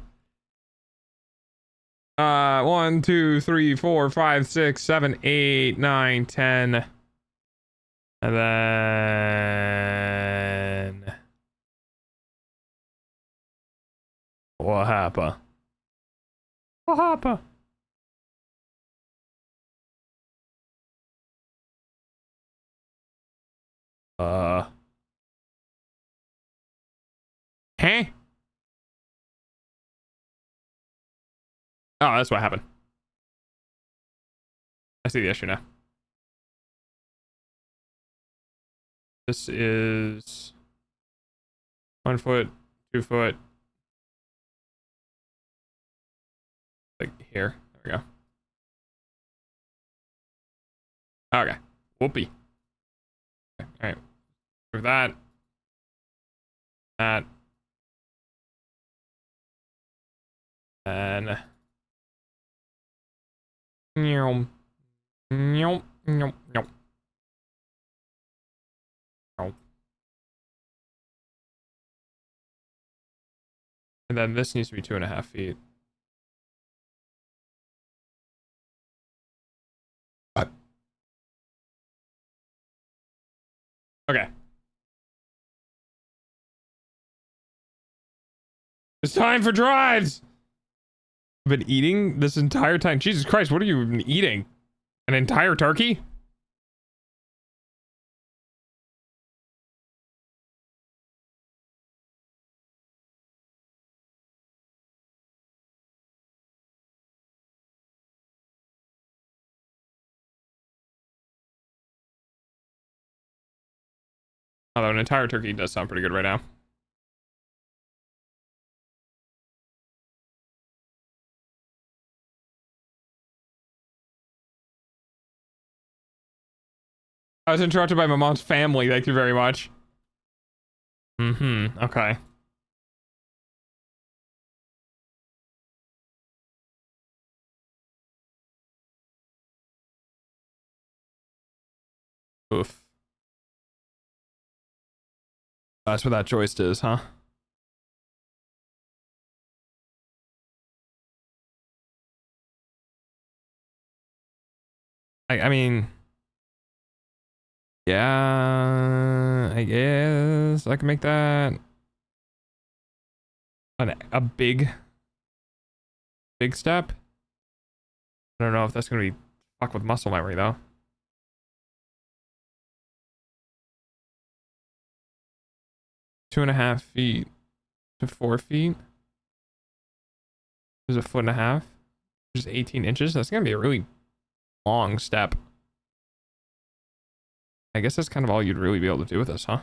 1, 2, 3, 4, 5, 6, 7, 8, 9, 10. And then what happened? What happened? Huh? Oh, that's what happened. I see the issue now. This is 1 foot, 2 foot. Like here. There we go. Okay. Whoopee. Okay. All right. Move that. That. And. Nope. Nope. Nope. Nope. Nope. And then this needs to be 2.5 feet. Okay. It's time for drives. I've been eating this entire time. Jesus Christ, what are you even eating? An entire turkey? Although an entire turkey does sound pretty good right now. I was interrupted by my mom's family. Thank you very much. Mm-hmm. Okay. Oof. That's what that joist is, huh? I mean... Yeah, I guess I can make that a big step. I don't know if that's gonna be fuck with muscle memory though. Two and a half feet to 4 feet. There's 1.5 feet. Just 18 inches. That's gonna be a really long step. I guess that's kind of all you'd really be able to do with this, huh?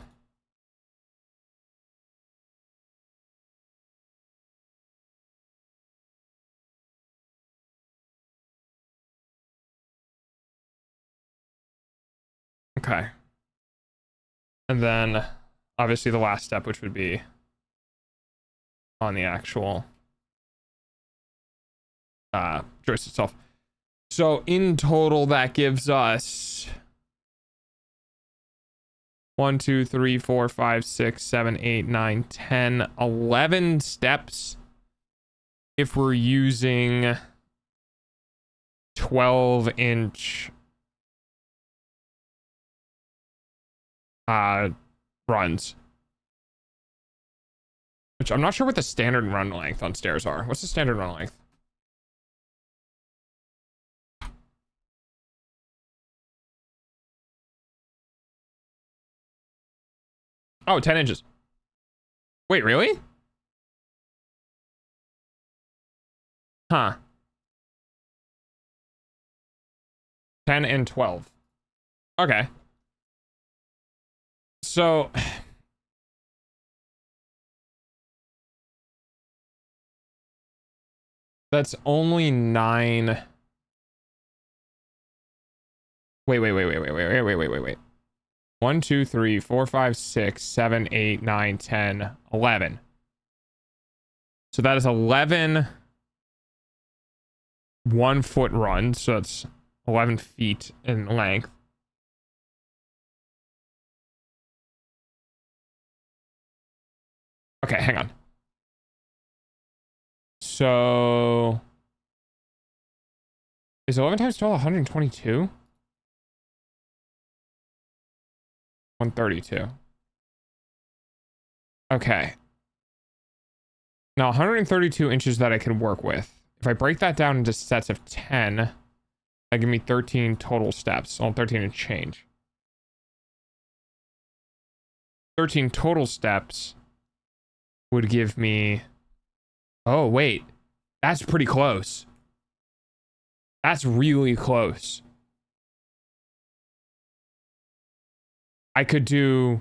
Okay. And then, obviously, the last step, which would be on the actual joist itself. So, in total, that gives us 1, 2, 3, 4, 5, 6, 7, 8, 9, 10, 11 steps if we're using 12-inch runs. Which I'm not sure what the standard run length on stairs are. What's the standard run length? Oh, 10 inches. Wait, really? Huh. 10 and 12. Okay. So... That's only 9... Wait. 1, 2, 3, 4, 5, 6, 7, 8, 9, 10, 11. So that is 11 1-foot runs. So that's 11 feet in length. Okay, hang on. So is 11 times 12 122? 132. Okay. Now 132 inches that I can work with. If I break that down into sets of 10, that give me 13 total steps. Well, 13 and change. 13 total steps would give me... Oh, wait. That's pretty close. That's really close. I could do...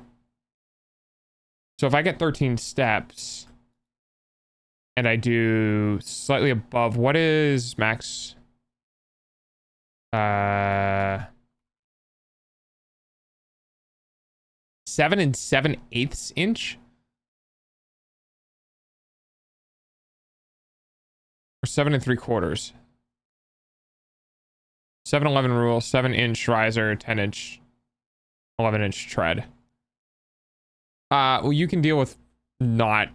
So if I get 13 steps and I do slightly above, what is max? 7 7/8 inch? Or 7 3/4? 7-11 rule, 7-inch riser, 10-inch, 11-inch tread. Well, you can deal with not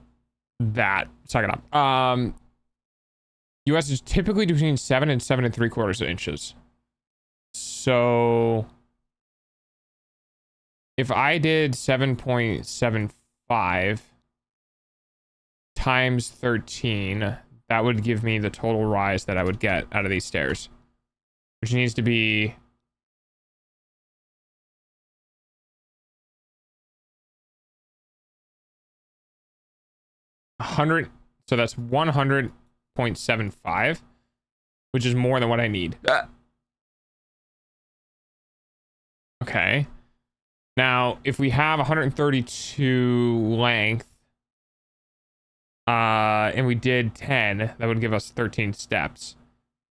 that. Suck it up. US is typically between 7 and 7 3/4 inches. So if I did 7.75 times 13, that would give me the total rise that I would get out of these stairs, which needs to be 100. So that's 100.75, which is more than what I need. Okay. Now, if we have 132 length, and we did 10, that would give us 13 steps.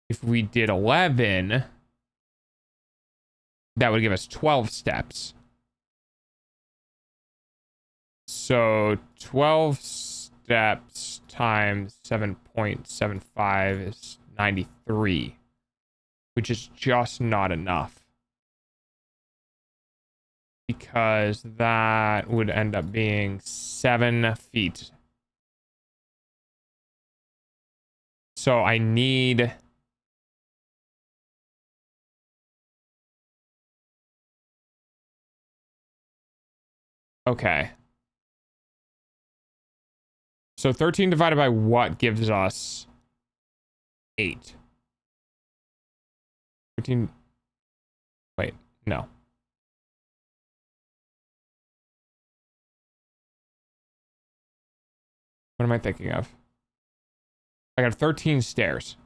If we did 11, that would give us 12 steps. So 12 steps times 7.75 is 93, which is just not enough. Because that would end up being 7 feet. So I need... Okay. So 13 divided by what gives us 8? 13... Wait, no. What am I thinking of? I got 13 stairs.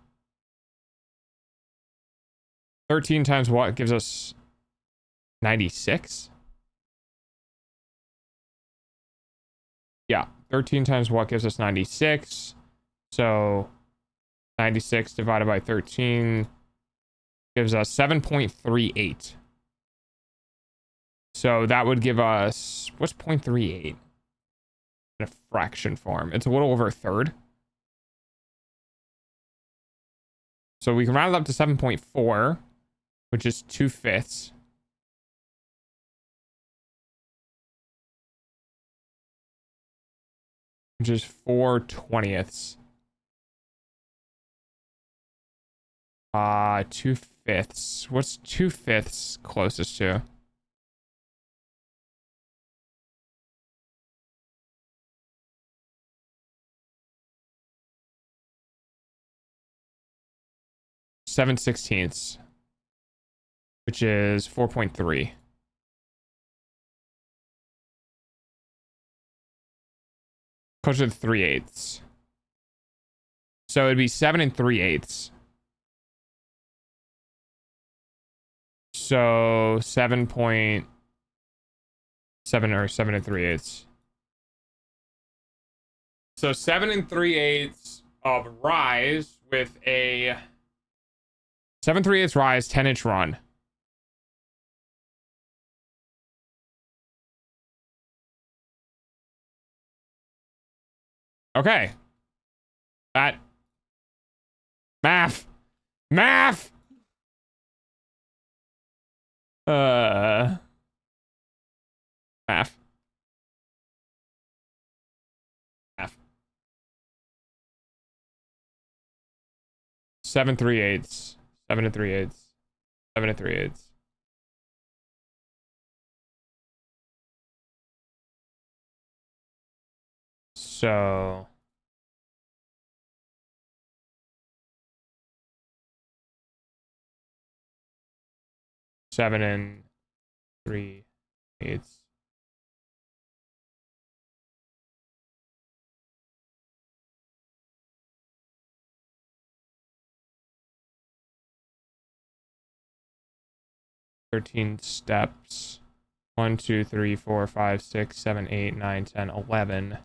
13 times what gives us 96? Yeah, 13 times what gives us 96. So 96 divided by 13 gives us 7.38. So that would give us, what's 0.38? In a fraction form. It's a little over a third. So we can round it up to 7.4, which is 2/5. Which is 4/20. 2/5. What's 2/5 closest to? Seven sixteenths, which is 4.3. Closer to 3/8. So it'd be 7 3/8. So 7.7 or 7 3/8. So 7 3/8 of rise with a 7 3/8 rise, 10-inch run. Okay. That math. Math. Math. Math. 7 3/8. 7 3/8. 7 3/8. So seven and 3/8. 13 steps. 1, 2, 3, 4, 5, 6, 7, 8, 9, 10, 11.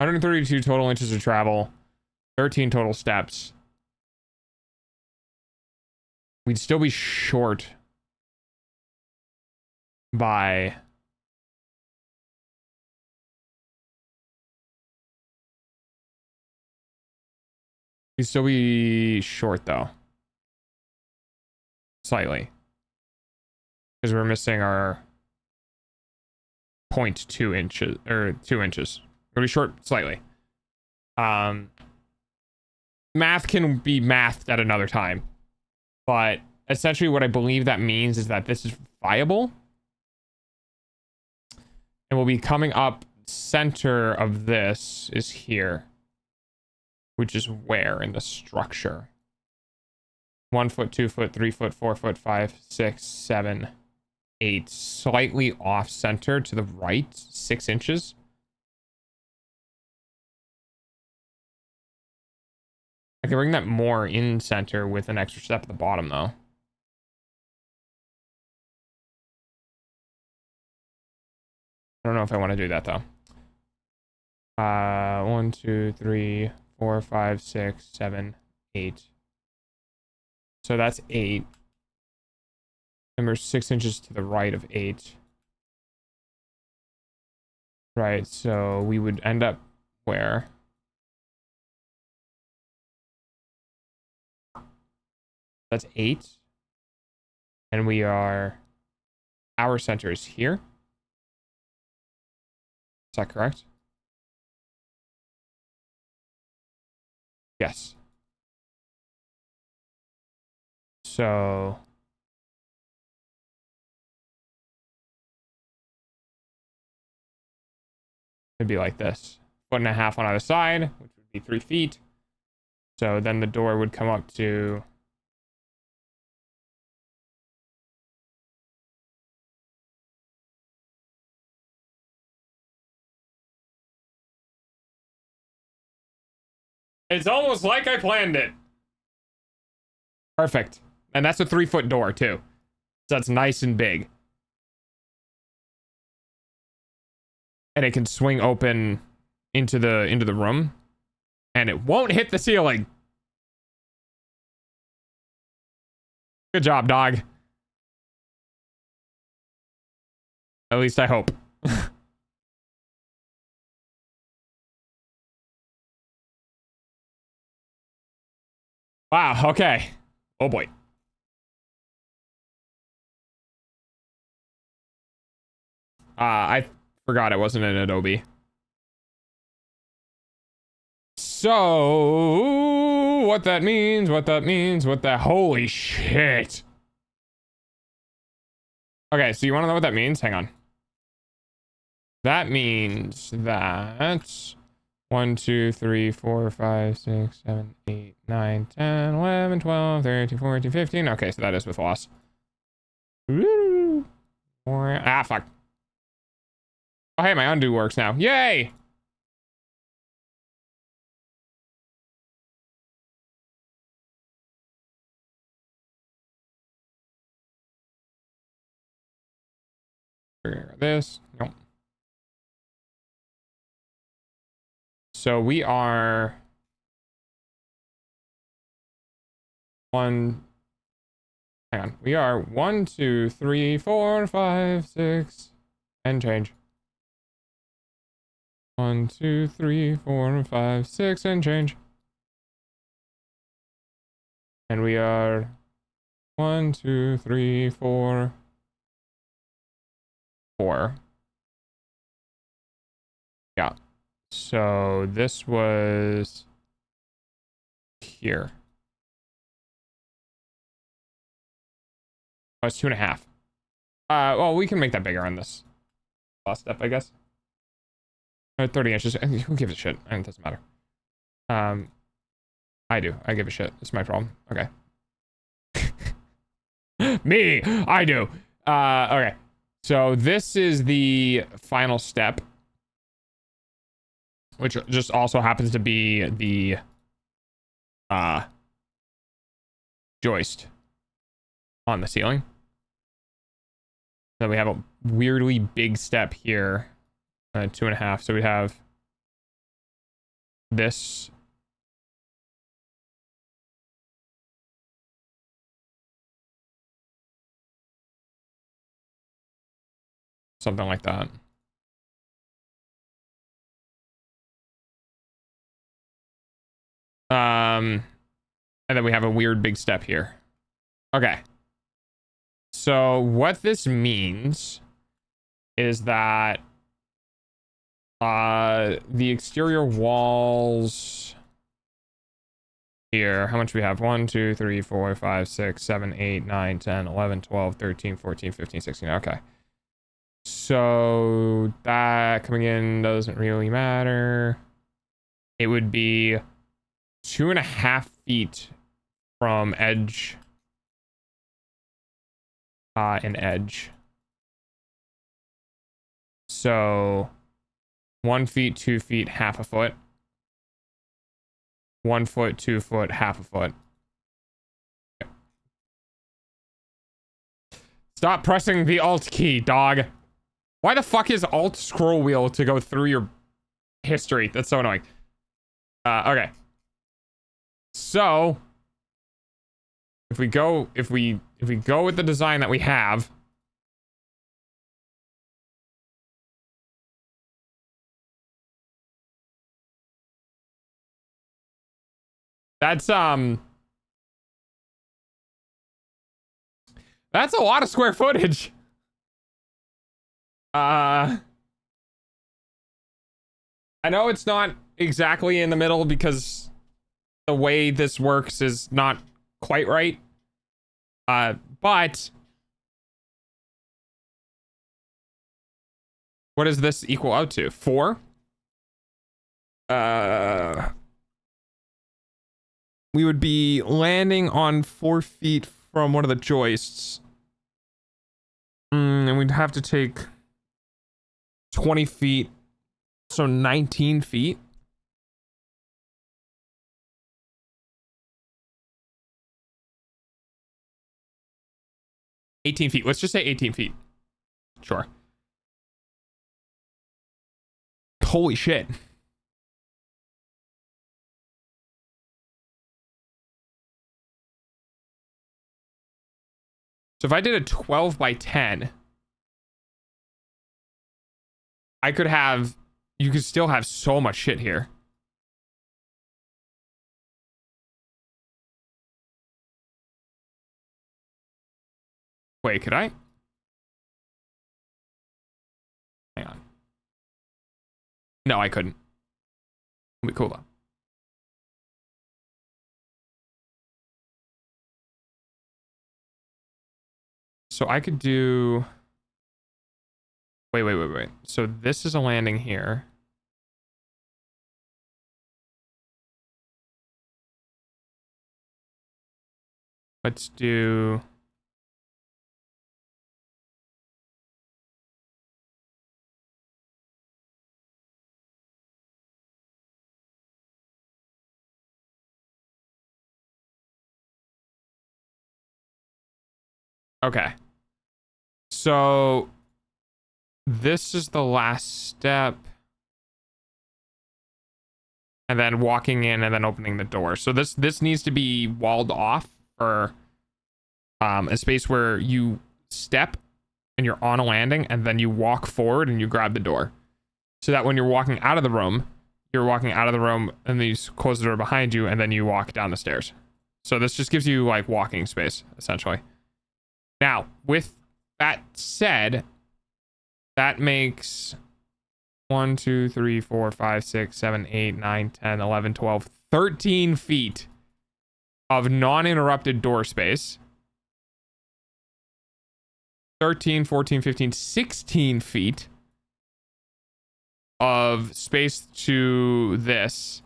$132 total inches of travel, 13 total steps. We'd still be short by we'd still be short though. Slightly. Because we're missing our 0.2 inches or 2 inches. We're gonna be short slightly. Math can be mathed at another time. But essentially what I believe that means is that this is viable. And we'll be coming up center of this is here. Which is where in the structure? 1 foot, 2 foot, 3 foot, 4 foot, 5, 6, 7, 8. Slightly off center to the right, 6 inches. I can bring that more in center with an extra step at the bottom though. I don't know if I want to do that though. 1, 2, 3, 4, 5, 6, 7, 8. So that's 8. And we're 6 inches to the right of 8. Right, so we would end up where? That's 8. And we are... Our center is here. Is that correct? Yes. So... It'd be like this. 1.5 foot on either side, which would be 3 feet. So then the door would come up to... It's almost like I planned it. Perfect. And that's a 3 foot door too. So that's nice and big. And it can swing open into the room. And it won't hit the ceiling. Good job, dog. At least I hope. Wow, okay. Oh boy. I forgot it wasn't in Adobe. So, what that means, what the holy shit. Okay, so you want to know what that means? Hang on. That means that 1, 2, 3, 4, 5, 6, 7, 8, 9, 10, 11, 12, 13, 14, 15. Okay, so that is with loss. Woo. Ah, fuck. Oh, hey, my undo works now. Yay! This. Nope. So we are... Hang on. We are 1, 2, 3, 4, 5, 6, and change. 1, 2, 3, 4, 5, 6, and change. And we are 1, 2, 3, 4. Yeah. So this was here. Oh, it's 2.5. Well, we can make that bigger on this last step, I guess. 30 inches. Who gives a shit? It doesn't matter. I do. I give a shit. It's my problem. Okay. Me! I do. Okay. So this is the final step. which just also happens to be the joist on the ceiling. Then we have a weirdly big step here, 2.5. So we have this. Something like that. And then we have a weird big step here. Okay. So what this means is that the exterior walls here, how much we have? 1, 2, 3, 4, 5, 6, 7, 8, 9, 10, 11, 12, 13, 14, 15, 16. Okay. So that coming in doesn't really matter. It would be 2.5 feet from edge and edge. So 1 feet, 2 feet, half a foot. 1 foot, 2 foot, half a foot. Okay. Stop pressing the Alt key, dog. Why the fuck is Alt scroll wheel to go through your history? That's so annoying. Okay. So if we go with the design that we have, that's a lot of square footage. I know it's not exactly in the middle because the way this works is not quite right. But what does this equal out to? 4? We would be landing on 4 feet from one of the joists. And we'd have to take 20 feet, so 19 feet. $18 feet. Let's just say 18 feet. Sure. Holy shit. So if I did a 12 by 10, you could still have so much shit here. Wait, could I? Hang on. No, I couldn't. It'll be cool though. So I could do... Wait. So this is a landing here. Let's do... Okay. So this is the last step. And then walking in and then opening the door. So this needs to be walled off for a space where you step and you're on a landing and then you walk forward and you grab the door. So that when you're walking out of the room, you're walking out of the room and then you close the door behind you and then you walk down the stairs. So this just gives you like walking space, essentially. Now, with that said, that makes 1, 2, 3, 4, 5, 6, 7, 8, 9, 10, 11, 12, 13 feet of non-interrupted door space. 13, 14, 15, 16 feet of space to this.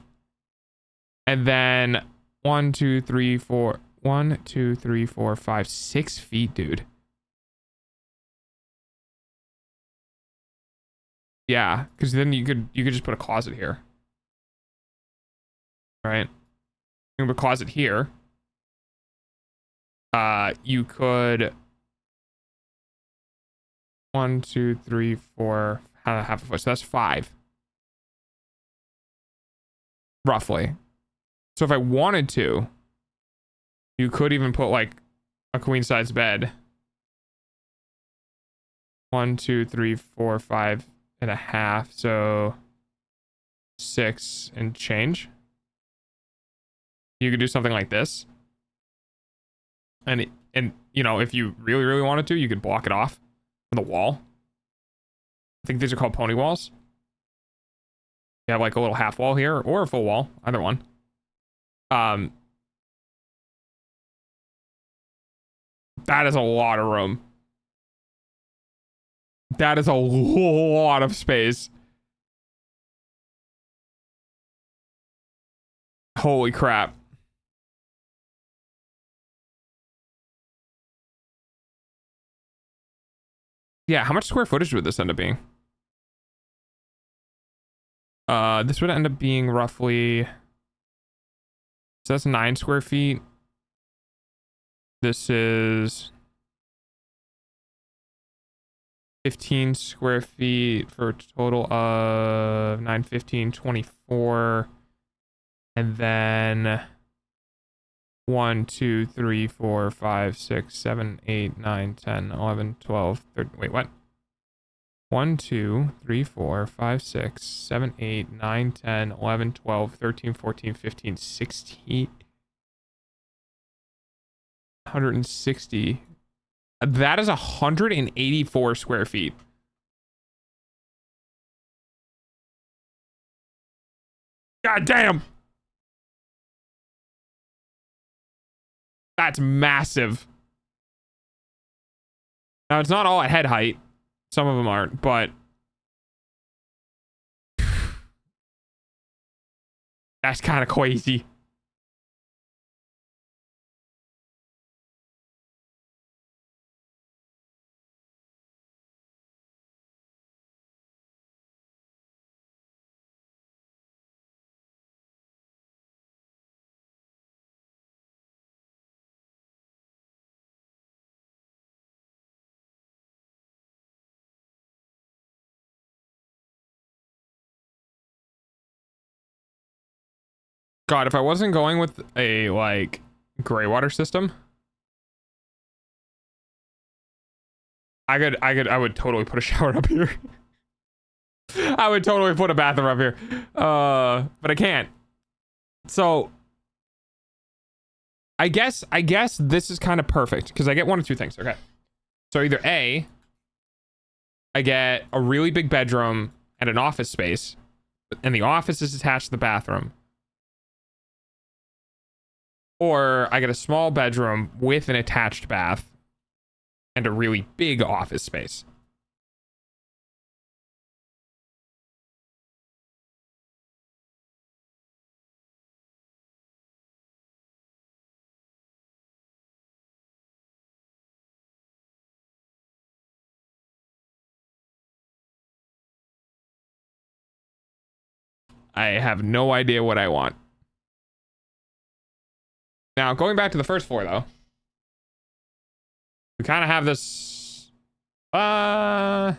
And then 1, 2, 3, 4... 1, 2, 3, 4, 5, 6 feet, dude. Yeah, because then you could just put a closet here. right? You have a closet here. You could 1, 2, 3, 4, half a foot. So that's 5. Roughly. So if I wanted to, you could even put like a queen size bed. 1, 2, 3, 4, 5 and a half. So 6 and change. You could do something like this. And you know, if you really, really wanted to, you could block it off with a wall. I think these are called pony walls. You have like a little half wall here or a full wall, either one. That is a lot of room. That is a lot of space. Holy crap. Yeah, how much square footage would this end up being? This would end up being roughly, so that's 9 square feet. This is 15 square feet for a total of 9, 15, 24. And then 1, 2, 3, 4, 5, 6, 7, 8, 9, 10, 11, 12, 13. Wait, what? 1, 2, 3, 4, 5, 6, 7, 8, 9, 10, 11, 12, 13, 14, 15, 16. 160. That is 184 square feet. God damn. That's massive. Now, it's not all at head height. Some of them aren't, but that's kind of crazy. God, if I wasn't going with a like gray water system, I would totally put a shower up here. I would totally put a bathroom up here. But I can't. So I guess this is kind of perfect because I get one of two things. Okay. So either A, I get a really big bedroom and an office space, and the office is attached to the bathroom. Or I get a small bedroom with an attached bath and a really big office space. I have no idea what I want. Now, going back to the first floor, though. We kind of have this... Actually,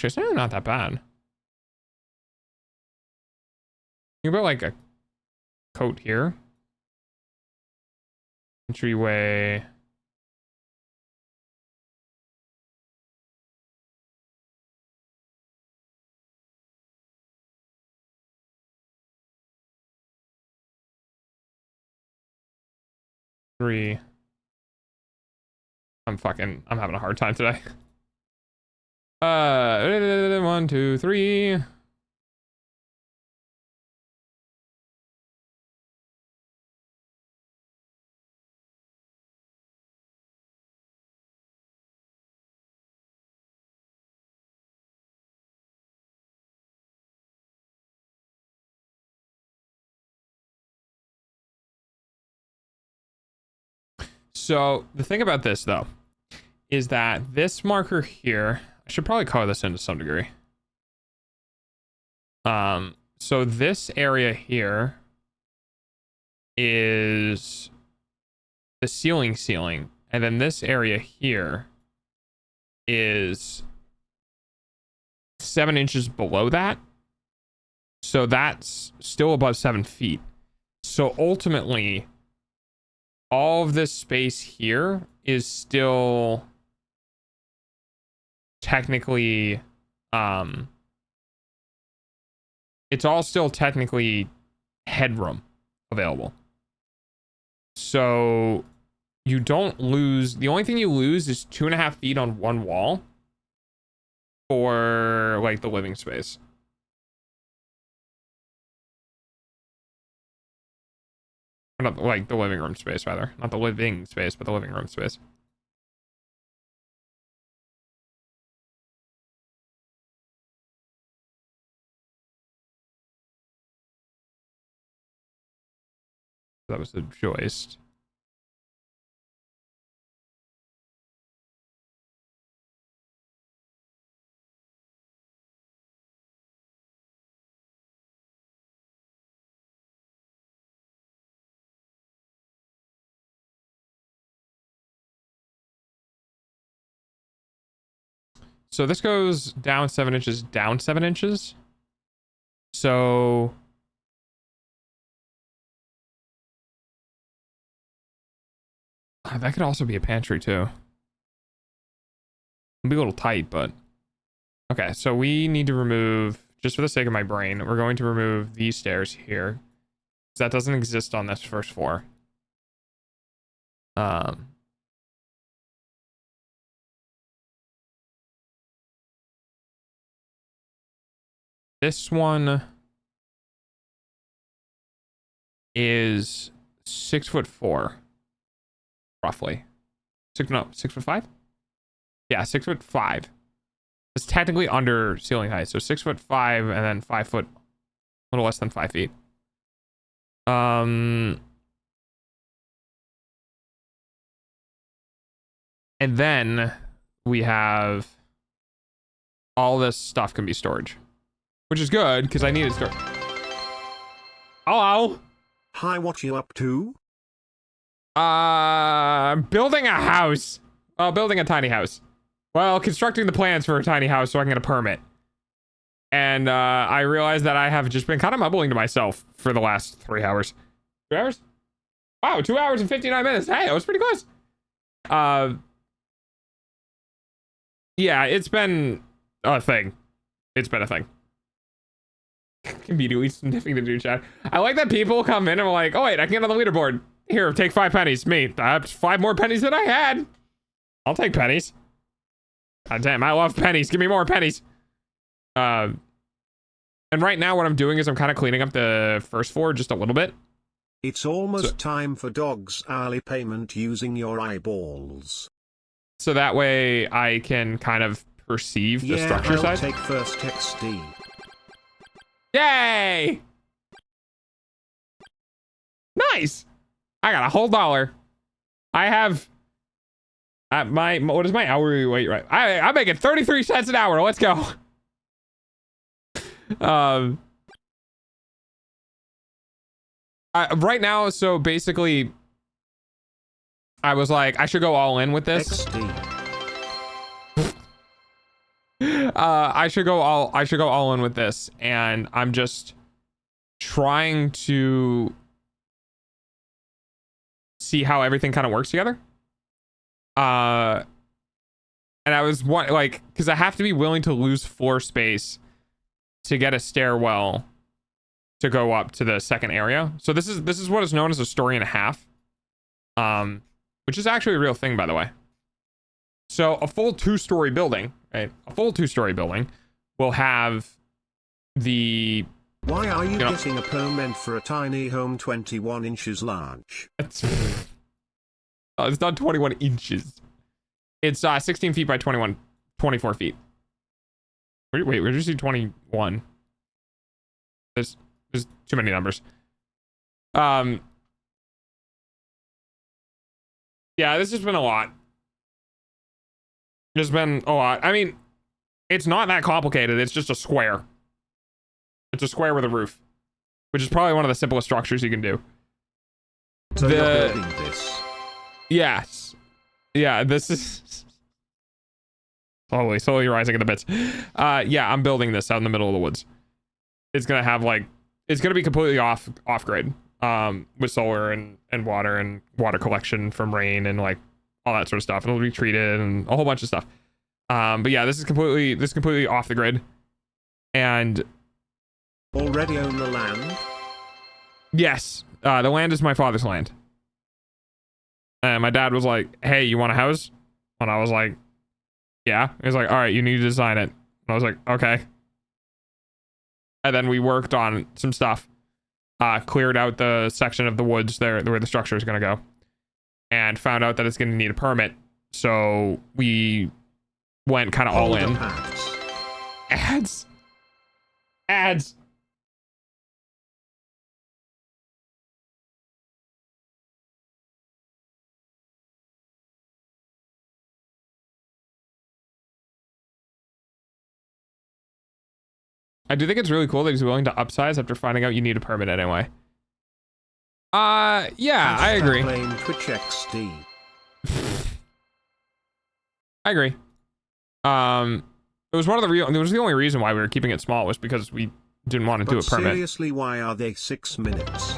it's really not that bad. You put, like, a coat here. Entryway... I'm having a hard time today. 1, 2, 3. So the thing about this, though, is that this marker here, I should probably color this in to some degree. So this area here is the ceiling, and then this area here is 7 inches below that. So that's still above 7 feet. So ultimately, all of this space here is still technically, it's all still technically headroom available. So you don't lose, the only thing you lose is 2.5 feet on one wall for like the living space. Not like the living room space, rather. Not the living space, but the living room space. That was the joist. So this goes down 7 inches, down 7 inches. So that could also be a pantry too. It'll be a little tight, but okay. So we need to remove, just for the sake of my brain, we're going to remove these stairs here, because that doesn't exist on this first floor. This one is 6'4", roughly. 6'5"? Yeah, 6'5". It's technically under ceiling height, so 6'5" and then 5 foot, a little less than 5 feet. And then we have all this stuff can be storage, which is good because I needed storage. Hello. Hi, what you up to? Building a house. Building a tiny house. Well, constructing the plans for a tiny house so I can get a permit. And I realized that I have just been kind of mumbling to myself for the last 3 hours. 3 hours? Wow, 2 hours and 59 minutes. Hey, that was pretty close. Yeah, it's been a thing. It's been a thing. Immediately sniffing the dude chat. I like that people come in and are like, oh wait, I can get on the leaderboard. Here, take 5 pennies. Me, I have 5 more pennies than I had. I'll take pennies. God damn, I love pennies. Give me more pennies. And right now what I'm doing is I'm kind of cleaning up the first floor just a little bit. It's almost time for Dog's hourly payment using your eyeballs. So that way I can kind of perceive the structure I'll side. Take first XD. Yay! Nice! I got a whole dollar. I have what is my hourly rate, right? I'm making 33 cents an hour. Let's go. Right now, so basically I was like, I should go all in with this. I should go all in with this, and I'm just trying to see how everything kind of works together. And I was because I have to be willing to lose floor space to get a stairwell to go up to the second area. So this is what is known as a story and a half, which is actually a real thing, by the way. So a full 2-story building, right? A full 2-story building will have the... Why are you getting a permit for a tiny home 21 inches large? It's not 21 inches. It's 16 feet by 24 feet. Wait, where did you see 21? There's too many numbers. Yeah, this has been a lot. There's been a lot. I mean, it's not that complicated. It's just a square. It's a square with a roof, which is probably one of the simplest structures you can do. So you're building this. Yes. Yeah, this is slowly rising in the bits. Yeah, I'm building this out in the middle of the woods. It's gonna have like, it's gonna be completely off grid, with solar and water collection from rain and like all that sort of stuff. And it'll be treated and a whole bunch of stuff. But yeah, this is completely off the grid. And already own the land? Yes, the land is my father's land. And my dad was like, "Hey, you want a house?" And I was like, "Yeah." He was like, "All right, you need to design it." And I was like, "Okay." And then we worked on some stuff, cleared out the section of the woods there where the structure is going to go, and found out that it's going to need a permit. So we went kind of all in. Ads. I do think it's really cool that he's willing to upsize after finding out you need a permit anyway. Yeah, I agree. Playing Twitch XD. I agree. It was it was the only reason why we were keeping it small was because we didn't want to do a permit. Seriously, why are they 6 minutes?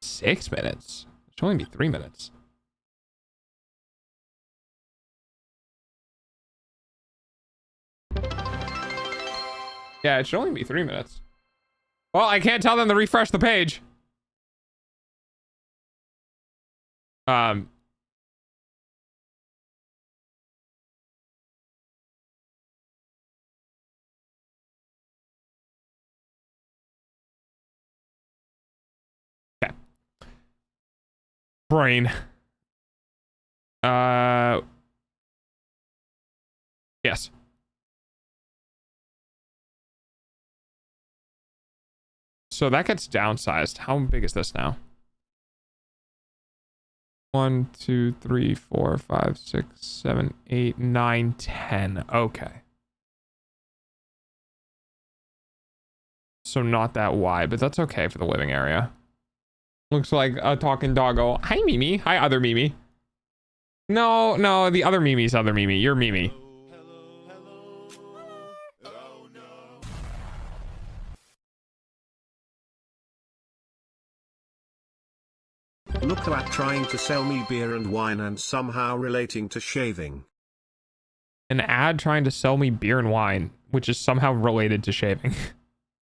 6 minutes? It should only be 3 minutes. Yeah, it should only be 3 minutes. Well, I can't tell them to refresh the page. Okay. Brain. Yes. So that gets downsized. How big is this now? 1, 2, 3, 4, 5, 6, 7, 8, 9, 10. Okay. So not that wide, but that's okay for the living area. Looks like a talking doggo. Hi, Mimi. Hi, other Mimi. No, the other Mimi's other Mimi. You're Mimi. Look at trying to sell me beer and wine and somehow relating to shaving. An ad trying to sell me beer and wine, which is somehow related to shaving.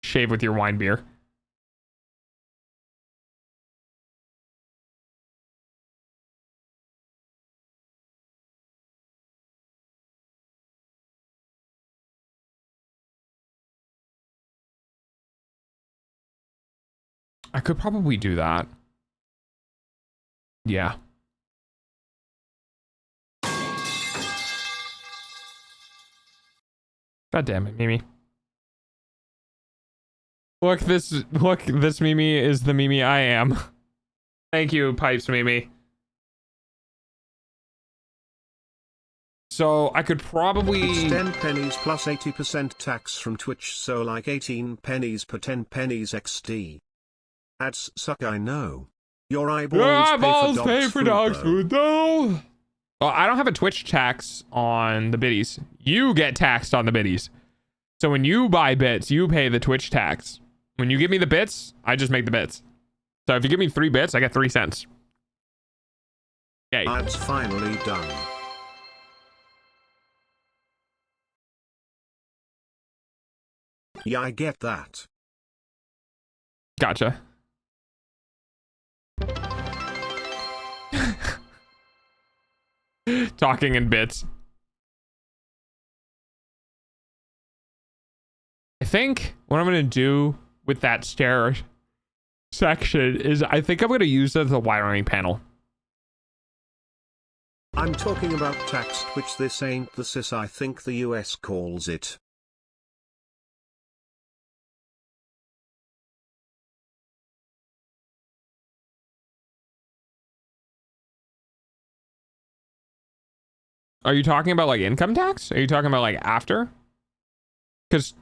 Shave with your wine beer. I could probably do that. Yeah. God damn it, Mimi. Look, this Mimi is the Mimi I am. Thank you, Pipes Mimi. So I could probably... It's 10 pennies plus 80% tax from Twitch, so like 18 pennies per 10 pennies XD. Ads suck, I know. Your eyeballs pay for dog's food, though. Well, I don't have a Twitch tax on the biddies. You get taxed on the biddies. So when you buy bits, you pay the Twitch tax. When you give me the bits, I just make the bits. So if you give me 3 bits, I get 3 cents. Yay. Ads finally done. Yeah, I get that. Gotcha. Talking in bits. I think what I'm gonna do with that stair section is I think I'm gonna use it as a wiring panel. I'm talking about taxed, which this ain't the sis I think the US calls it. Are you talking about like income tax? Are you talking about like after? Because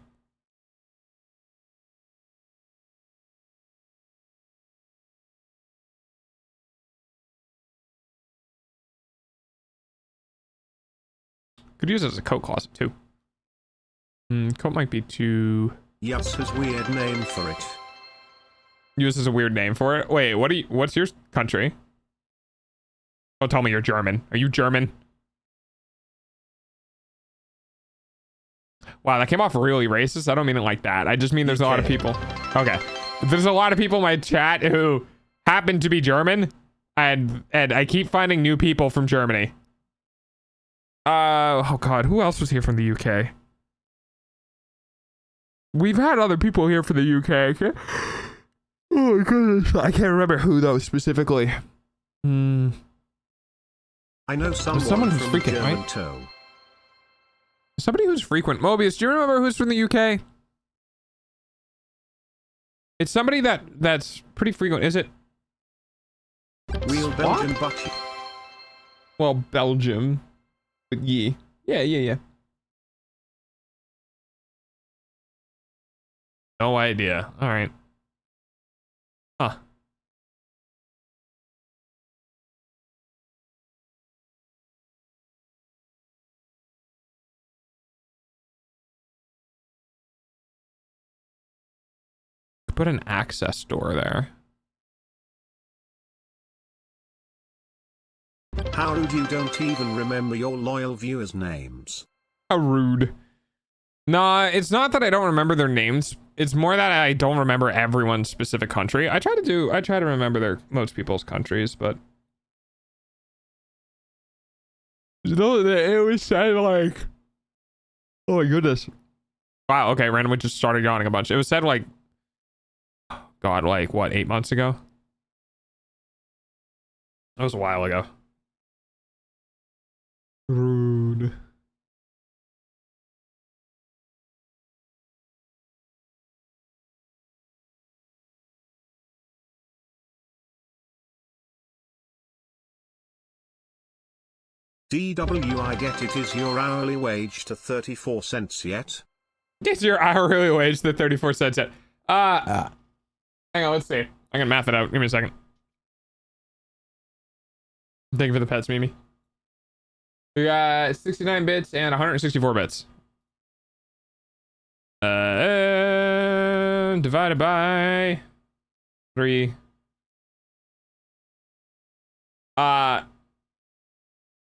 could use it as a coat closet too. Coat might be too. Yes, his weird name for it. Use as a weird name for it. Wait, what's your country? Don't tell me you're German. Are you German? Wow, that came off really racist. I don't mean it like that. I just mean there's a lot of people. Okay. There's a lot of people in my chat who happen to be German, and I keep finding new people from Germany. Oh god, who else was here from the UK? We've had other people here from the UK. Oh my goodness, I can't remember who though specifically. I know someone who's from freaking, German right? Toe. Somebody who's frequent. Mobius, do you remember who's from the UK? It's somebody that's pretty frequent. Is it? Real Belgian Butchie. Well, Belgium. But yeah. Yeah. No idea. All right. Huh. Put an access door there. How rude you don't even remember your loyal viewers' names. How rude. Nah, it's not that I don't remember their names. It's more that I don't remember everyone's specific country. I try to remember most people's countries, but it was said like, oh my goodness. Wow, okay, randomly just started yawning a bunch. It was said like, God, like what, 8 months ago? That was a while ago. Rude. DW, I get it. Is your hourly wage to 34 cents yet? Is your hourly wage to 34 cents yet? Hang on, let's see. I'm gonna math it out. Give me a second. Thank you for the pets, Mimi. We got 69 bits and 164 bits. Divided by 3.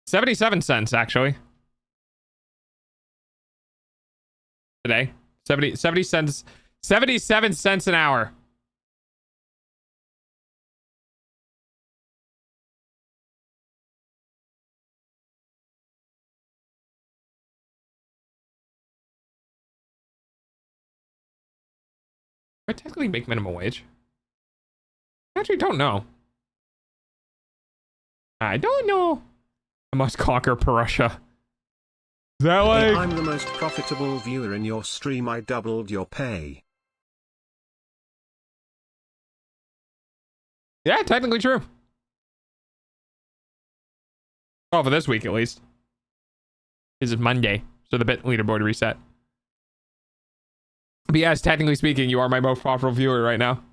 77 cents actually. Today. 70 cents. 77 cents an hour. I technically make minimum wage. I actually don't know. I don't know. I must conquer Prussia. Is that like... If I'm the most profitable viewer in your stream, I doubled your pay. Yeah, technically true. Oh, for this week at least. This is Monday, so the bit leaderboard reset. But yes, technically speaking, you are my most profitable viewer right now.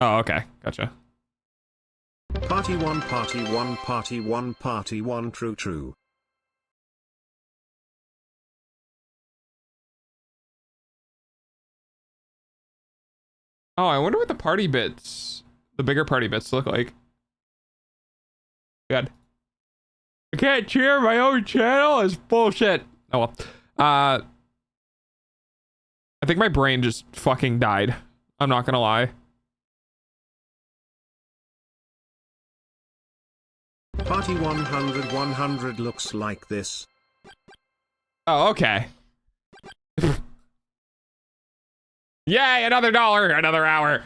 Oh, okay. Gotcha. Party one, party one, party one, party one, true. Oh, I wonder what the party bits, the bigger party bits look like. God. I can't cheer my own channel. It's bullshit. Oh well. I think my brain just fucking died. I'm not gonna lie. Party 100 looks like this. Oh, okay. Yay, another dollar, another hour.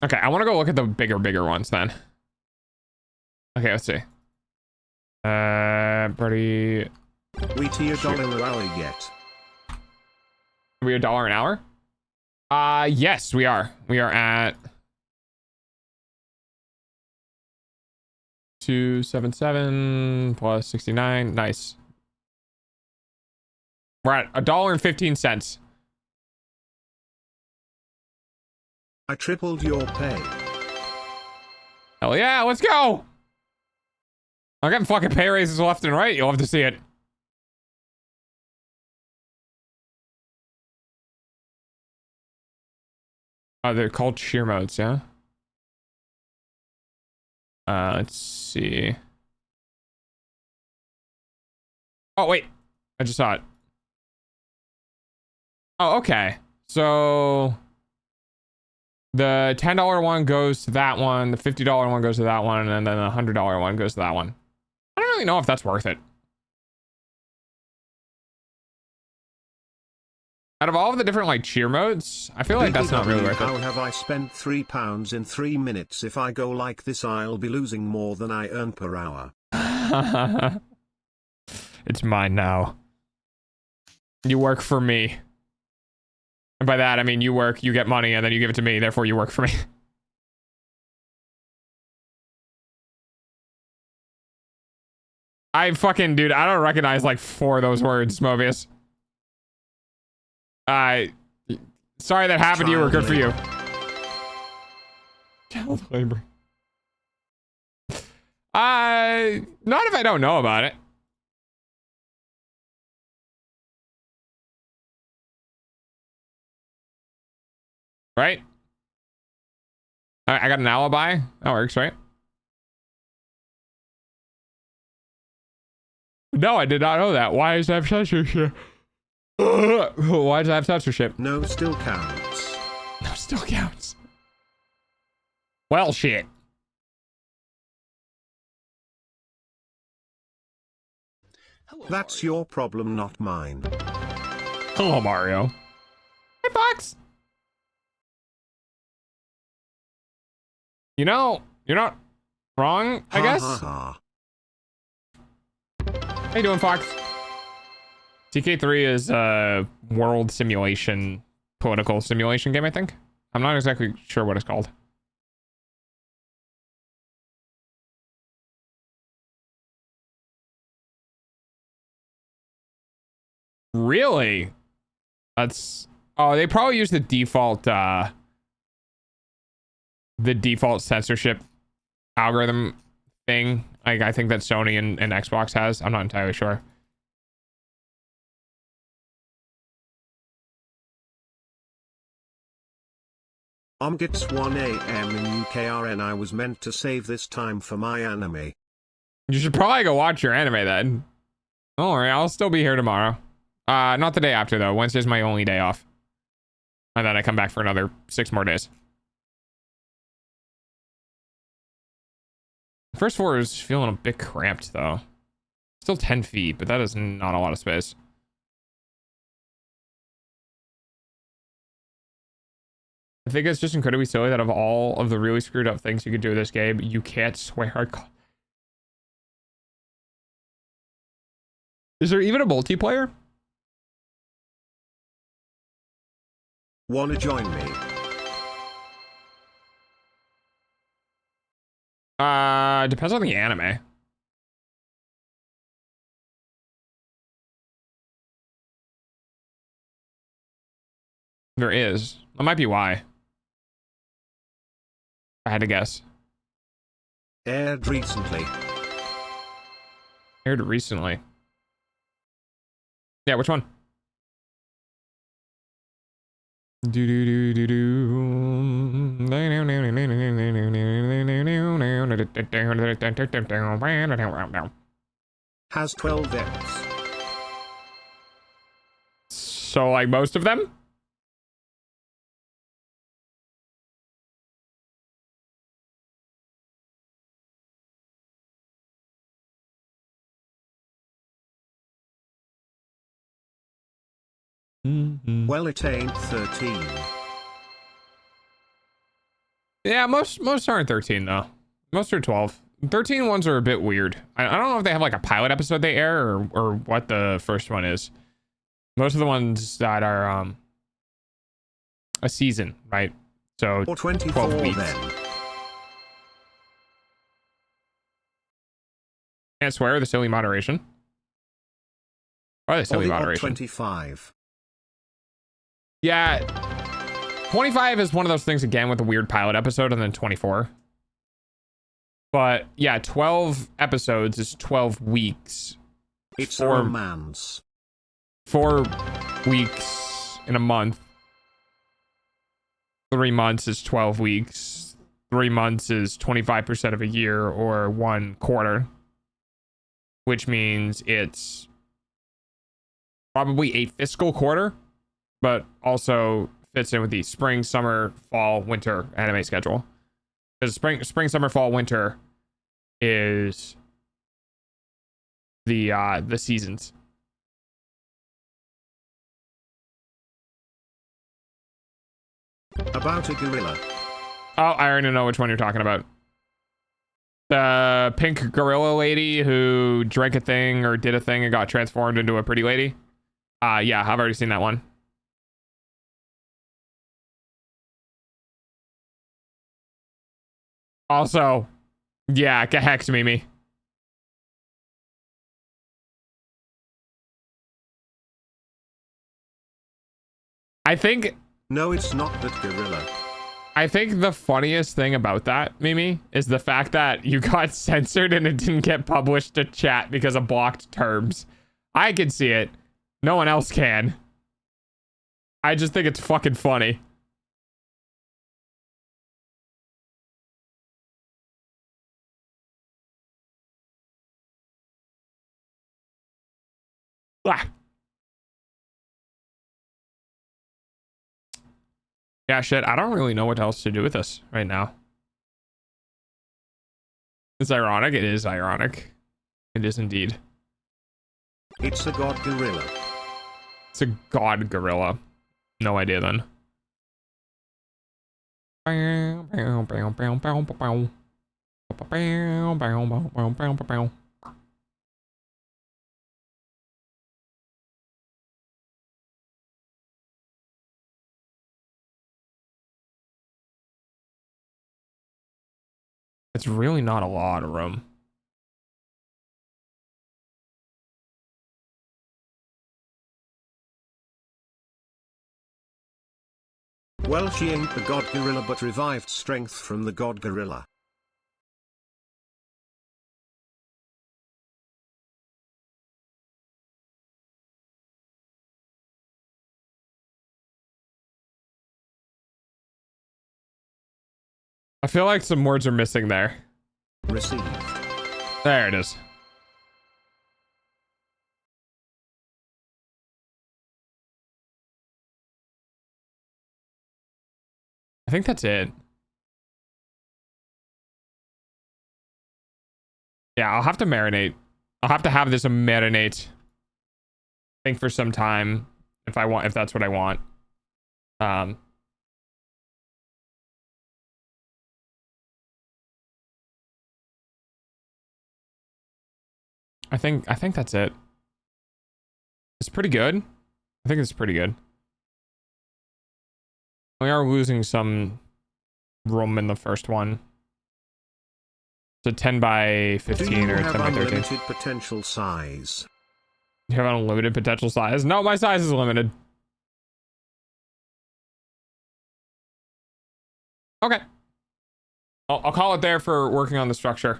Okay, I want to go look at the bigger ones then. Okay, let's see. Party. We to $1 an hour yet. Are we $1 an hour? Yes, we are. We are at 277 plus 69. Nice. We're at $1.15. I tripled your pay. Hell yeah, let's go. I'm getting fucking pay raises left and right. You'll have to see it. Oh, they're called cheer modes, yeah? Let's see. Oh, wait. I just saw it. Oh, okay. So the $10 one goes to that one, the $50 one goes to that one, and then the $100 one goes to that one. I don't really know if that's worth it. Out of all of the different like cheer modes, I feel like that's not really worth How it. have I spent £3 in 3 minutes? If I go like this, I'll be losing more than I earn per hour. It's mine now. You work for me. And by that, I mean you work, you get money, and then you give it to me, therefore you work for me. Dude, I don't recognize like 4 of those words, Mobius. Sorry that happened to you, or good for you. Child labor. Not if I don't know about it. Right? I got an alibi. That works, right? No, I did not know that. Why does that have censorship? Why does that have censorship? No, still counts. No, still counts. Well, shit. That's your problem, not mine. Hello, Mario. Hey, Fox. You know, you're not wrong, I guess. Ha. How you doing, Fox? TK3 is a world simulation, political simulation game, I think. I'm not exactly sure what it's called. Really? That's... Oh, they probably use the default censorship algorithm thing. Like, I think that Sony and Xbox has. I'm not entirely sure. It's 1 a.m. in UKRN. I was meant to save this time for my anime. You should probably go watch your anime then. Don't worry, I'll still be here tomorrow. Not the day after though. Wednesday's my only day off. And then I come back for another 6 more days. First floor is feeling a bit cramped though. Still 10 feet, but that is not a lot of space. I think it's just incredibly silly that of all of the really screwed up things you could do with this game, you can't swear. Is there even a multiplayer? Wanna join me? Depends on the anime. There is. That might be why. I had to guess. Aired recently. Aired recently. Yeah, which one? Has 12 Fs. So, like most of them? Well, it ain't 13. Yeah, most aren't 13 though. Most are 12. 13 ones are a bit weird. I don't know if they have like a pilot episode they air or what the first one is. Most of the ones that are a season, right? So Or 24 12 weeks. then. Can't swear with a silly moderation. Why the silly Or the odd moderation? 25. Yeah. 25 is one of those things again with a weird pilot episode, and then 24. But yeah, 12 episodes is 12 weeks. It's a romance. 4 weeks in a month. 3 months is 12 weeks. 3 months is 25% of a year, or 1 quarter. Which means it's probably a fiscal quarter, but also fits in with the spring, summer, fall, winter anime schedule. Because spring, summer, fall, winter is the seasons. About a gorilla. Oh, I already know which one you're talking about. The pink gorilla lady who drank a thing or did a thing and got transformed into a pretty lady. Yeah, I've already seen that one. Also, yeah, hex Mimi. I think No, it's not that gorilla. I think the funniest thing about that, Mimi, is the fact that you got censored and it didn't get published to chat because of blocked terms. I can see it. No one else can. I just think it's fucking funny. Ah. Yeah, shit, I don't really know what else to do with this right now. It's ironic. It is ironic. It is indeed. It's a god gorilla. It's a god gorilla. No idea then. It's really not a lot of room. Well, she ain't the god gorilla but revived strength from the god gorilla. I feel like some words are missing there. Received. There it is. I think that's it. Yeah, I'll have to marinate. I'll have to have this a marinate. Think for some time if that's what I want. I think that's it. It's pretty good. I think it's pretty good. We are losing some room in the first one. It's a 10 by 15 or 10 by 13. Unlimited potential size. You have unlimited potential size? No, my size is limited. Okay. I'll call it there for working on the structure.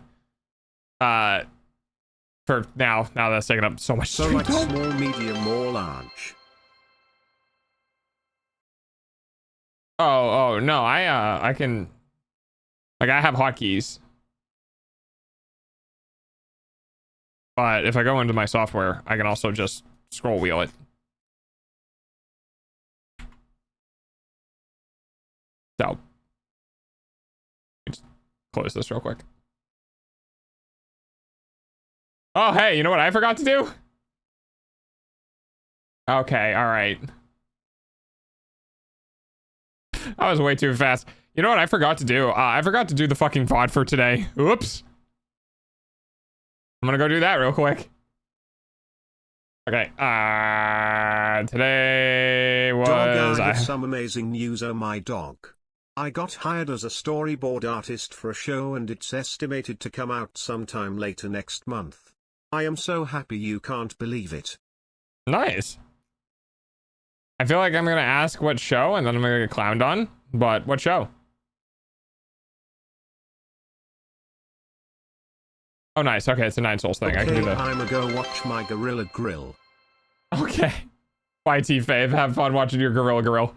For now that's taking up so much So screen like time. small, medium, or large. Oh no, I can, like, I have hotkeys. But if I go into my software, I can also just scroll wheel it. So, just close this real quick. Oh, hey, you know what I forgot to do? Okay, all right. I was way too fast. You know what I forgot to do? I forgot to do the fucking VOD for today. Oops. I'm gonna go do that real quick. Okay, today was... Dog, I have some amazing news, oh my dog. I got hired as a storyboard artist for a show and it's estimated to come out sometime later next month. I am so happy you can't believe it. Nice. I feel like I'm gonna ask what show, and then I'm gonna get clowned on. But what show? Oh, nice. Okay, it's a Nine Souls thing. Okay, I can do that. I'm a go watch my Gorilla Grill. Okay. YT Fave, have fun watching your Gorilla Grill.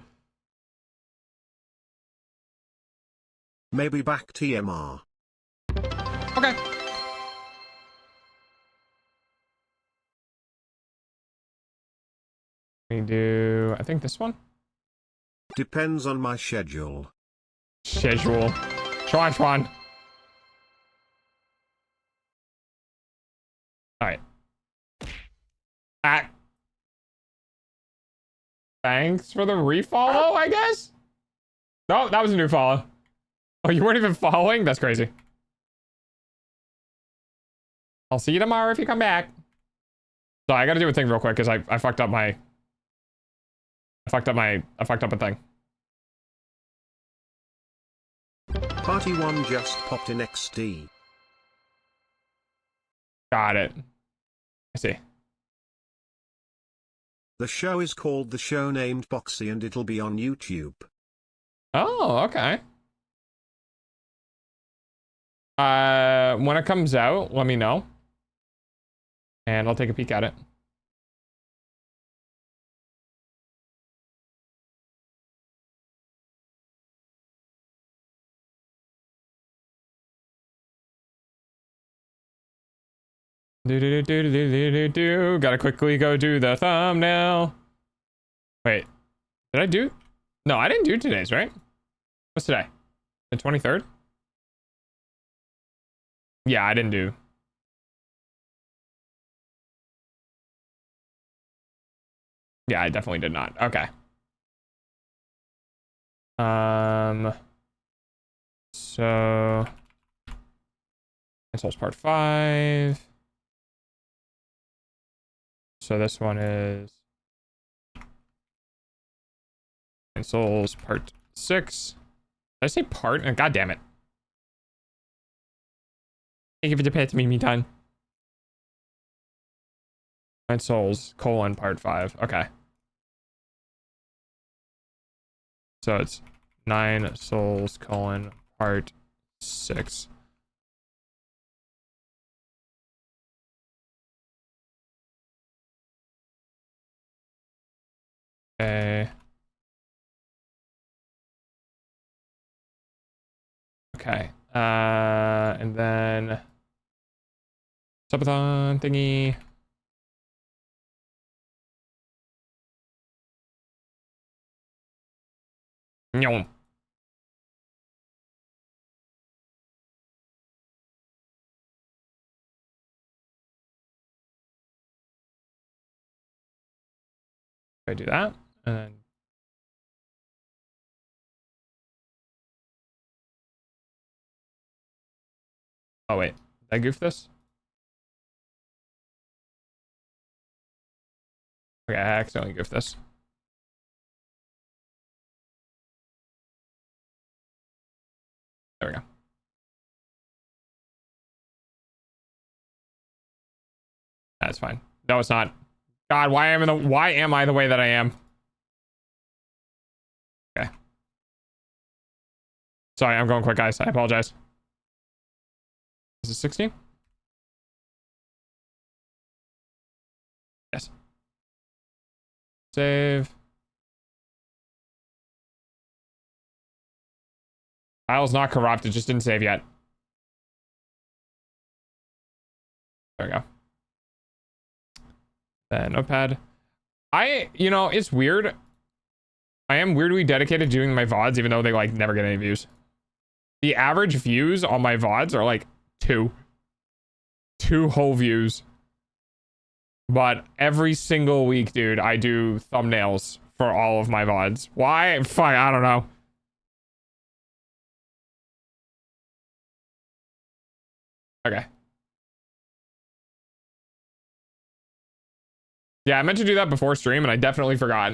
Maybe back TMR. Okay. We do, I think this one? Depends on my schedule. Schedule. Chuan. Alright. Thanks for the refollow, I guess? No, that was a new follow. Oh, you weren't even following? That's crazy. I'll see you tomorrow if you come back. So I gotta do a thing real quick because I fucked up my... I fucked up a thing. Party 1 just popped in XD. Got it. I see. The show is called The Show Named Boxy and it'll be on YouTube. Oh, okay. When it comes out, let me know. And I'll take a peek at it. Gotta quickly go do the thumbnail. Wait, did I do? No, I didn't do today's, right? What's today? The 23rd? Yeah, I didn't do. Yeah, I definitely did not. Okay. So Souls Part 5. So this one is Souls Part 6. Did I say part? God damn it. Thank you for the pet me time. Souls Part 5. Okay. So it's 9 Souls Part 6. Okay. Okay. And then subathon thingy. Nyom. I do that, and then oh wait, did I goof this? Okay, I accidentally goofed this. There we go. That's fine. No, it's not. God, why am I the way that I am? Okay. Sorry, I'm going quick, guys. I apologize. Is it 16? Yes. Save. File's not corrupt, it just didn't save yet. There we go. Then notepad. You know, it's weird. I am weirdly dedicated to doing my VODs, even though they like never get any views. The average views on my VODs are like 2 whole views. But every single week, dude, I do thumbnails for all of my VODs. Why? Fuck, I don't know. Okay. Yeah, I meant to do that before stream, and I definitely forgot.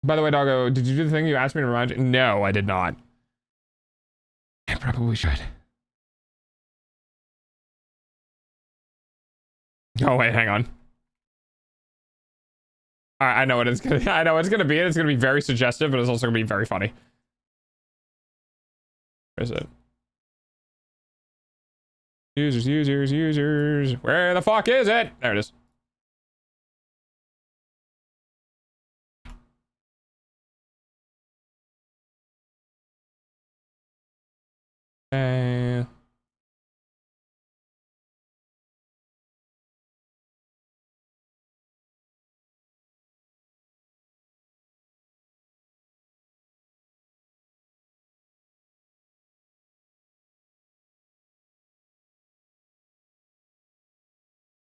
By the way, doggo, did you do the thing you asked me to remind you? No, I did not. I probably should. Oh wait, hang on. All right, I know what it's gonna. I know what it's gonna be. And it's gonna be very suggestive, but it's also gonna be very funny. Where is it? Users. Where the fuck is it? There it is.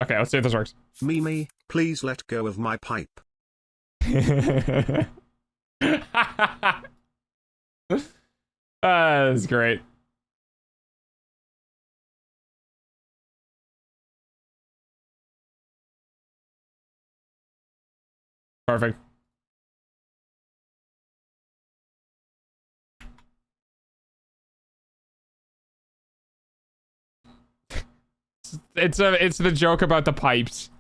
Okay, let's see if this works. Mimi, please let go of my pipe. That's great. Perfect. It's the joke about the pipes.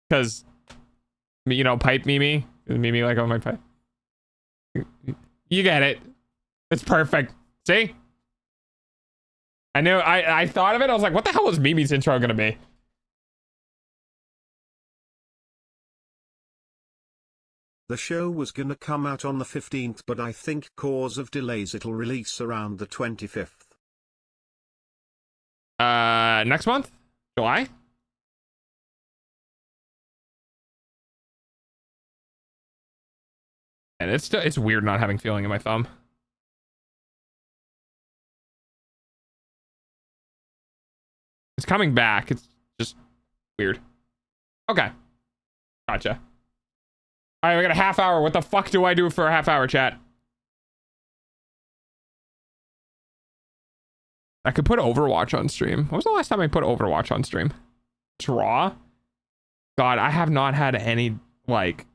Because, you know, pipe Mimi. Mimi like, oh, my pipe. You get it. It's perfect. See? I knew, I thought of it. I was like, what the hell was Mimi's intro gonna be? The show was gonna come out on the 15th, but I think cause of delays it'll release around the 25th. Next month? July? And it's weird not having feeling in my thumb. It's coming back. It's just weird. Okay. Gotcha. All right, we got a half hour. What the fuck do I do for a half hour, chat? I could put Overwatch on stream. When was the last time I put Overwatch on stream? Draw? God, I have not had any, like,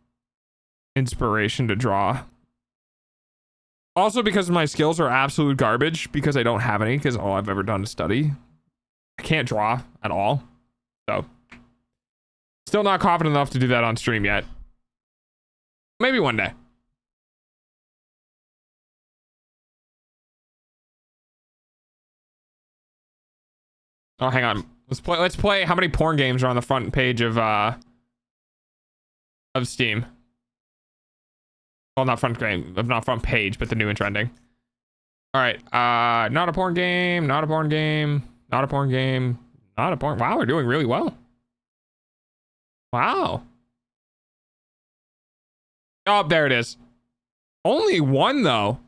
inspiration to draw. Also because my skills are absolute garbage because I don't have any because all I've ever done is study. I can't draw at all. So, still not confident enough to do that on stream yet. Maybe one day. Oh, hang on. Let's play how many porn games are on the front page of Steam. Well, not front page, but the new and trending. All right. Not a porn game, not a porn game, not a porn game, not a porn. Wow, we're doing really well. Wow. Oh, there it is. Only one though.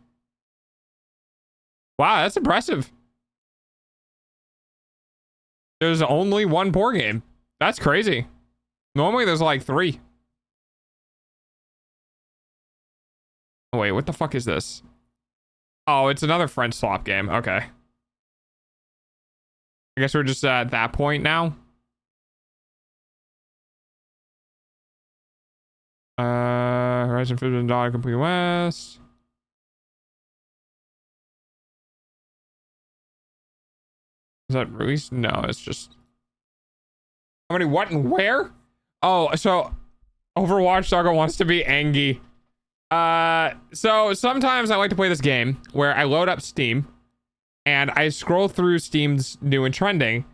Wow, that's impressive. There's only one porn game. That's crazy. Normally there's like 3. Oh, wait, what the fuck is this? Oh, it's another French swap game. Okay. I guess we're just at that point now. Horizon Forbidden Dawn Complete West. Is that released? No, it's just... How many what and where? Oh, so Overwatch Saga wants to be Angie. So sometimes I like to play this game where I load up Steam and I scroll through Steam's new and trending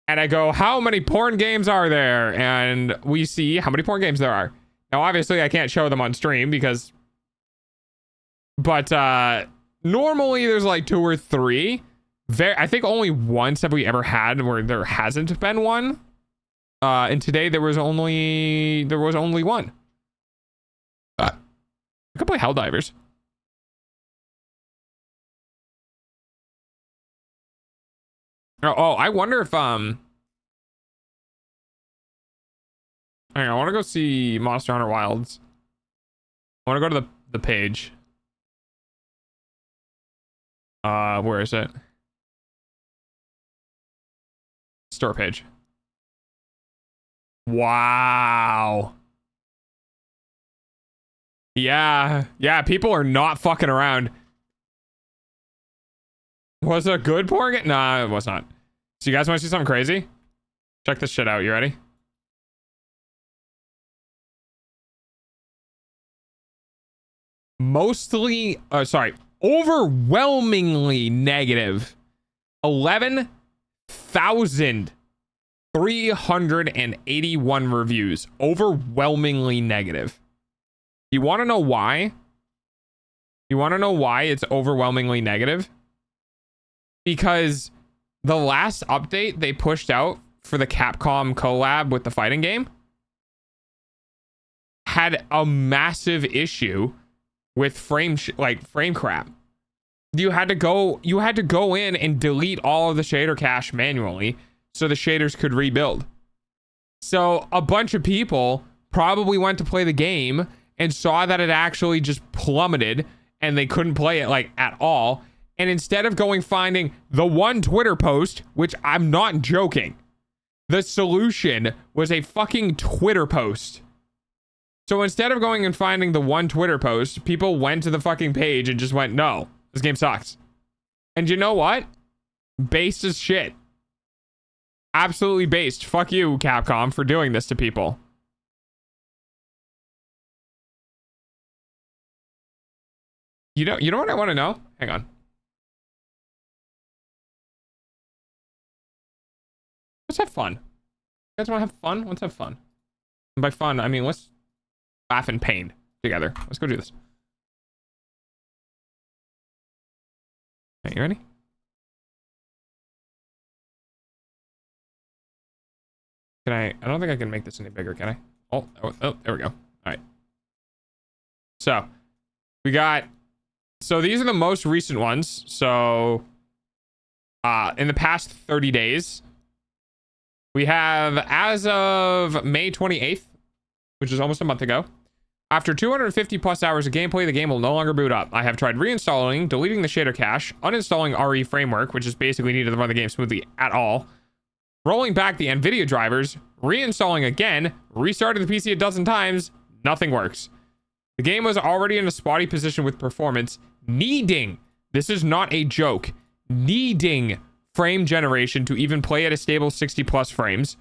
and I go, how many porn games are there? And we see how many porn games there are. Now, obviously I can't show them on stream because, but, normally there's like 2 or 3. I think only once have we ever had where there hasn't been one. And today there was only one. I could play Helldivers. Oh, I wonder if hang on, I want to go see Monster Hunter Wilds. I want to go to the page. Where is it? Store page. Wow. Yeah, people are not fucking around. Was it a good porn game? Nah, it was not. So you guys want to see something crazy? Check this shit out. You ready? Overwhelmingly negative. 11,381 reviews. Overwhelmingly negative. You want to know why? You want to know why it's overwhelmingly negative? Because the last update they pushed out for the Capcom collab with the fighting game had a massive issue with frame crap. You had to go in and delete all of the shader cache manually so the shaders could rebuild. So a bunch of people probably went to play the game and saw that it actually just plummeted and they couldn't play it like at all. And instead of finding the one Twitter post, which I'm not joking, the solution was a fucking Twitter post. So instead of going and finding the one Twitter post, people went to the fucking page and just went, no, this game sucks. And you know what? Based as shit. Absolutely based. Fuck you, Capcom, for doing this to people. You know what I want to know? Hang on. Let's have fun. You guys want to have fun? Let's have fun. And by fun, I mean let's laugh in pain together. Let's go do this. Okay, you ready? Can I don't think I can make this any bigger, can I? Oh, there we go. All right. So these are the most recent ones. So in the past 30 days, we have, as of May 28th, which is almost a month ago, after 250 plus hours of gameplay, the game will no longer boot up. I have tried reinstalling, deleting the shader cache, uninstalling RE framework, which is basically needed to run the game smoothly at all, rolling back the NVIDIA drivers, reinstalling again, restarting the PC a dozen times, nothing works. The game was already in a spotty position with performance, needing, this is not a joke, needing frame generation to even play at a stable 60 plus frames.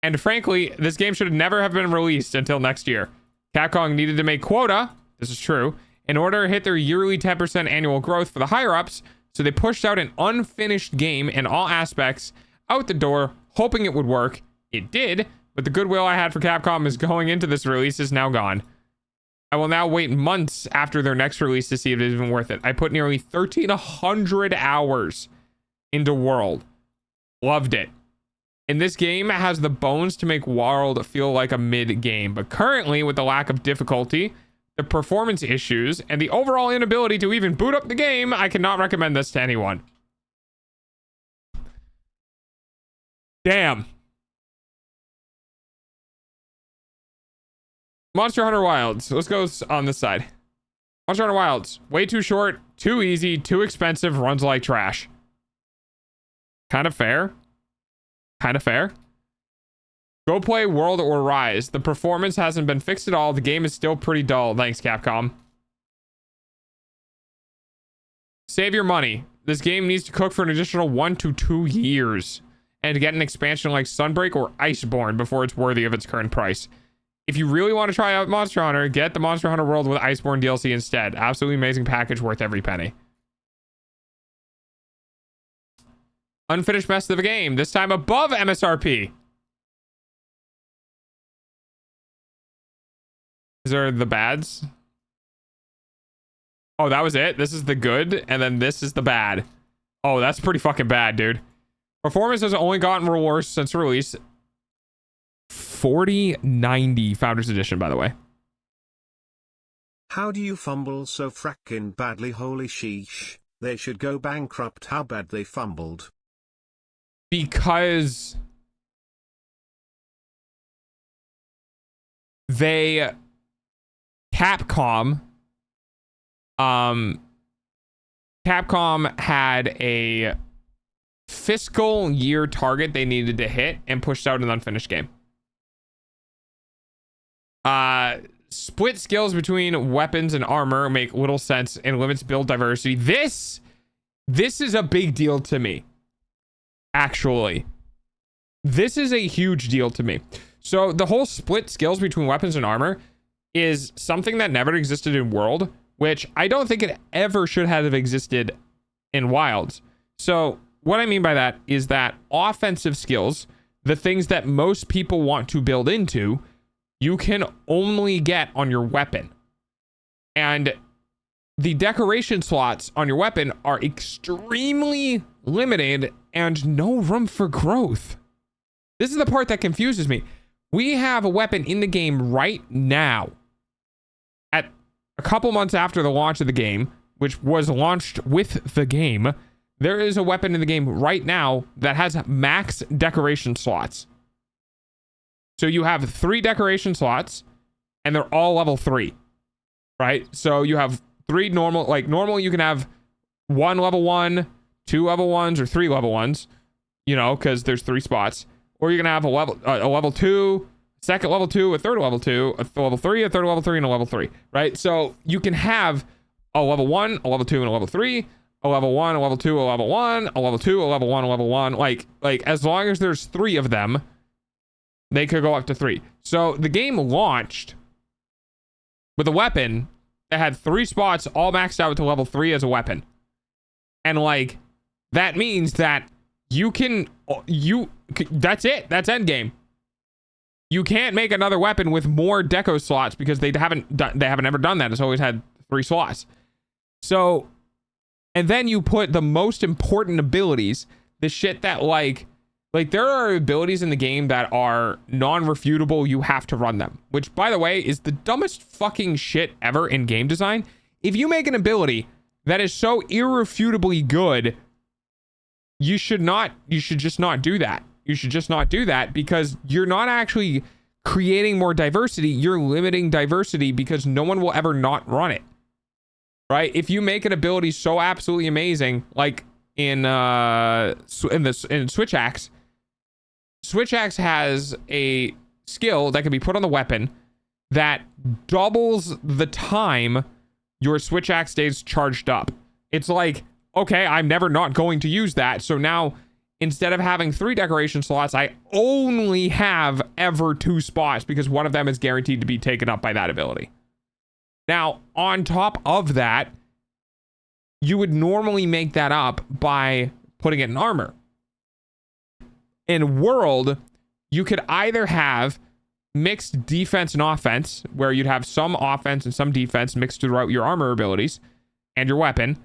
And frankly, this game should never have been released until next year. Capcom needed to make quota, this is true, in order to hit their yearly 10% annual growth for the higher ups, so they pushed out an unfinished game in all aspects out the door, hoping it would work. It did, but the goodwill I had for Capcom is going into this release is now gone. I will now wait months after their next release to see if it is even worth it. I put nearly 1,300 hours into World. Loved it. And this game has the bones to make World feel like a mid game, but currently with the lack of difficulty, the performance issues, and the overall inability to even boot up the game, I cannot recommend this to anyone. Damn. Monster Hunter Wilds. Let's go on this side. Monster Hunter Wilds. Way too short, too easy, too expensive, runs like trash. Kind of fair. Kind of fair. Go play World or Rise. The performance hasn't been fixed at all. The game is still pretty dull. Thanks, Capcom. Save your money. This game needs to cook for an additional 1 to 2 years and to get an expansion like Sunbreak or Iceborne before it's worthy of its current price. If you really want to try out Monster Hunter, get the Monster Hunter World with Iceborne DLC instead. Absolutely amazing package worth every penny. Unfinished mess of a game, this time above MSRP. These are the bads. Oh, that was it? This is the good, and then this is the bad. Oh, that's pretty fucking bad, dude. Performance has only gotten worse since release. 4090 Founders Edition, by the way. How do you fumble so frackin' badly? Holy sheesh. They should go bankrupt. How bad they fumbled. Because Capcom had a fiscal year target they needed to hit and pushed out an unfinished game. Split skills between weapons and armor make little sense and limits build diversity. This is a big deal to me. actually. This is a huge deal to me. So the whole split skills between weapons and armor is something that never existed in World, which I don't think it ever should have existed in Wilds. So what I mean by that is that offensive skills, the things that most people want to build into, you can only get on your weapon. And the decoration slots on your weapon are extremely limited and no room for growth. This is the part that confuses me. We have a weapon in the game right now, at a couple months after the launch of the game, which was launched with the game. There is a weapon in the game right now that has max decoration slots. So you have 3 decoration slots and they're all level 3, right? So you have 3 normal, like normal you can have 1 level 1, 2 level 1s, or 3 level 1s, you know, because there's 3 spots. Or you're going to have a level 2, second level 2, a third level 2, a level 3, a third level 3, and a level 3, right? So you can have a level 1, a level 2, and a level 3, a level 1, a level 2, a level 1, a level 2, a level 1, a level 1. Like as long as there's 3 of them, they could go up to 3. So the game launched with a weapon that had 3 spots all maxed out to level 3 as a weapon. And like, that means that that's it. That's endgame. You can't make another weapon with more deco slots because they haven't ever done that. It's always had 3 slots. So, and then you put the most important abilities, the shit that like there are abilities in the game that are non-refutable. You have to run them, which by the way is the dumbest fucking shit ever in game design. If you make an ability that is so irrefutably good, you should just not do that. You should just not do that because you're not actually creating more diversity. You're limiting diversity because no one will ever not run it. Right? If you make an ability so absolutely amazing, like in Switch Axe has a skill that can be put on the weapon that doubles the time your Switch Axe stays charged up. It's like, okay, I'm never not going to use that. So now instead of having 3 decoration slots, I only have ever 2 spots because one of them is guaranteed to be taken up by that ability. Now, on top of that, you would normally make that up by putting it in armor. In World, you could either have mixed defense and offense, where you'd have some offense and some defense mixed throughout your armor abilities and your weapon,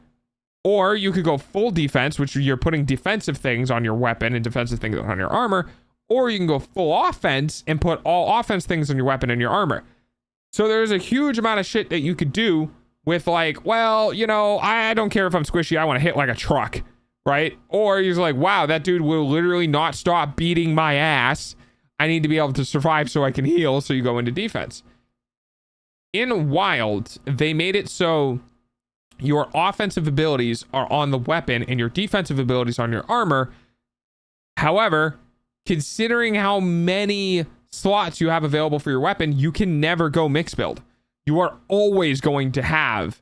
or you could go full defense, which you're putting defensive things on your weapon and defensive things on your armor, or you can go full offense and put all offense things on your weapon and your armor. So there's a huge amount of shit that you could do with like, well, you know, I don't care if I'm squishy. I want to hit like a truck, right? Or you're like, wow, that dude will literally not stop beating my ass. I need to be able to survive so I can heal. So you go into defense. In Wild, they made it so your offensive abilities are on the weapon and your defensive abilities on your armor. However, considering how many slots you have available for your weapon, you can never go mix build. You are always going to have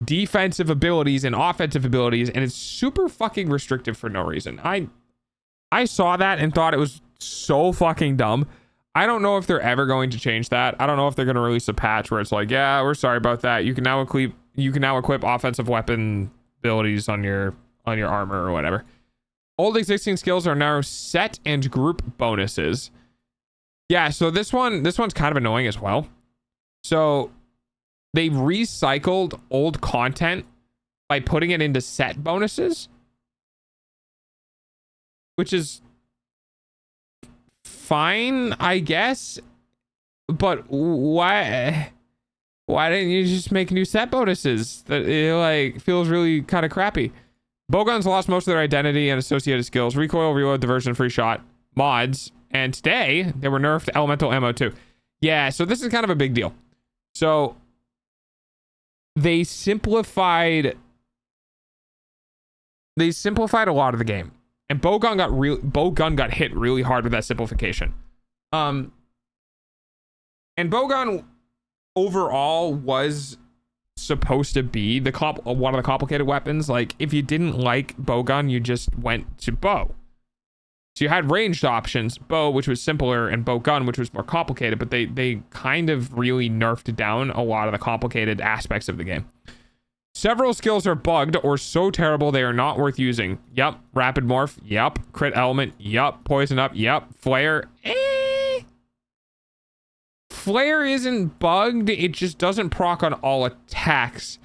defensive abilities and offensive abilities, and it's super fucking restrictive for no reason. I saw that and thought it was so fucking dumb. I don't know if they're ever going to change that. I don't know if they're going to release a patch where it's like, yeah, we're sorry about that. You can now equip offensive weapon abilities on your armor or whatever. Old existing skills are now set and group bonuses. Yeah, so this one's kind of annoying as well. So they recycled old content by putting it into set bonuses, which is fine, I guess. But why didn't you just make new set bonuses? That it like feels really kind of crappy. Bowguns lost most of their identity and associated skills. Recoil, reload, diversion, free shot, mods. And today, they were nerfed elemental ammo too. Yeah, so this is kind of a big deal. So, they simplified a lot of the game. And Bowgun got hit really hard with that simplification. And Bowgun overall was supposed to be one of the complicated weapons. Like, if you didn't like Bowgun, you just went to bow. So you had ranged options, bow, which was simpler, and bow gun, which was more complicated, but they kind of really nerfed down a lot of the complicated aspects of the game. Several skills are bugged or so terrible they are not worth using. Yep. Rapid morph. Yep. Crit element. Yep. Poison up. Yep. Flare. Flare isn't bugged. It just doesn't proc on all attacks,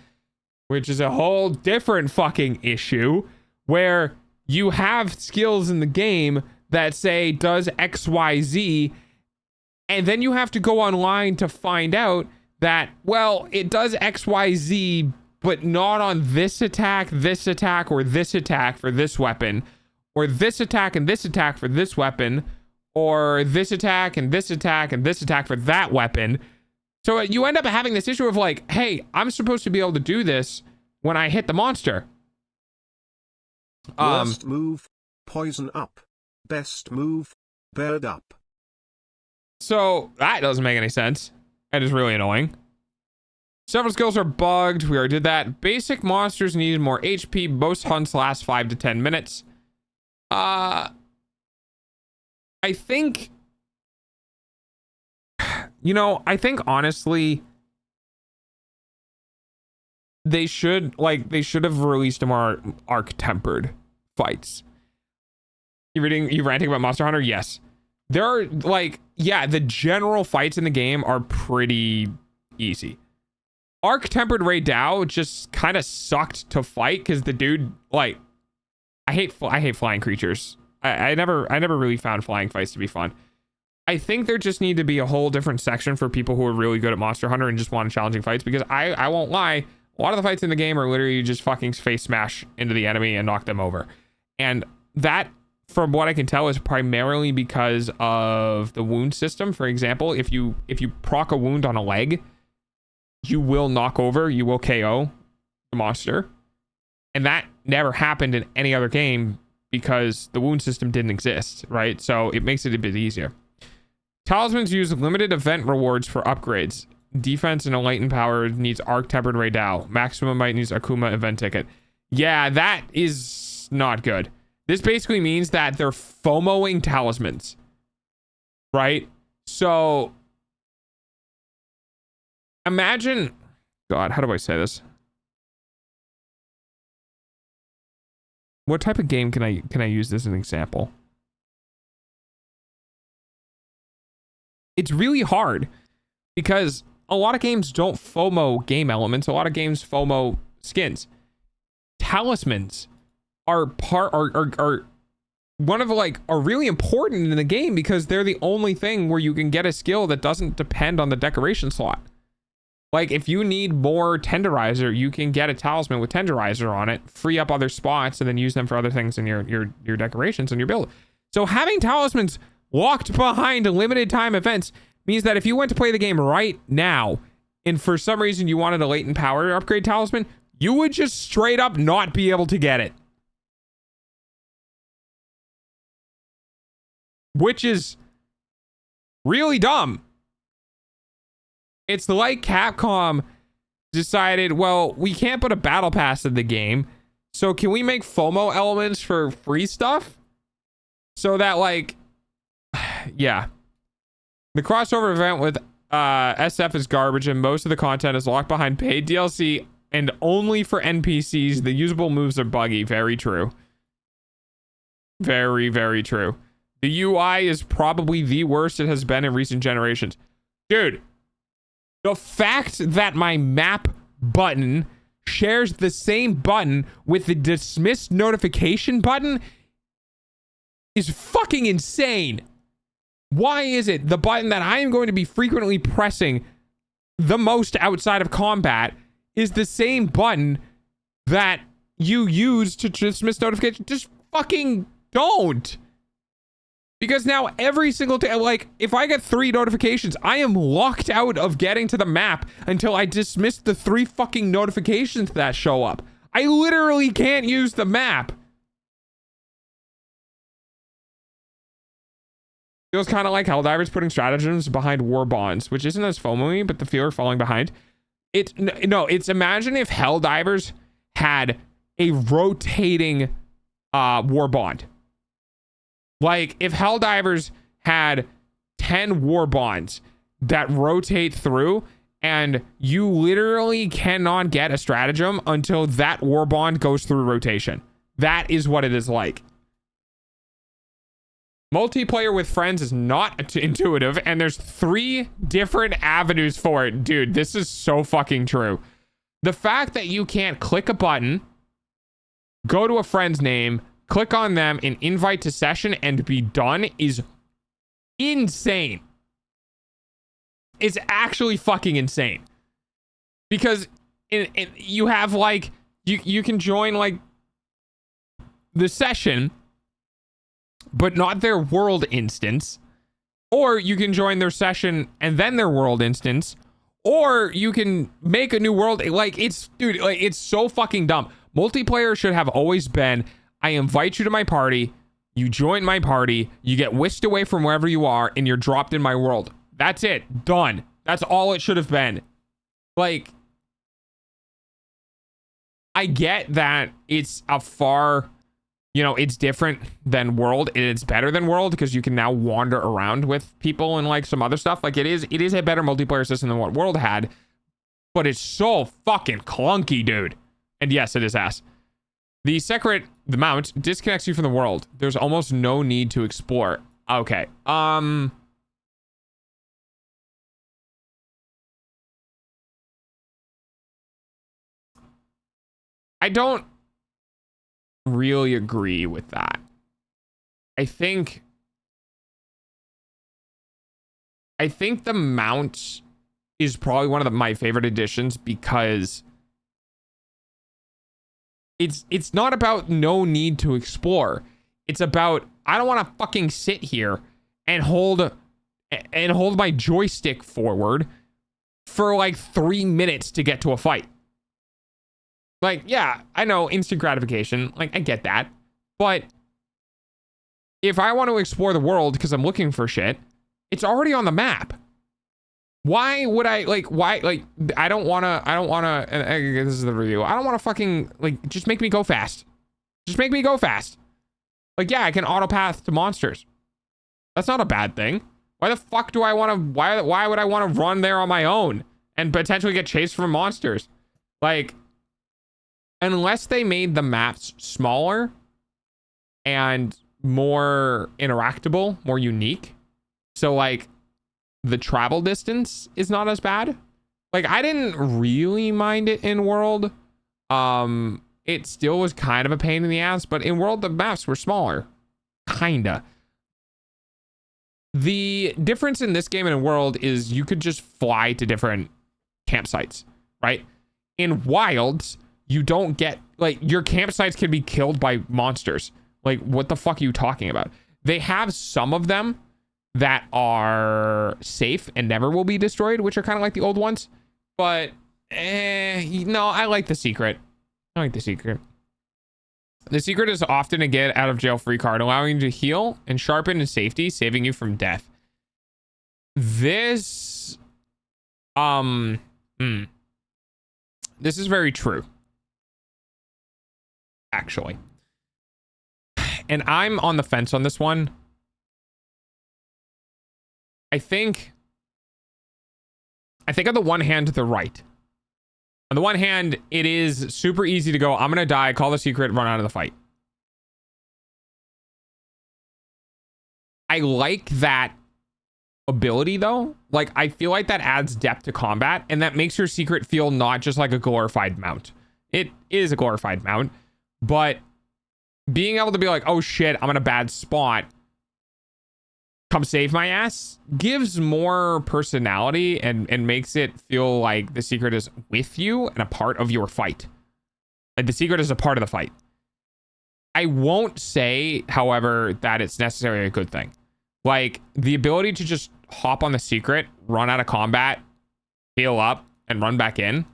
which is a whole different fucking issue, where you have skills in the game that say does XYZ, and then you have to go online to find out that, well, it does XYZ, but not on this attack, or this attack for this weapon, or this attack and this attack for this weapon, or this attack and this attack and this attack for that weapon. So you end up having this issue of like, hey, I'm supposed to be able to do this when I hit the monster. Worst move, poison up. Best move, bird up. So that doesn't make any sense. That is really annoying. Several skills are bugged. We already did that. Basic monsters need more HP. Most hunts last 5 to 10 minutes. I think, honestly, they should have released more arc-tempered fights. You ranting about Monster Hunter? Yes. There are, the general fights in the game are pretty easy. Arc-tempered Ray Dow just kind of sucked to fight because the dude, I hate flying creatures. I never really found flying fights to be fun. I think there just need to be a whole different section for people who are really good at Monster Hunter and just want challenging fights, because I won't lie, a lot of the fights in the game are literally just fucking face smash into the enemy and knock them over. And that, from what I can tell, is primarily because of the wound system. For example, if you proc a wound on a leg, you will knock over, you will KO the monster. And that never happened in any other game because the wound system didn't exist, right? So it makes it a bit easier. Talismans use limited event rewards for upgrades. Defense and enlightened power needs arc-tempered Ray Dow. Maximum might needs Akuma event ticket. Yeah, that is not good. This basically means that they're FOMOing talismans, right? So imagine, God, how do I say this? What type of game can I use this as an example? It's really hard because a lot of games don't FOMO game elements. A lot of games FOMO skins. Talismans are one of are really important in the game because they're the only thing where you can get a skill that doesn't depend on the decoration slot. Like, if you need more tenderizer, you can get a talisman with tenderizer on it, free up other spots, and then use them for other things in your decorations and your build. So having talismans locked behind limited time events means that if you went to play the game right now, and for some reason you wanted a latent power upgrade talisman, you would just straight up not be able to get it. Which is really dumb. It's like Capcom decided, well, we can't put a battle pass in the game, so can we make FOMO elements for free stuff? So that, yeah. The crossover event with SF is garbage, and most of the content is locked behind paid DLC and only for NPCs. The usable moves are buggy. Very true. Very, very true. The UI is probably the worst it has been in recent generations. Dude, the fact that my map button shares the same button with the dismiss notification button is fucking insane. Why is it the button that I am going to be frequently pressing the most outside of combat is the same button that you use to dismiss notification? Just fucking don't. Because now every single day, if I get 3 notifications, I am locked out of getting to the map until I dismiss the 3 fucking notifications that show up. I literally can't use the map. Feels kind of like Helldivers putting stratagems behind war bonds, which isn't as FOMO-y, but the fear of falling behind. It's imagine if Helldivers had a rotating war bond. Like, if Helldivers had 10 war bonds that rotate through, and you literally cannot get a stratagem until that war bond goes through rotation. That is what it is like. Multiplayer with friends is not intuitive, and there's 3 different avenues for it. Dude, this is so fucking true. The fact that you can't click a button, go to a friend's name, click on them, and invite to session and be done is insane. It's actually fucking insane. Because you have like, you can join like the session, but not their world instance. Or you can join their session and then their world instance. Or you can make a new world. Like, it's, dude, like, it's so fucking dumb. Multiplayer should have always been, I invite you to my party, you join my party, you get whisked away from wherever you are, and you're dropped in my world. That's it. Done. That's all it should have been. Like, I get that it's a far, you know, it's different than World, and it's better than World because you can now wander around with people and like some other stuff. Like, it is a better multiplayer system than what World had, but it's so fucking clunky, dude. And yes, it is ass. The mount disconnects you from the world. There's almost no need to explore. Okay. I don't really agree with that. I think the mount is probably one of my favorite additions because it's not about no need to explore. It's about, I don't want to fucking sit here and hold my joystick forward for like 3 minutes to get to a fight. Like, yeah, I know, instant gratification. Like, I get that. But if I want to explore the world because I'm looking for shit, it's already on the map. Why would I, like, I don't want to, this is the review. I don't want to fucking, like, just make me go fast. Just make me go fast. Like, yeah, I can auto path to monsters. That's not a bad thing. Why the fuck do I want to, why would I want to run there on my own and potentially get chased from monsters? Like, unless they made the maps smaller and more interactable, more unique. So, like, the travel distance is not as bad. Like, I didn't really mind it in World. It still was kind of a pain in the ass, but in World, the maps were smaller. Kinda. The difference in this game and in World is you could just fly to different campsites, right? In Wilds, you don't get, like, your campsites can be killed by monsters. Like, what the fuck are you talking about? They have some of them that are safe and never will be destroyed, which are kind of like the old ones. But, no, I like the secret. I like the secret. The secret is often a get out of jail free card, allowing you to heal and sharpen in safety, saving you from death. This, this is very true. Actually. And I'm on the fence on this one. I think on the one hand, they're right. On the one hand, it is super easy to go, I'm going to die, call the secret, run out of the fight. I like that ability, though. Like, I feel like that adds depth to combat, and that makes your secret feel not just like a glorified mount. It is a glorified mount, but being able to be like, oh shit, I'm in a bad spot, come save my ass, gives more personality and makes it feel like the secret is with you and a part of your fight. Like, the secret is a part of the fight. I won't say, however, that it's necessarily a good thing. Like, the ability to just hop on the secret, run out of combat, heal up, and run back in,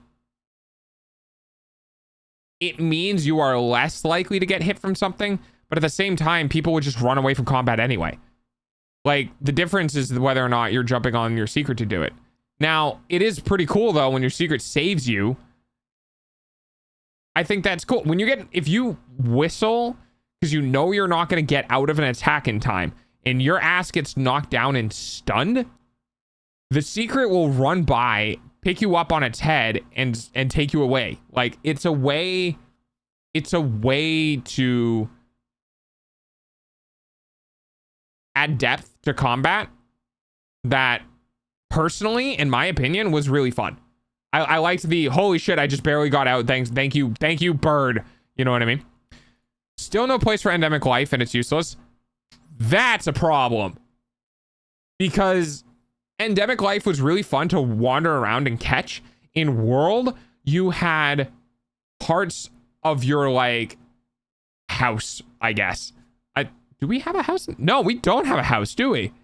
it means you are less likely to get hit from something, but at the same time, people would just run away from combat anyway. Like, the difference is whether or not you're jumping on your secret to do it. Now, it is pretty cool, though, when your secret saves you. I think that's cool. When you get, if you whistle because you know you're not going to get out of an attack in time, and your ass gets knocked down and stunned, the secret will run by, pick you up on its head, and take you away. Like, it's a way to add depth to combat that, personally, in my opinion, was really fun. I liked the, holy shit, I just barely got out. Thank you, bird. You know what I mean? Still no place for endemic life, and it's useless. That's a problem. Because endemic life was really fun to wander around and catch. In World, you had parts of your, like, house, I guess. Do we have a house? No, we don't have a house, do we?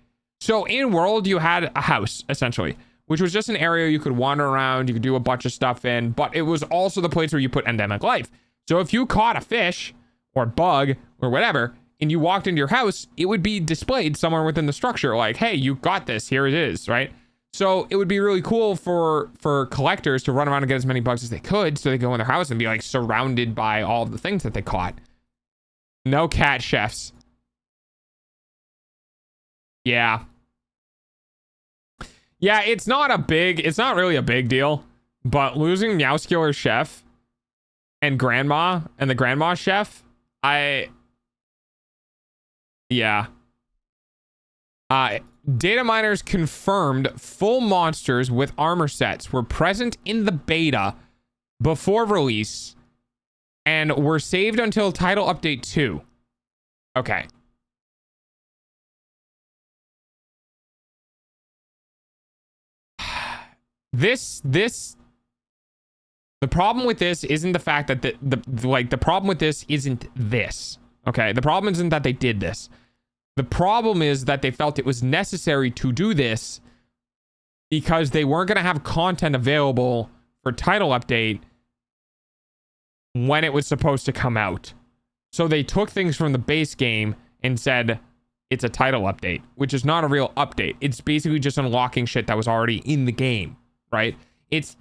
So in World, you had a house, essentially, which was just an area you could wander around, you could do a bunch of stuff in, but it was also the place where you put endemic life. So if you caught a fish or bug or whatever, and you walked into your house, it would be displayed somewhere within the structure, like, hey, you got this, here it is, right? So it would be really cool for collectors to run around and get as many bugs as they could, so they go in their house and be, like, surrounded by all the things that they caught. No cat chefs. Yeah. Yeah, it's not really a big deal, but losing Meowskiller Chef and Grandma and the Grandma Chef, yeah. Data miners confirmed full monsters with armor sets were present in the beta before release and were saved until title update 2. Okay. The problem with this isn't the fact that the problem with this isn't this. Okay, the problem isn't that they did this. The problem is that they felt it was necessary to do this because they weren't going to have content available for title update when it was supposed to come out. So they took things from the base game and said it's a title update, which is not a real update. It's basically just unlocking shit that was already in the game, right? It's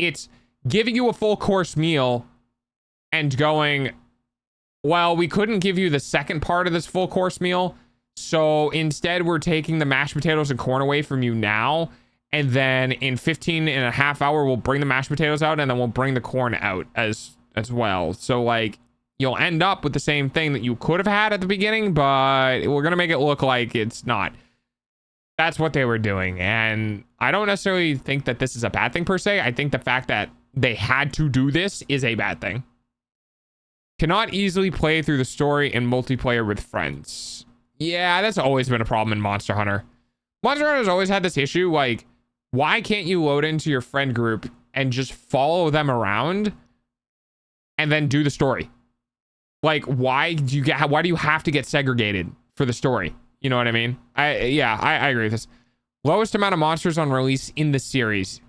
giving you a full course meal and going, well, we couldn't give you the second part of this full course meal, so instead we're taking the mashed potatoes and corn away from you now, and then in 15 and a half hours we'll bring the mashed potatoes out, and then we'll bring the corn out as well. So, like, you'll end up with the same thing that you could have had at the beginning, but we're gonna make it look like it's not. That's what they were doing, and I don't necessarily think that this is a bad thing per se. I think the fact that they had to do this is a bad thing. Cannot easily play through the story in multiplayer with friends. Yeah, that's always been a problem in Monster Hunter. Monster Hunter's always had this issue, like, why can't you load into your friend group and just follow them around and then do the story? Like, why do you have to get segregated for the story? You know what I mean? I agree with this. Lowest amount of monsters on release in the series.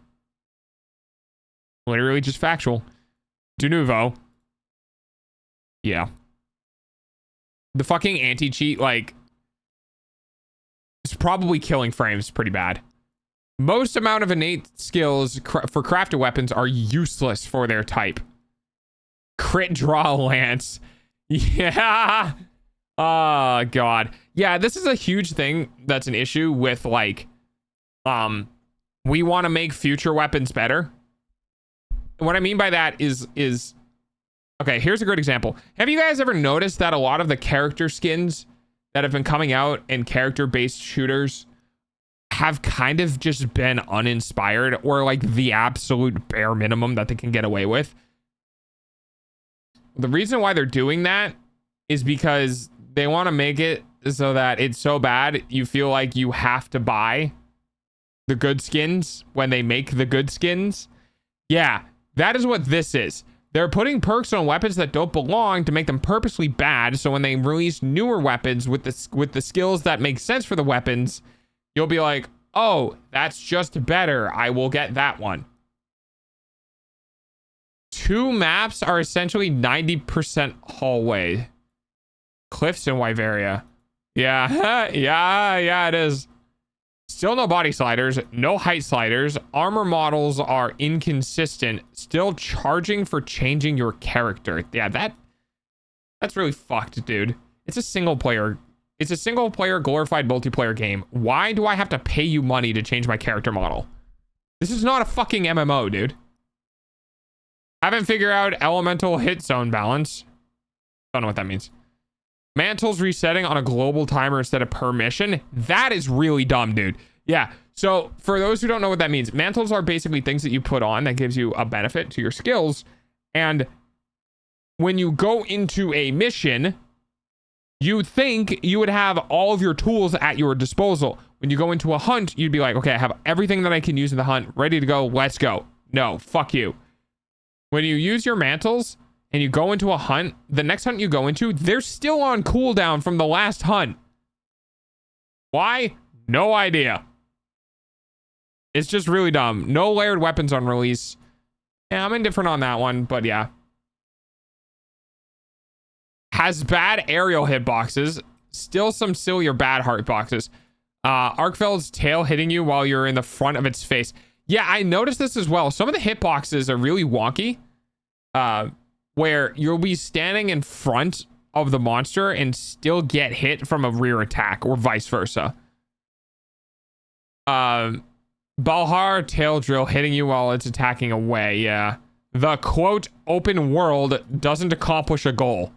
Literally just factual. De nouveau. Yeah. The fucking anti-cheat, like, it's probably killing frames pretty bad. Most amount of innate skills for crafted weapons are useless for their type. Crit draw lance. Yeah. Oh, God. Yeah, this is a huge thing that's an issue with, like, we want to make future weapons better. What I mean by that is okay, here's a great example. Have you guys ever noticed that a lot of the character skins that have been coming out in character-based shooters have kind of just been uninspired, or like the absolute bare minimum that they can get away with? The reason why they're doing that is because they want to make it so that it's so bad you feel like you have to buy the good skins when they make the good skins. Yeah, that is what this is. They're putting perks on weapons that don't belong to make them purposely bad, so when they release newer weapons with the skills that make sense for the weapons, you'll be like, oh, that's just better, I will get that one. 2 maps are essentially 90% hallway. Cliffs in Wyveria. Yeah, yeah, it is. Still no body sliders, no height sliders. Armor models are inconsistent. Still charging for changing your character. Yeah, that's really fucked, dude. It's a single player. It's a single player glorified multiplayer game. Why do I have to pay you money to change my character model? This is not a fucking MMO, dude. Haven't figured out elemental hit zone balance. Don't know what that means. Mantles resetting on a global timer instead of per mission. That is really dumb, dude. Yeah. So for those who don't know what that means, mantles are basically things that you put on that gives you a benefit to your skills. And when you go into a mission, you think you would have all of your tools at your disposal. When you go into a hunt, you'd be like, okay, I have everything that I can use in the hunt, ready to go. Let's go. No, fuck you. When you use your mantles and you go into a hunt, the next hunt you go into, they're still on cooldown from the last hunt. Why? No idea. It's just really dumb. No layered weapons on release. Yeah, I'm indifferent on that one, but yeah. Has bad aerial hitboxes. Still some silly or bad heart boxes. Arkfeld's tail hitting you while you're in the front of its face. Yeah, I noticed this as well. Some of the hitboxes are really wonky. Where you'll be standing in front of the monster and still get hit from a rear attack or vice versa. Balhar tail drill hitting you while it's attacking away. Yeah. The quote open world doesn't accomplish a goal.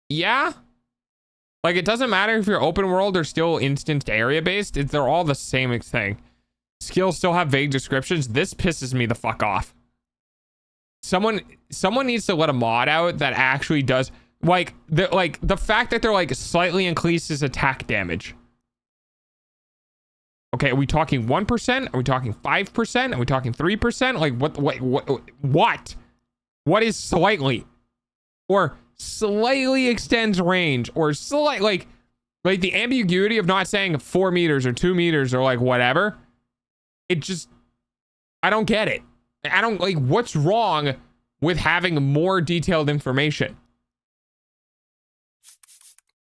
Yeah. Like, it doesn't matter if you're open world or still instanced area based. They're all the same thing. Skills still have vague descriptions. This pisses me the fuck off. Someone needs to let a mod out that actually does like the fact that they're like slightly increases attack damage. Okay, are we talking 1%? Are we talking 5%? Are we talking 3%? Like what is slightly? Or slightly extends range, or like the ambiguity of not saying 4 meters or 2 meters or like whatever. It just, I don't get it. I don't like, what's wrong with having more detailed information?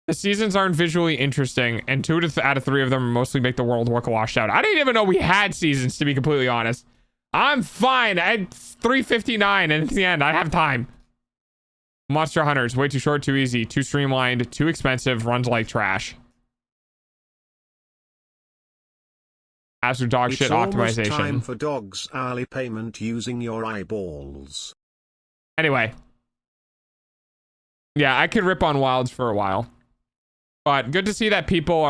The seasons aren't visually interesting, and 2 out of 3 of them mostly make the world look washed out. I didn't even know we had seasons, to be completely honest. I'm fine at 3:59, and at the end I have time. Monster Hunters, way too short, too easy, too streamlined, too expensive, runs like trash. As for dog shit optimization. It's time for dogs hourly payment using your eyeballs. Anyway. Yeah, I could rip on Wilds for a while. But good to see that people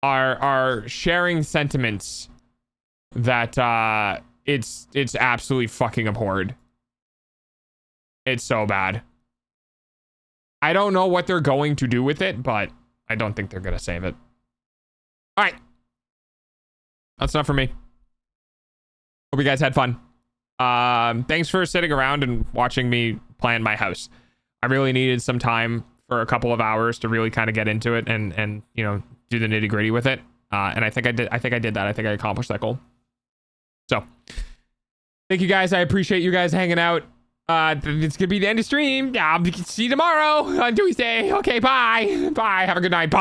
are sharing sentiments that it's absolutely fucking abhorred. It's so bad. I don't know what they're going to do with it, but I don't think they're going to save it. All right. That's enough for me. Hope you guys had fun. Thanks for sitting around and watching me plan my house. I really needed some time for a couple of hours to really kind of get into it and you know, do the nitty gritty with it. And I think I did that. I think I accomplished that goal. So thank you guys. I appreciate you guys hanging out. It's gonna be the end of stream. I'll see you tomorrow on Tuesday. Okay, bye. Bye. Have a good night. Bye.